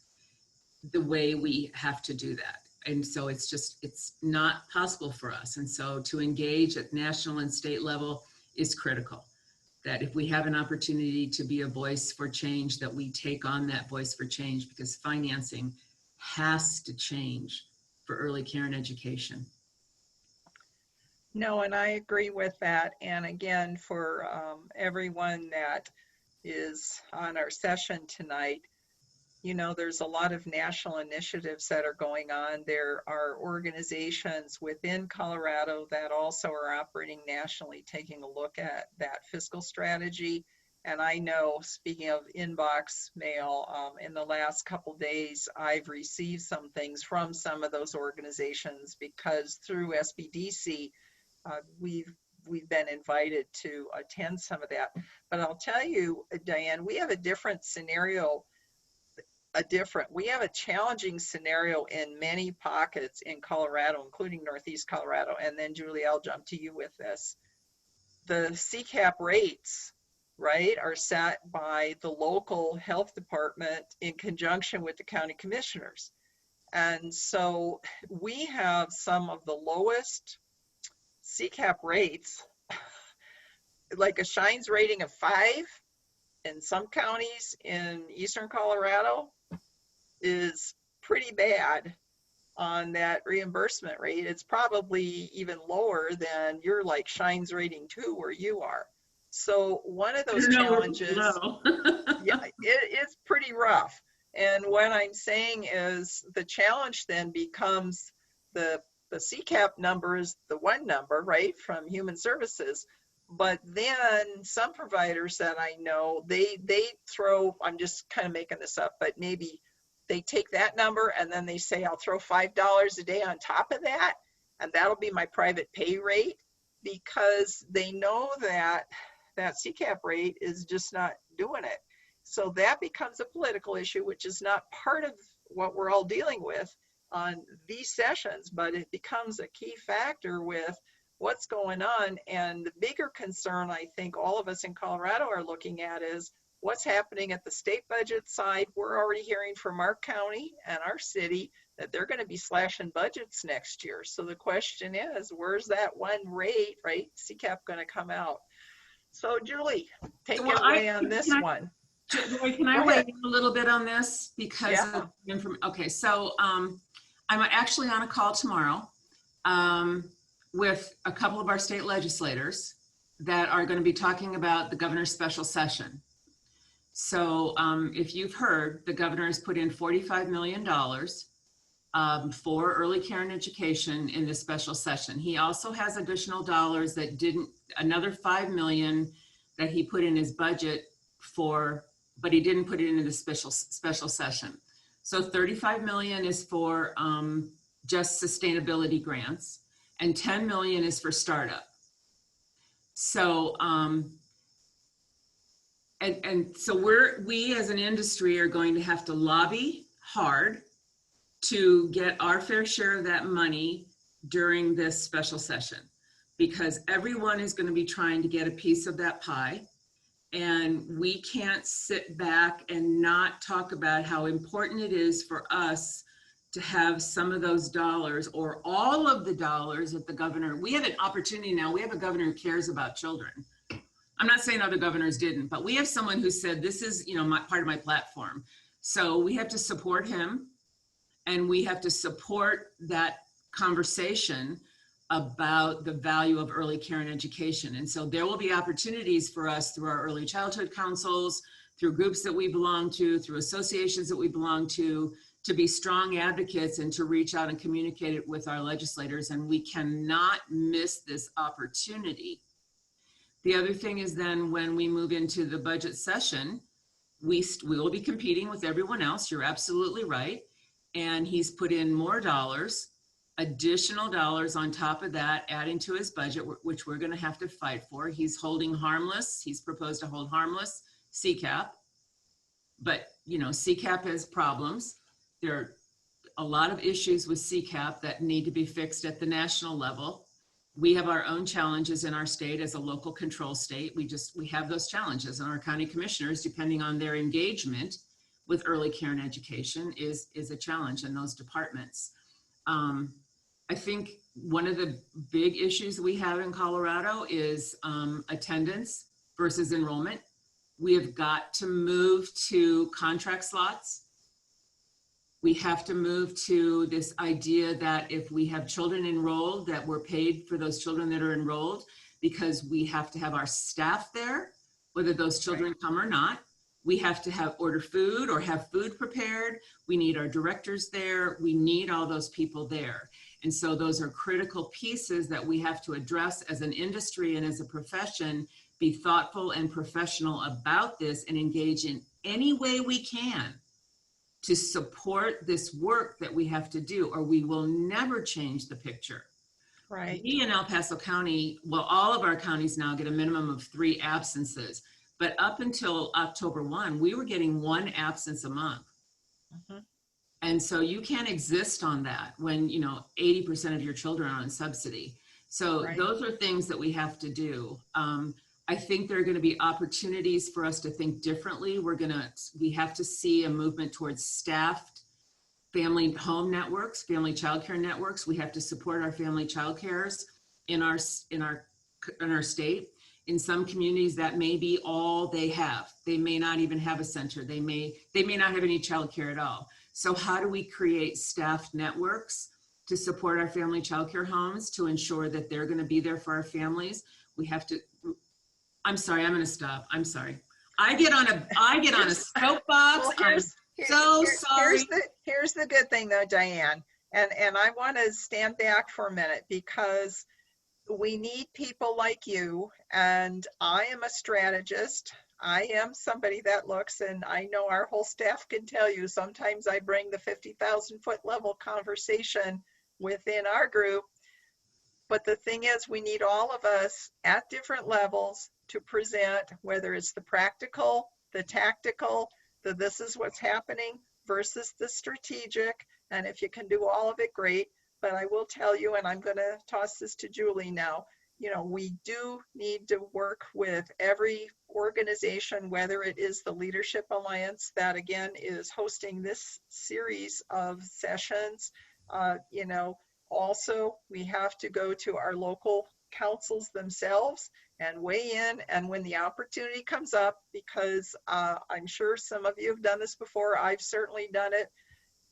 the way we have to do that. And so it's not possible for us. And so to engage at national and state level is critical. That if we have an opportunity to be a voice for change, that we take on that voice for change, because financing has to change for early care and education. No, and I agree with that. And again, for everyone that is on our session tonight, there's a lot of national initiatives that are going on. There are organizations within Colorado that also are operating nationally, taking a look at that fiscal strategy. And I know, speaking of inbox mail, in the last couple days, I've received some things from some of those organizations, because through SBDC, we've been invited to attend some of that. But I'll tell you, Diane, we have a different scenario. We have a challenging scenario in many pockets in Colorado, including Northeast Colorado. And then Julie, I'll jump to you with this. The CCAP rates, right, are set by the local health department in conjunction with the county commissioners. And so we have some of the lowest CCAP rates, like a Shines rating of 5 in some counties in Eastern Colorado is pretty bad on that reimbursement rate. It's probably even lower than your like Shines rating 2 where you are. So one of those challenges, yeah, it's pretty rough. And what I'm saying is the challenge then becomes the CCAP number is the one number, right, from Human Services. But then some providers that I know, they throw, I'm just kind of making this up, but maybe they take that number and then they say, I'll throw $5 a day on top of that, and that'll be my private pay rate, because they know that CCAP rate is just not doing it. So that becomes a political issue, which is not part of what we're all dealing with on these sessions, but it becomes a key factor with what's going on. And the bigger concern I think all of us in Colorado are looking at is what's happening at the state budget side. We're already hearing from our county and our city that they're going to be slashing budgets next year. So the question is, where's that one rate, right, CCAP going to come out? So Julie, take it away on this one. Can I weigh in a little bit on this? Because okay, so I'm actually on a call tomorrow with a couple of our state legislators that are going to be talking about the governor's special session. So if you've heard, the governor has put in $45 million for early care and education in this special session. He also has additional dollars that another $5 million that he put in his budget for, but he didn't put it into the special session. So $35 million is for just sustainability grants, and $10 million is for startup. So, and so we as an industry are going to have to lobby hard to get our fair share of that money during this special session, because everyone is going to be trying to get a piece of that pie. And we can't sit back and not talk about how important it is for us to have some of those dollars or all of the dollars that the governor, we have an opportunity now. We have a governor who cares about children. I'm not saying other governors didn't, but we have someone who said, this is, part of my platform. So we have to support him, and we have to support that conversation about the value of early care and education. And so there will be opportunities for us through our early childhood councils, through groups that we belong to, through associations that we belong to be strong advocates and to reach out and communicate it with our legislators. And we cannot miss this opportunity. The other thing is then when we move into the budget session, we will be competing with everyone else. You're absolutely right. And he's put in more dollars, additional dollars on top of that, adding to his budget, which we're going to have to fight for. He's holding harmless. He's proposed to hold harmless CCAP. But, CCAP has problems. There are a lot of issues with CCAP that need to be fixed at the national level. We have our own challenges in our state as a local control state. We have those challenges, and our county commissioners, depending on their engagement with early care and education, is a challenge in those departments. I think one of the big issues we have in Colorado is attendance versus enrollment. We have got to move to contract slots. We have to move to this idea that if we have children enrolled, that we're paid for those children that are enrolled, because we have to have our staff there, whether those children come or not. We have to order food or have food prepared. We need our directors there. We need all those people there. And so those are critical pieces that we have to address as an industry and as a profession, be thoughtful and professional about this and engage in any way we can to support this work that we have to do, or we will never change the picture. Right. We in El Paso County, well, all of our counties now get a minimum of 3 absences. But up until October 1, we were getting 1 absence a month. Mm-hmm. And so you can't exist on that when, 80% of your children are on subsidy. So those are things that we have to do. I think there are going to be opportunities for us to think differently. We have to see a movement towards staffed family home networks, family childcare networks. We have to support our family childcares in our state. In some communities, that may be all they have. They may not even have a center. They may not have any childcare at all. So how do we create staffed networks to support our family childcare homes, to ensure that they're going to be there for our families? We have to. I'm sorry. I'm going to stop. I'm sorry. I get on a soapbox. Well, sorry. Here's the good thing though, Diane, and I want to stand back for a minute, because we need people like you, and I am a strategist. I am somebody that looks, and I know our whole staff can tell you, sometimes I bring the 50,000 foot level conversation within our group. But the thing is, we need all of us at different levels to present, whether it's the practical, the tactical, the this is what's happening versus the strategic. And if you can do all of it, great. But I will tell you, and I'm going to toss this to Julie now, we do need to work with every organization, whether it is the Leadership Alliance that again is hosting this series of sessions. Also, we have to go to our local councils themselves and weigh in, and when the opportunity comes up, because I'm sure some of you have done this before, I've certainly done it,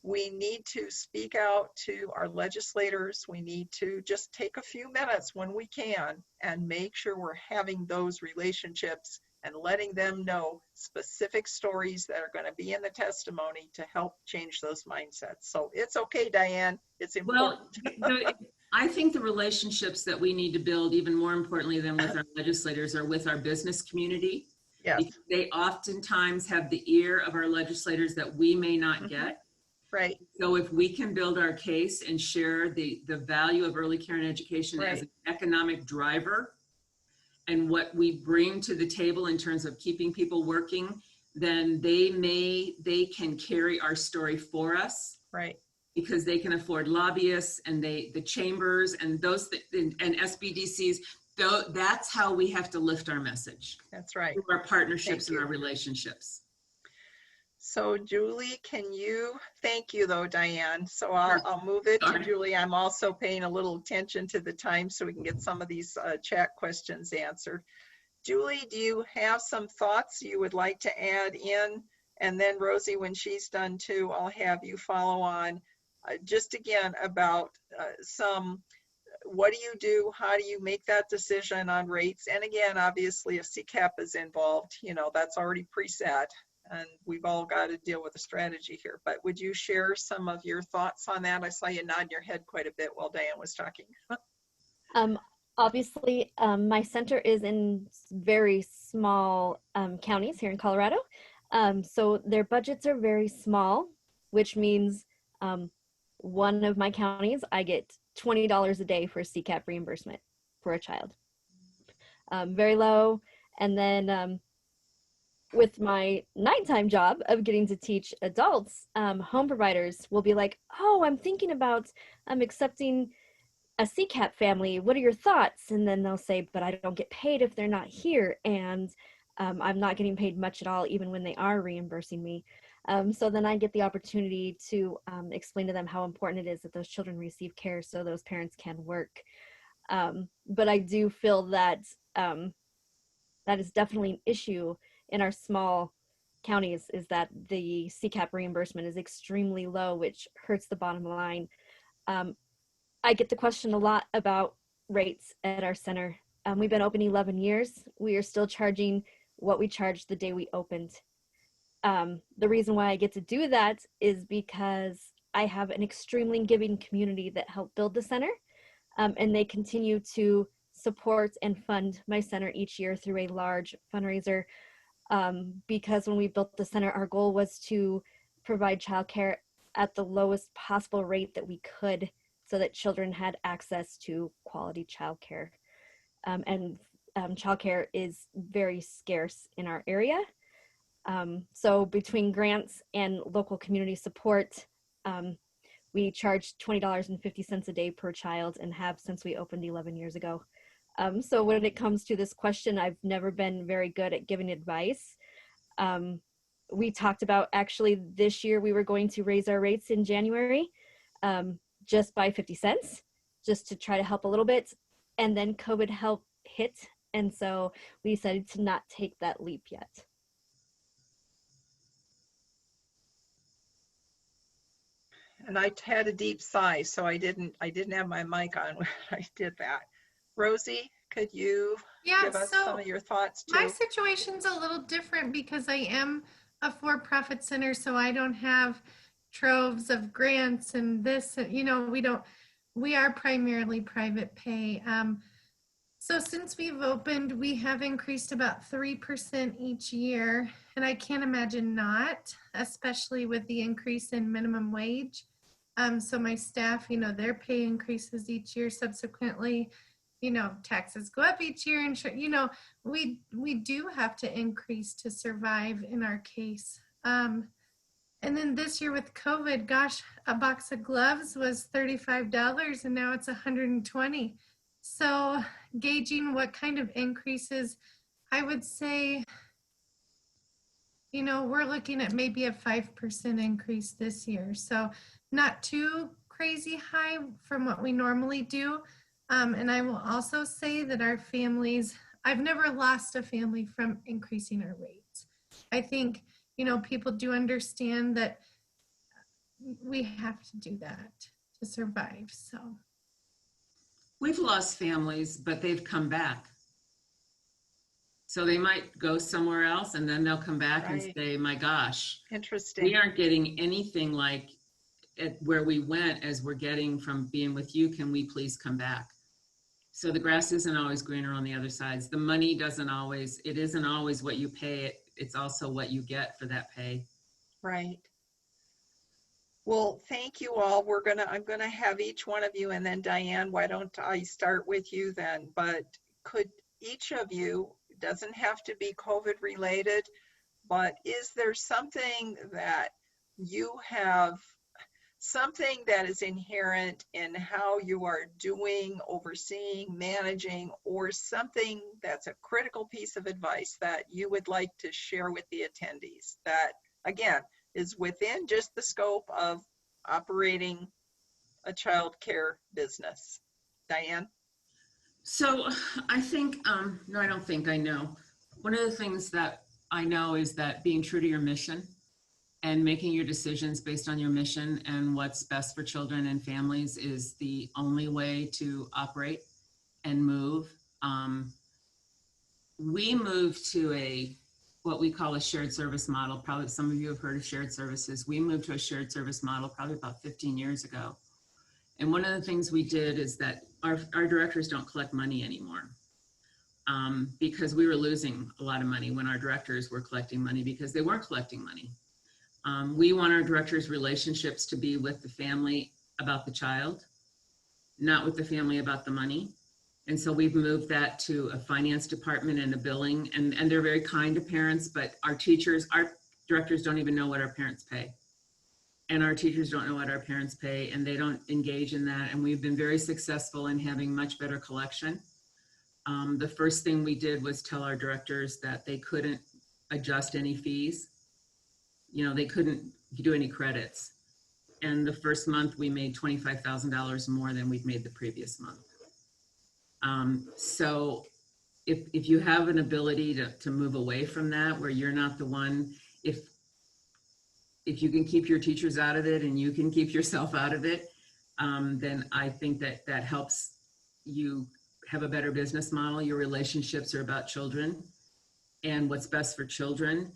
we need to speak out to our legislators. We need to just take a few minutes when we can and make sure we're having those relationships and letting them know specific stories that are going to be in the testimony to help change those mindsets. So it's okay, Diane, it's important. Well, I think the relationships that we need to build, even more importantly than with our legislators, are with our business community. Yes. Because they oftentimes have the ear of our legislators that we may not get. Right. So if we can build our case and share the value of early care and education as an economic driver and what we bring to the table in terms of keeping people working, then they can carry our story for us. Right. because they can afford lobbyists and the chambers and those and SBDCs. That's how we have to lift our message. That's right. Through our partnerships Thank and you. our relationships. So Julie, thank you though, Diane. So I'll move it to Julie. I'm also paying a little attention to the time so we can get some of these chat questions answered. Julie, do you have some thoughts you would like to add in? And then Rosie, when she's done too, I'll have you follow on just again about what do you do? How do you make that decision on rates? And again, obviously if CCAP is involved, that's already preset and we've all got to deal with a strategy here. But would you share some of your thoughts on that? I saw you nod your head quite a bit while Diane was talking. Obviously, my center is in very small counties here in Colorado. So their budgets are very small, which means one of my counties, I get $20 a day for CCAP reimbursement for a child. Very low. And then with my nighttime job of getting to teach adults, home providers will be like, oh, I'm thinking about accepting a CCAP family. What are your thoughts? And then they'll say, but I don't get paid if they're not here. And I'm not getting paid much at all, even when they are reimbursing me. So then I get the opportunity to explain to them how important it is that those children receive care so those parents can work. But I do feel that that is definitely an issue in our small counties, is that the CCAP reimbursement is extremely low, which hurts the bottom line. I get the question a lot about rates at our center. We've been open 11 years. We are still charging what we charged the day we opened. The reason why I get to do that is because I have an extremely giving community that helped build the center, and they continue to support and fund my center each year through a large fundraiser. Because when we built the center, our goal was to provide childcare at the lowest possible rate that we could, so that children had access to quality childcare. And childcare is very scarce in our area. So between grants and local community support, we charge $20.50 a day per child and have since we opened 11 years ago. So when it comes to this question, I've never been very good at giving advice. We talked about actually this year we were going to raise our rates in January just by 50 cents, just to try to help a little bit. And then COVID hit. And so we decided to not take that leap yet. And I had a deep sigh, so I didn't have my mic on when I did that. Rosie, could you give us some of your thoughts too? My situation's a little different because I am a for-profit center, so I don't have troves of grants and this, we are primarily private pay. So since we've opened, we have increased about 3% each year, and I can't imagine not, especially with the increase in minimum wage. So my staff, their pay increases each year subsequently. Taxes go up each year, and we do have to increase to survive in our case. And then this year with COVID, gosh, a box of gloves was $35 and now it's $120. So gauging what kind of increases, I would say, we're looking at maybe a 5% increase this year. So not too crazy high from what we normally do. And I will also say that our families, I've never lost a family from increasing our rates. I think, people do understand that we have to do that to survive. So we've lost families, but they've come back. So they might go somewhere else and then they'll come back and say, my gosh, interesting. We aren't getting anything like where we went as we're getting from being with you. Can we please come back? So the grass isn't always greener on the other sides. The money it isn't always what you pay. It's also what you get for that pay. Right. Well, thank you all. I'm gonna have each one of you, and then Diane, why don't I start with you then? But could each of you, doesn't have to be COVID related, but is there something that you have something that is inherent in how you are doing, overseeing, managing, or something that's a critical piece of advice that you would like to share with the attendees that, again, is within just the scope of operating a child care business? Diane? So I think, no, I don't think I know. One of the things that I know is that being true to your mission and making your decisions based on your mission and what's best for children and families is the only way to operate and move. We moved to what we call a shared service model. Probably some of you have heard of shared services. We moved to a shared service model probably about 15 years ago. And one of the things we did is that our directors don't collect money anymore, because we were losing a lot of money when our directors were collecting money because they weren't collecting money. We want our directors' relationships to be with the family about the child, not with the family about the money. And so we've moved that to a finance department and a billing, and they're very kind to parents, but our directors don't even know what our parents pay. And our teachers don't know what our parents pay, and they don't engage in that. And we've been very successful in having much better collection. The first thing we did was tell our directors that they couldn't adjust any fees. They couldn't do any credits. And the first month we made $25,000 more than we'd made the previous month. So if you have an ability to move away from that, where you're not the one, if you can keep your teachers out of it and you can keep yourself out of it, then I think that helps you have a better business model. Your relationships are about children and what's best for children.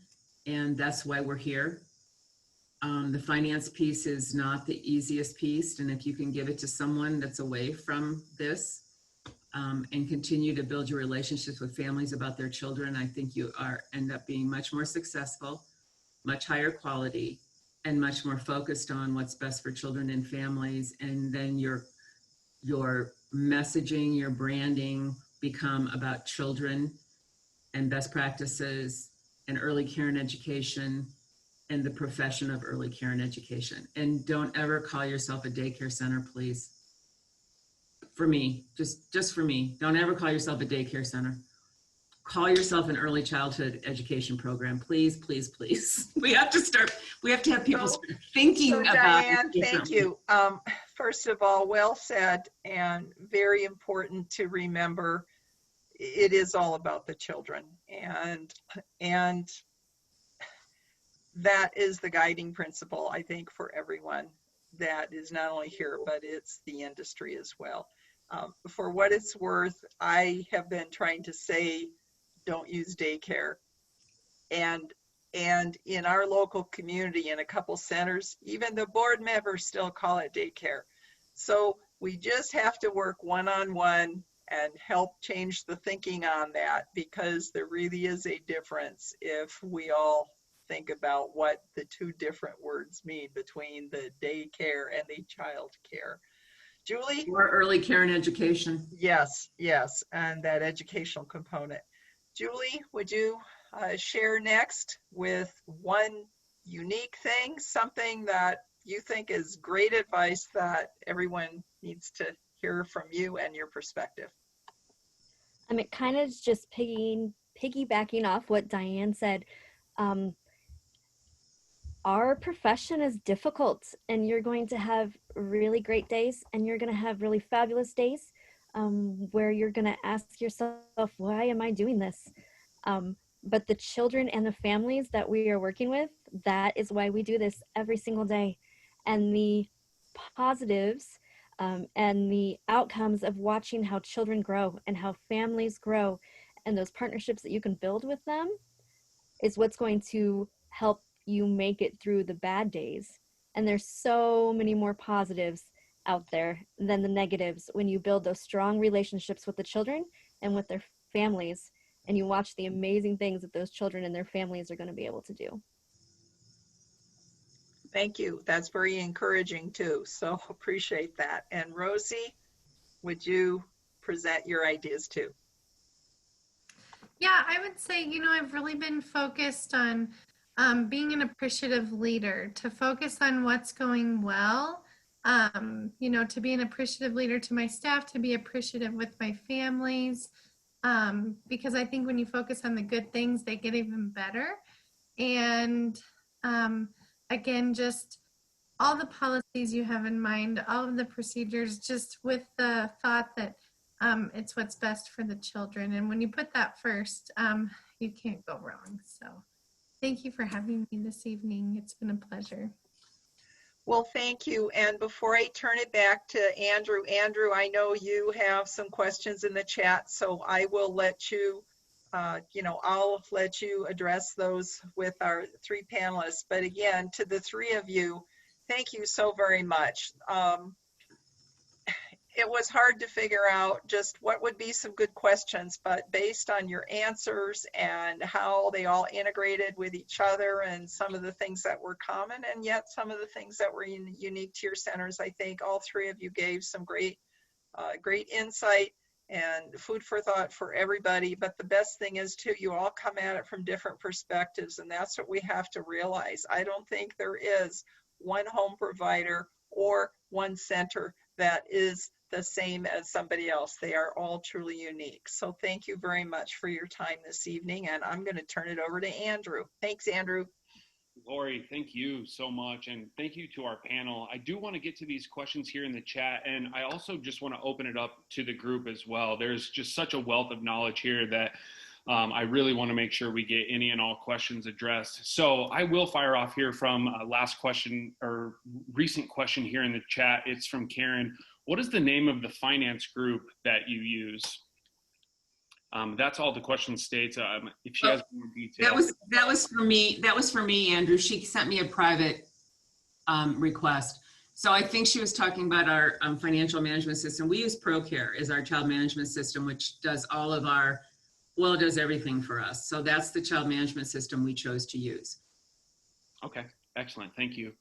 And that's why we're here. The finance piece is not the easiest piece. And if you can give it to someone that's away from this, and continue to build your relationships with families about their children, I think you end up being much more successful, much higher quality, and much more focused on what's best for children and families. And then your messaging, your branding become about children and best practices and early care and education and the profession of early care and education. And don't ever call yourself a daycare center, please. For me, just for me, don't ever call yourself a daycare center. Call yourself an early childhood education program, please, please, please. We have to have people start thinking about Diane, it. thank you. First of all, well said, and very important to remember, it is all about the children, and that is the guiding principle, I think, for everyone that is not only here, but it's the industry as well. For what it's worth, I have been trying to say, don't use daycare. And in our local community, in a couple centers, even the board members still call it daycare. So we just have to work one-on-one and help change the thinking on that, because there really is a difference if we all think about what the two different words mean between the daycare and the child care. Julie? Or early care and education. Yes, and that educational component. Julie, would you share next with one unique thing, something that you think is great advice that everyone needs to hear from you and your perspective? It kind of just piggybacking off what Diane said. Our profession is difficult, and you're going to have really great days and you're going to have really fabulous days where you're going to ask yourself, why am I doing this? But the children and the families that we are working with, that is why we do this every single day. And the positives and the outcomes of watching how children grow and how families grow and those partnerships that you can build with them is what's going to help you make it through the bad days. And there's so many more positives out there than the negatives when you build those strong relationships with the children and with their families, and you watch the amazing things that those children and their families are going to be able to do. Thank you. That's very encouraging too. So appreciate that. And Rosie, would you present your ideas too? Yeah, I would say, I've really been focused on being an appreciative leader, to focus on what's going well, to be an appreciative leader to my staff, to be appreciative with my families, because I think when you focus on the good things, they get even better. And again, just all the policies you have in mind, all of the procedures, just with the thought that it's what's best for the children. And when you put that first, you can't go wrong. So thank you for having me this evening. It's been a pleasure. Well, thank you. And before I turn it back to Andrew, I know you have some questions in the chat, so I will let you, I'll let you address those with our three panelists. But again, to the three of you, thank you so very much. It was hard to figure out just what would be some good questions, but based on your answers and how they all integrated with each other and some of the things that were common and yet some of the things that were unique to your centers, I think all three of you gave some great insight and food for thought for everybody. But the best thing is too, you all come at it from different perspectives, and that's what we have to realize. I don't think there is one home provider or one center that is the same as somebody else. They are all truly unique. So thank you very much for your time this evening, and I'm going to turn it over to Andrew. Thanks, Andrew. Lori, thank you so much, and thank you to our panel. I do want to get to these questions here in the chat, and I also just want to open it up to the group as well. There's just such a wealth of knowledge here that I really want to make sure we get any and all questions addressed. So I will fire off here from last question or recent question here in the chat. It's from Karen. What is the name of the finance group that you use? That's all the question states. If she has more details. That was for me. That was for me, Andrew. She sent me a private request. So I think she was talking about our financial management system. We use ProCare as our child management system, which does all of our, well, it does everything for us. So that's the child management system we chose to use. Okay, excellent. Thank you.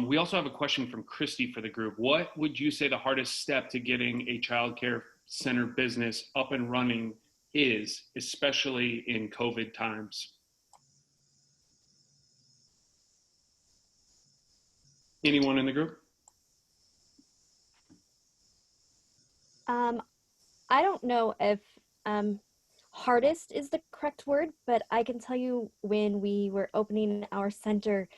We also have a question from Christy for the group. What would you say the hardest step to getting a child care center business up and running is, especially in COVID times? Anyone in the group? I don't know if hardest is the correct word, but I can tell you when we were opening our center,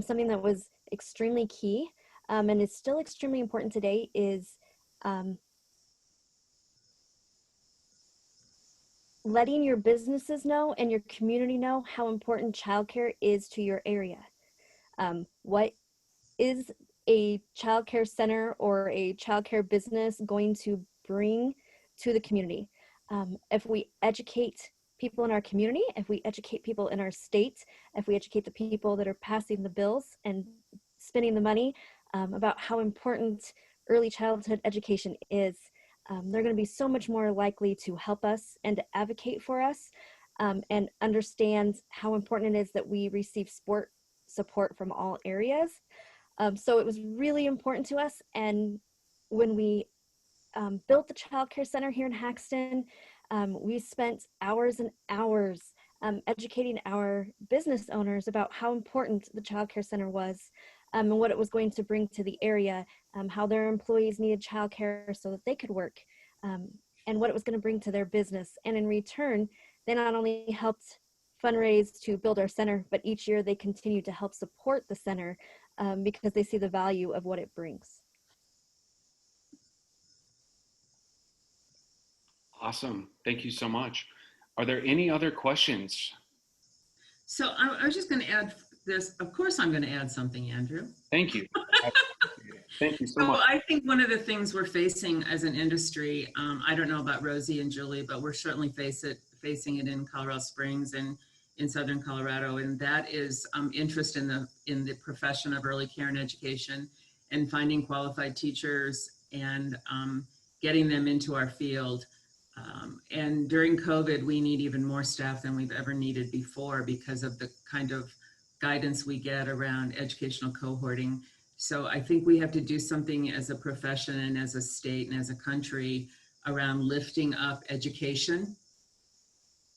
something that was extremely key and is still extremely important today is letting your businesses know and your community know how important childcare is to your area. What is a childcare center or a childcare business going to bring to the community? If we educate people in our community, if we educate people in our state, if we educate the people that are passing the bills and spending the money about how important early childhood education is, they're going to be so much more likely to help us and to advocate for us and understand how important it is that we receive support from all areas. So it was really important to us. And when we built the Child Care Center here in Haxton, we spent hours and hours educating our business owners about how important the Child Care Center was and what it was going to bring to the area, how their employees needed childcare so that they could work, and what it was going to bring to their business. And in return, they not only helped fundraise to build our center, but each year they continue to help support the center because they see the value of what it brings. Awesome. Thank you so much. Are there any other questions? So I was just going to add this. Of course, I'm going to add something, Andrew. Thank you. Thank you so much. I think one of the things we're facing as an industry, I don't know about Rosie and Julie, but we're certainly facing it in Colorado Springs and in Southern Colorado, and that is interest in the profession of early care and education and finding qualified teachers and getting them into our field. And during COVID, we need even more staff than we've ever needed before because of the kind of guidance we get around educational cohorting. So I think we have to do something as a profession and as a state and as a country around lifting up education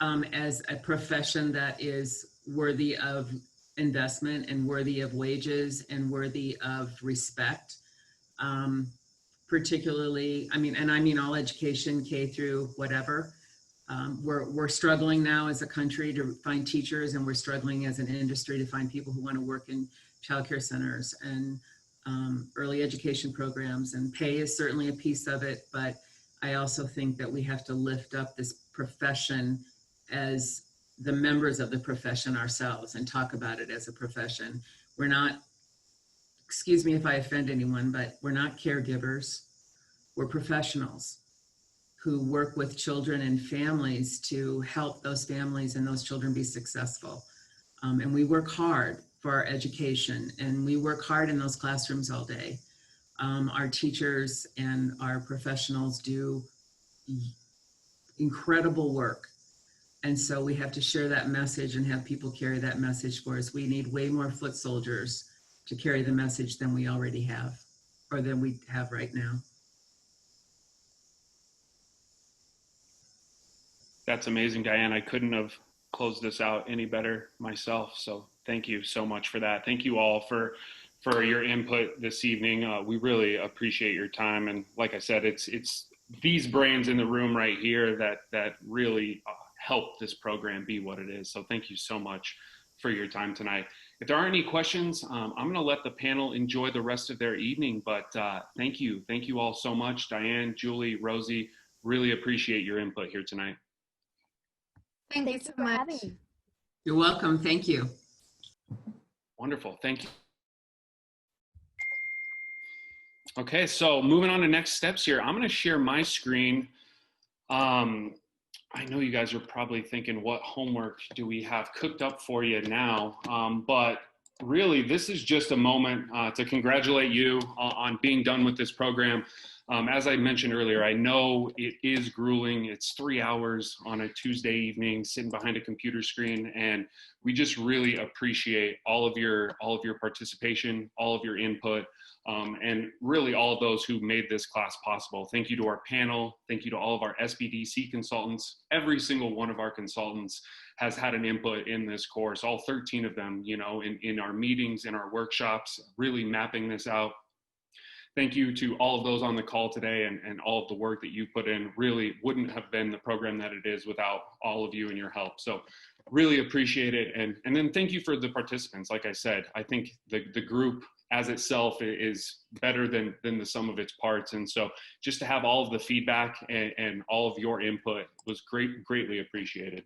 as a profession that is worthy of investment and worthy of wages and worthy of respect. Particularly, I mean all education, K through whatever. We're struggling now as a country to find teachers, and we're struggling as an industry to find people who want to work in childcare centers and early education programs. And pay is certainly a piece of it, but I also think that we have to lift up this profession as the members of the profession ourselves and talk about it as a profession. We're not, excuse me if I offend anyone, but we're not caregivers. We're professionals who work with children and families to help those families and those children be successful. And we work hard for our education, and we work hard in those classrooms all day. Our teachers and our professionals do incredible work. And so we have to share that message and have people carry that message for us. We need way more foot soldiers to carry the message than we already have, or than we have right now. That's amazing, Diane. I couldn't have closed this out any better myself. So thank you so much for that. Thank you all for your input this evening. We really appreciate your time. And like I said, it's these brains in the room right here that really help this program be what it is. So thank you so much for your time tonight. If there aren't any questions, I'm going to let the panel enjoy the rest of their evening. But thank you all so much, Diane, Julie, Rosie. Really appreciate your input here tonight. Thank you so much. You're welcome. Thank you. Wonderful. Thank you. Okay, so moving on to next steps here. I'm going to share my screen. I know you guys are probably thinking, what homework do we have cooked up for you now? But really, this is just a moment to congratulate you on being done with this program. As I mentioned earlier, I know it is grueling. It's 3 hours on a Tuesday evening sitting behind a computer screen, and we just really appreciate all of your participation, all of your input, and really all of those who made this class possible. Thank you to our panel. Thank you to all of our SBDC consultants. Every single one of our consultants has had an input in this course, all 13 of them, in our meetings, in our workshops, really mapping this out. Thank you to all of those on the call today, and all of the work that you put in. Really wouldn't have been the program that it is without all of you and your help. So really appreciate it. And then thank you for the participants. Like I said, I think the group as itself is better than the sum of its parts. And so just to have all of the feedback and all of your input was greatly appreciated.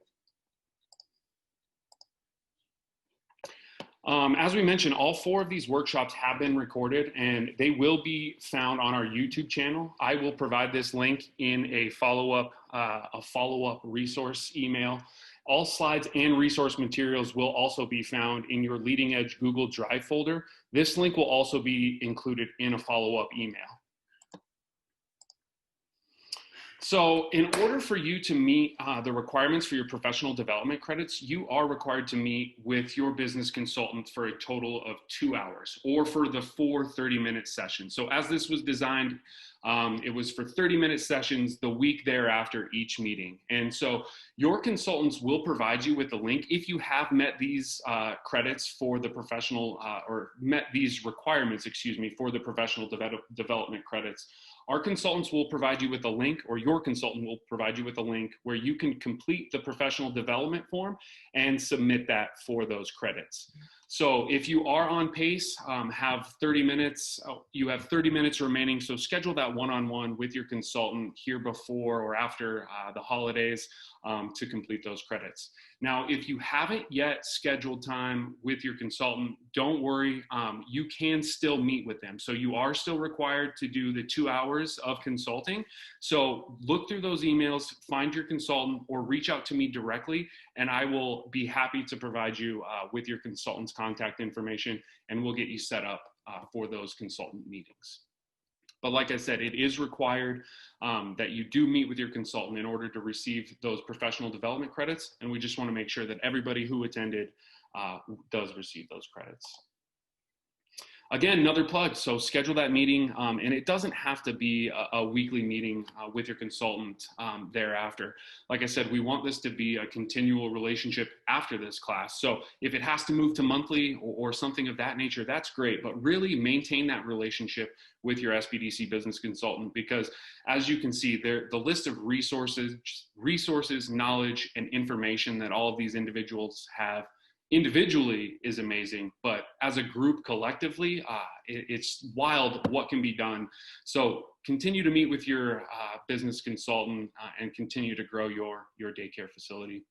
As we mentioned, all 4 of these workshops have been recorded, and they will be found on our YouTube channel. I will provide this link in a follow-up resource email. All slides and resource materials will also be found in your Leading Edge Google Drive folder. This link will also be included in a follow-up email. So in order for you to meet the requirements for your professional development credits, you are required to meet with your business consultant for a total of 2 hours, or for the 4 30-minute sessions. So as this was designed, it was for 30-minute sessions the week thereafter each meeting. And so your consultants will provide you with the link if you have met these credits for the professional, or met these requirements, for the professional development credits. Our consultants will provide you with a link, or your consultant will provide you with a link where you can complete the professional development form and submit that for those credits. So if you are on pace, have 30 minutes, you have 30 minutes remaining. So schedule that one-on-one with your consultant here before or after the holidays to complete those credits. Now, if you haven't yet scheduled time with your consultant, don't worry, you can still meet with them. So you are still required to do the 2 hours of consulting. So look through those emails, find your consultant, or reach out to me directly, and I will be happy to provide you with your consultant's contact information, and we'll get you set up for those consultant meetings. But like I said, it is required that you do meet with your consultant in order to receive those professional development credits. And we just want to make sure that everybody who attended does receive those credits. Again, another plug. So schedule that meeting, and it doesn't have to be a weekly meeting with your consultant thereafter. Like I said, we want this to be a continual relationship after this class. So if it has to move to monthly or something of that nature, that's great. But really maintain that relationship with your SBDC business consultant, because as you can see, the list of resources, knowledge, and information that all of these individuals have individually is amazing, but as a group collectively, it's wild what can be done. So continue to meet with your business consultant and continue to grow your daycare facility,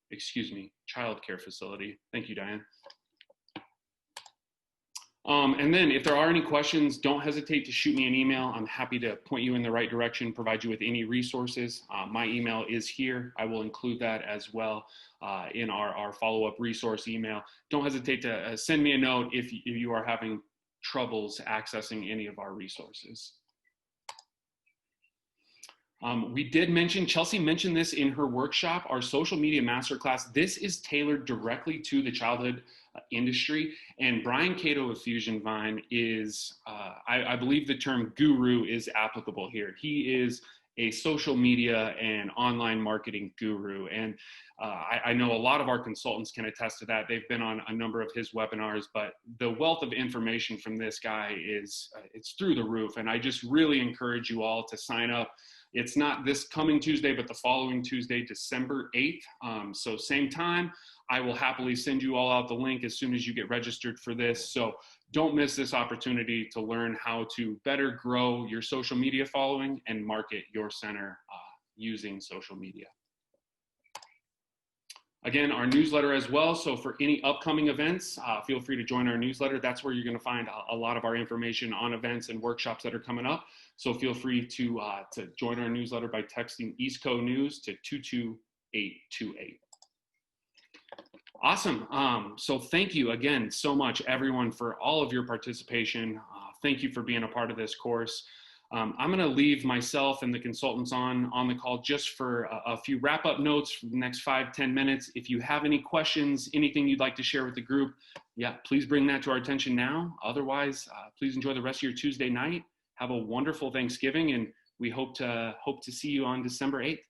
childcare facility. Thank you, Diane. And then if there are any questions, don't hesitate to shoot me an email. I'm happy to point you in the right direction, provide you with any resources. My email is here. I will include that as well in our follow-up resource email. Don't hesitate to send me a note if you are having troubles accessing any of our resources. We did mention, Chelsea mentioned this in her workshop, our social media masterclass. This is tailored directly to the childhood industry. And Brian Cato of Fusion Vine is, I believe the term guru is applicable here. He is a social media and online marketing guru. And I know a lot of our consultants can attest to that. They've been on a number of his webinars, but the wealth of information from this guy is, it's through the roof. And I just really encourage you all to sign up. It's not this coming Tuesday, but the following Tuesday, December 8th. So same time, I will happily send you all out the link as soon as you get registered for this. So don't miss this opportunity to learn how to better grow your social media following and market your center using social media. Again, our newsletter as well. So for any upcoming events, feel free to join our newsletter. That's where you're going to find a lot of our information on events and workshops that are coming up. So feel free to join our newsletter by texting Eastco News to 22828. Awesome. So thank you again so much, everyone, for all of your participation. Thank you for being a part of this course. I'm going to leave myself and the consultants on the call just for a few wrap-up notes for the next 5-10 minutes. If you have any questions, anything you'd like to share with the group, yeah, please bring that to our attention now. Otherwise, please enjoy the rest of your Tuesday night. Have a wonderful Thanksgiving, and we hope to see you on December 8th.